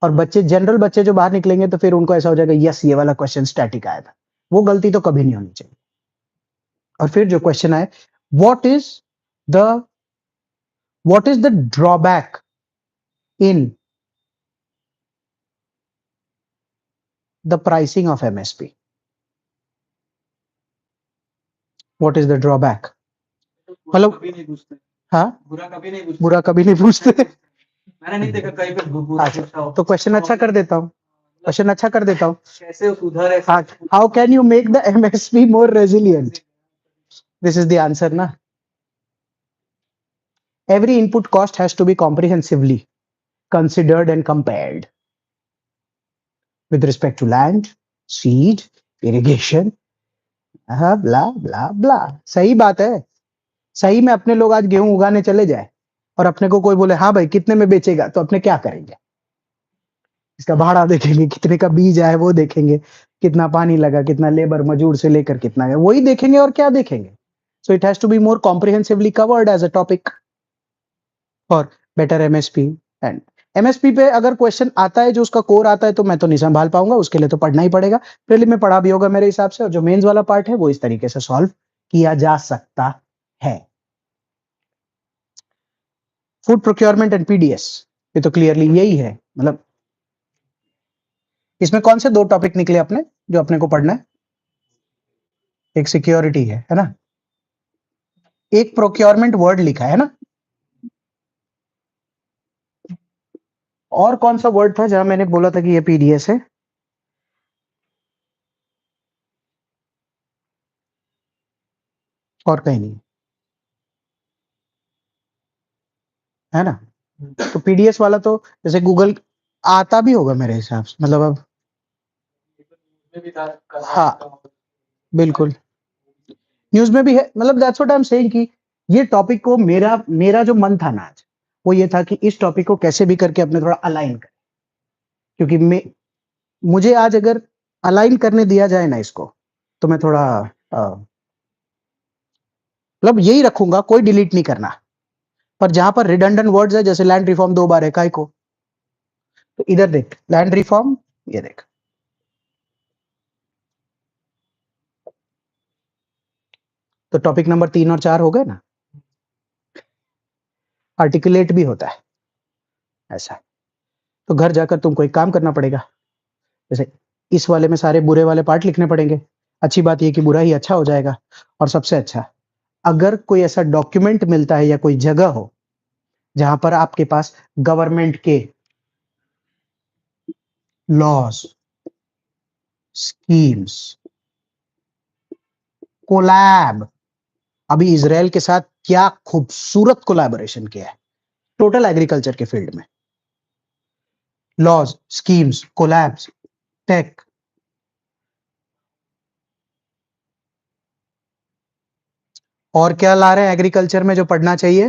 और बच्चे, जनरल बच्चे जो बाहर निकलेंगे तो फिर उनको ऐसा हो जाएगा, यस ये वाला क्वेश्चन स्टैटिक आया था। वो गलती तो कभी नहीं होनी चाहिए। और फिर जो क्वेश्चन आए, what is the drawback in the pricing of MSP? What is the drawback? मतलब कभी नहीं पूछते, हाँ, बुरा कभी नहीं पूछते, बुरा कभी नहीं पूछते। मैंने नहीं देखा कहीं पे बुरा अच्छा, पूछा हो। तो क्वेश्चन अच्छा कर देता हूँ, क्वेश्चन अच्छा कर देता हूँ। कैसे सुधर है, हाँ, how can you make the MSP more resilient? This is the answer ना। Every input cost has to be comprehensively considered and compared with respect to land, seed, irrigation, blah blah blah। सही बात है। सही में अपने लोग आज गेहूं उगाने चले जाए और अपने को कोई बोले हाँ भाई कितने में बेचेगा, तो अपने क्या करेंगे? इसका भाड़ा देखेंगे, कितने का बीज आया वो देखेंगे, कितना पानी लगा, कितना लेबर मजदूर से लेकर कितना है, वही देखेंगे और क्या देखेंगे। So it has to be more comprehensively covered as a topic for better MSP। And MSP पे अगर क्वेश्चन आता है जो उसका कोर आता है तो मैं तो नहीं संभाल पाऊंगा, उसके लिए तो पढ़ना ही पड़ेगा। प्रीलिम में पढ़ा भी होगा मेरे हिसाब से, और जो मेंस वाला पार्ट है वो इस तरीके से सॉल्व किया जा सकता है। फूड प्रोक्योरमेंट एंड PDS, ये तो क्लियरली यही है। मतलब इसमें कौन से दो टॉपिक निकले अपने जो अपने को पढ़ना है? एक सिक्योरिटी है ना, एक प्रोक्योरमेंट वर्ड लिखा है ना, और कौन सा वर्ड था जहां मैंने बोला था कि ये PDS है? और कहीं नहीं है ना। तो PDS वाला तो जैसे गूगल आता भी होगा मेरे हिसाब से, मतलब अब में भी था, हाँ बिल्कुल न्यूज में भी है। मतलब that's what I am saying कि ये टॉपिक को मेरा मेरा जो मन था ना आज, वो ये था कि इस टॉपिक को कैसे भी करके अपने थोड़ा अलाइन कर, क्योंकि मुझे आज अगर अलाइन करने दिया जाए ना इसको, तो मैं थोड़ा मतलब यही रखूंगा, कोई डिलीट नहीं करना। पर जहां पर रिडंडेंट वर्ड्स है, जैसे लैंड रिफॉर्म 2 बार है काय को, तो इधर देख लैंड रिफॉर्म, ये देख, तो टॉपिक नंबर 3 और 4 हो गए ना। आर्टिकुलेट भी होता है ऐसा, तो घर जाकर तुमको एक काम करना पड़ेगा, जैसे इस वाले में सारे बुरे वाले पार्ट लिखने पड़ेंगे। अच्छी बात यह कि बुरा ही अच्छा हो जाएगा। और सबसे अच्छा, अगर कोई ऐसा डॉक्यूमेंट मिलता है या कोई जगह हो जहां पर आपके पास गवर्नमेंट के लॉज, स्कीम्स, कोलैब, अभी इजराइल के साथ क्या खूबसूरत कोलैबोरेशन किया है टोटल एग्रीकल्चर के फील्ड में, लॉज, स्कीम्स, कोलैब्स, टेक। और क्या ला रहे हैं एग्रीकल्चर में जो पढ़ना चाहिए?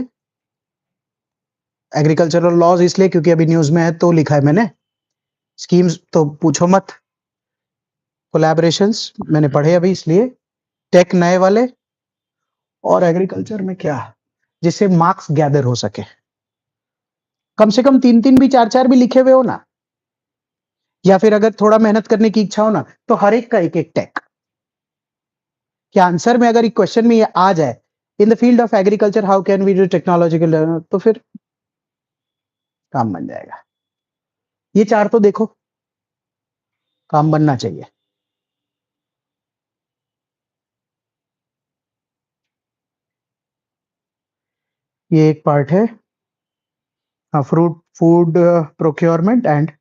एग्रीकल्चरल लॉज इसलिए क्योंकि अभी न्यूज में है तो लिखा है मैंने। स्कीम्स तो पूछो मत, कोलैबोरेशंस मैंने पढ़े अभी इसलिए, टेक नए वाले, और एग्रीकल्चर में क्या जिससे मार्क्स गैदर हो सके। कम से कम 3-3 भी 4-4 भी लिखे हुए हो ना, या फिर अगर थोड़ा मेहनत करने की इच्छा हो ना, तो हर एक का एक एक टेक, कि आंसर में अगर एक क्वेश्चन में ये आ जाए, in the field of agriculture how can we do technological, तो फिर काम बन जाएगा। ये 4 तो देखो, काम बनना चाहिए। ये एक पार्ट है, fruit food procurement and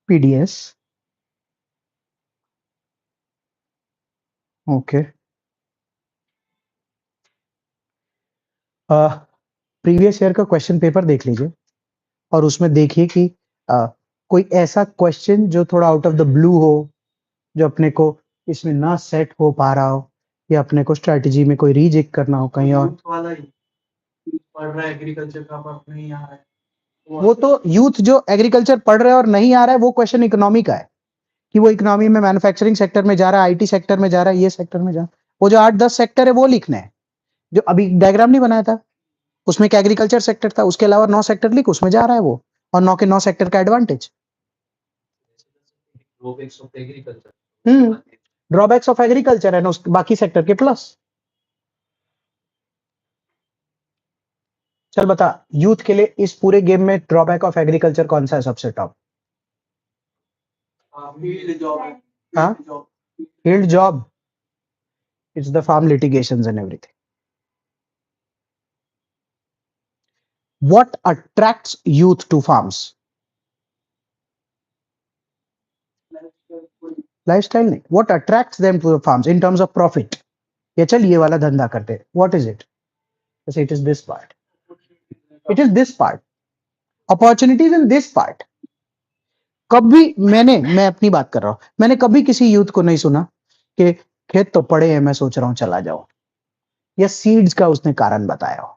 PDS। Okay, previous year का क्वेश्चन पेपर देख लीजिए और उसमें देखिए कि कोई ऐसा क्वेश्चन जो थोड़ा आउट ऑफ द ब्लू हो, जो अपने को इसमें ना सेट हो पा रहा हो, या अपने को स्ट्रेटजी में कोई रीजेक करना हो कहीं और। यूथ वाला ही पढ़ रहा है एग्रीकल्चर का पर नहीं आ रहा है वो तो यूथ जो एग्रीकल्चर पढ़ रहा है और नहीं आ रहा है वो क्वेश्चन इकोनॉमी का है कि वो इकोनॉमी में मैन्युफैक्चरिंग सेक्टर में जा रहा है, आईटी सेक्टर में जा रहा है, ये सेक्टर में जा रहा है। वो जो 8-10 सेक्टर है वो लिखना है। जो अभी डायग्राम नहीं बनाया था उसमें एक एग्रीकल्चर सेक्टर था, उसके अलावा 9 सेक्टर लिख, उसमें जा रहा है वो, और 9 के 9 सेक्टर का advantage. Drawbacks of agriculture, drawbacks of agriculture है बाकी सेक्टर के प्लस। चल बता, यूथ के लिए इस पूरे गेम में ड्रॉबैक ऑफ एग्रीकल्चर कौन सा है सबसे टॉप? फील्ड जॉब हाँ, field job, it's the farm litigations and everything. What attracts youth to farms? Lifestyle नहीं. What attracts them to the farms in terms of profit? ये चल ये वाला धंधा करते. What is it? It is this part. It is this part. Opportunities in this part. कभी मैं अपनी बात कर रहा हूं, मैंने कभी किसी यूथ को नहीं सुना कि खेत तो पड़े हैं मैं सोच रहा हूं चला जाओ, या सीड्स का उसने कारण बताया हो.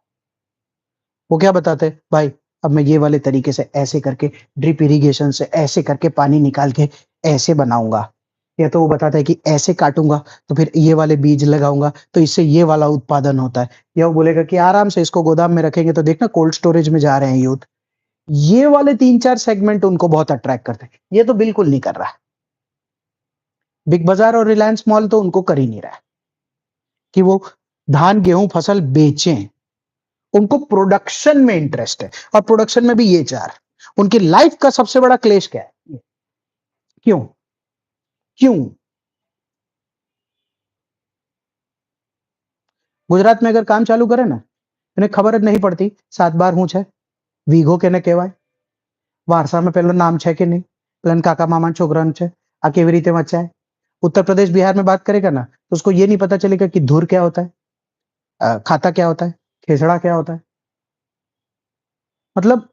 वो क्या बताते भाई, अब मैं ये वाले तरीके से ऐसे करके ड्रिप इरिगेशन से ऐसे करके पानी निकाल के ऐसे बनाऊंगा, या तो वो बताता है कि ऐसे काटूंगा तो फिर ये वाले बीज लगाऊंगा तो इससे ये वाला उत्पादन होता है, या वो बोलेगा कि आराम से इसको गोदाम में रखेंगे तो देखना कोल्ड स्टोरेज में जा रहे हैं यूथ. ये वाले 3-4 सेगमेंट उनको बहुत अट्रैक्ट करते हैं. ये तो बिल्कुल नहीं कर रहा. बिग बाजार और रिलायंस मॉल तो उनको कर ही नहीं रहा है कि वो धान गेहूं फसल बेचें. उनको प्रोडक्शन में इंटरेस्ट है, और प्रोडक्शन में भी ये चार. उनकी लाइफ का सबसे बड़ा क्लेश क्या है? क्यों क्यों गुजरात में अगर काम चालू करे ना, इन्हें खबर नहीं पड़ती 7 बार हूं है વીઘો કેને કહેવાય, વારસામાં પેલો નામ છે કે નહીં, પેલા કાકા મામા છોકરા છે, આ કેવી રીતે વચાય. उत्तर प्रदेश बिहार में बात करेगा ना तो उसको ये नहीं पता चलेगा कि धुर क्या होता है, खाता क्या होता है, खेसड़ा क्या होता है. मतलब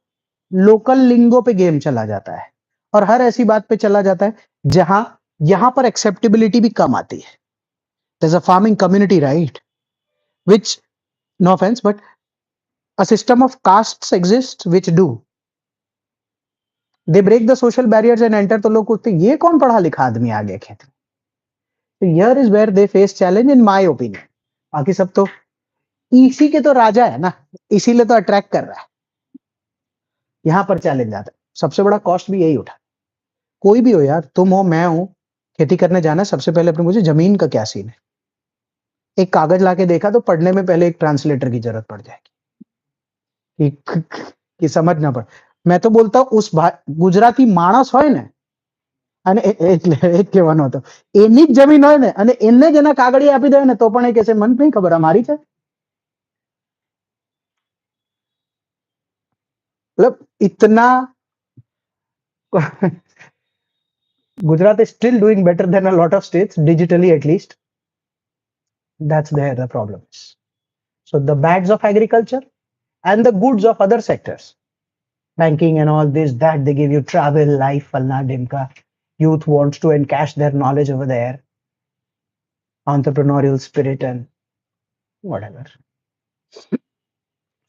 लोकल लिंगो पे गेम चला जाता है, और हर ऐसी बात पे चला जाता है जहां यहां पर एक्सेप्टेबिलिटी भी कम आती है. There's a farming community, right? Which, no offense, but a system of castes exists which do. They break the social barriers and enter. तो लोग पूछते ये कौन पढ़ा लिखा आदमी आ गया खेत में. So here is where they face challenge in my opinion. बाकी सब तो इसी के तो राजा है ना, इसीलिए तो अट्रैक्ट कर रहा है. यहां पर चैलेंज आता है, सबसे बड़ा कॉस्ट भी यही उठा. कोई भी हो यार, तुम हो मैं हूं, खेती करने जाना है, सबसे पहले अपने मुझे जमीन का क्या सीन है. एक कागज लाके देखा तो पढ़ने में पहले एक ट्रांसलेटर की जरूरत पड़ जाएगी कि समझना पड़. मैं तो बोलता हूं उस गुजराती माणस હોય ને, અને એક કહેવાનો હતો, એની જ જમીન હોય ને અને એને જ એના કાગળિયા આપી દે ને તો પણ એ કહેશે મને નહીં ખબર આ મારી છે. मतलब इतना Gujarat is still doing better than a lot of states digitally, at least. That's where the problem is. So the bads of agriculture and the goods of other sectors, banking and all this, that they give you travel, life, falna dimka. Youth wants to encash their knowledge over there, entrepreneurial spirit and whatever.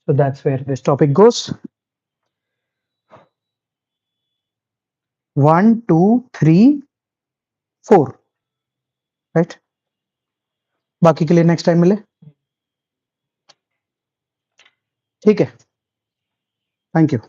So that's where this topic goes. 1, 2, 3, 4, right? बाकी के लिए next time मिले. ठीक है, thank you.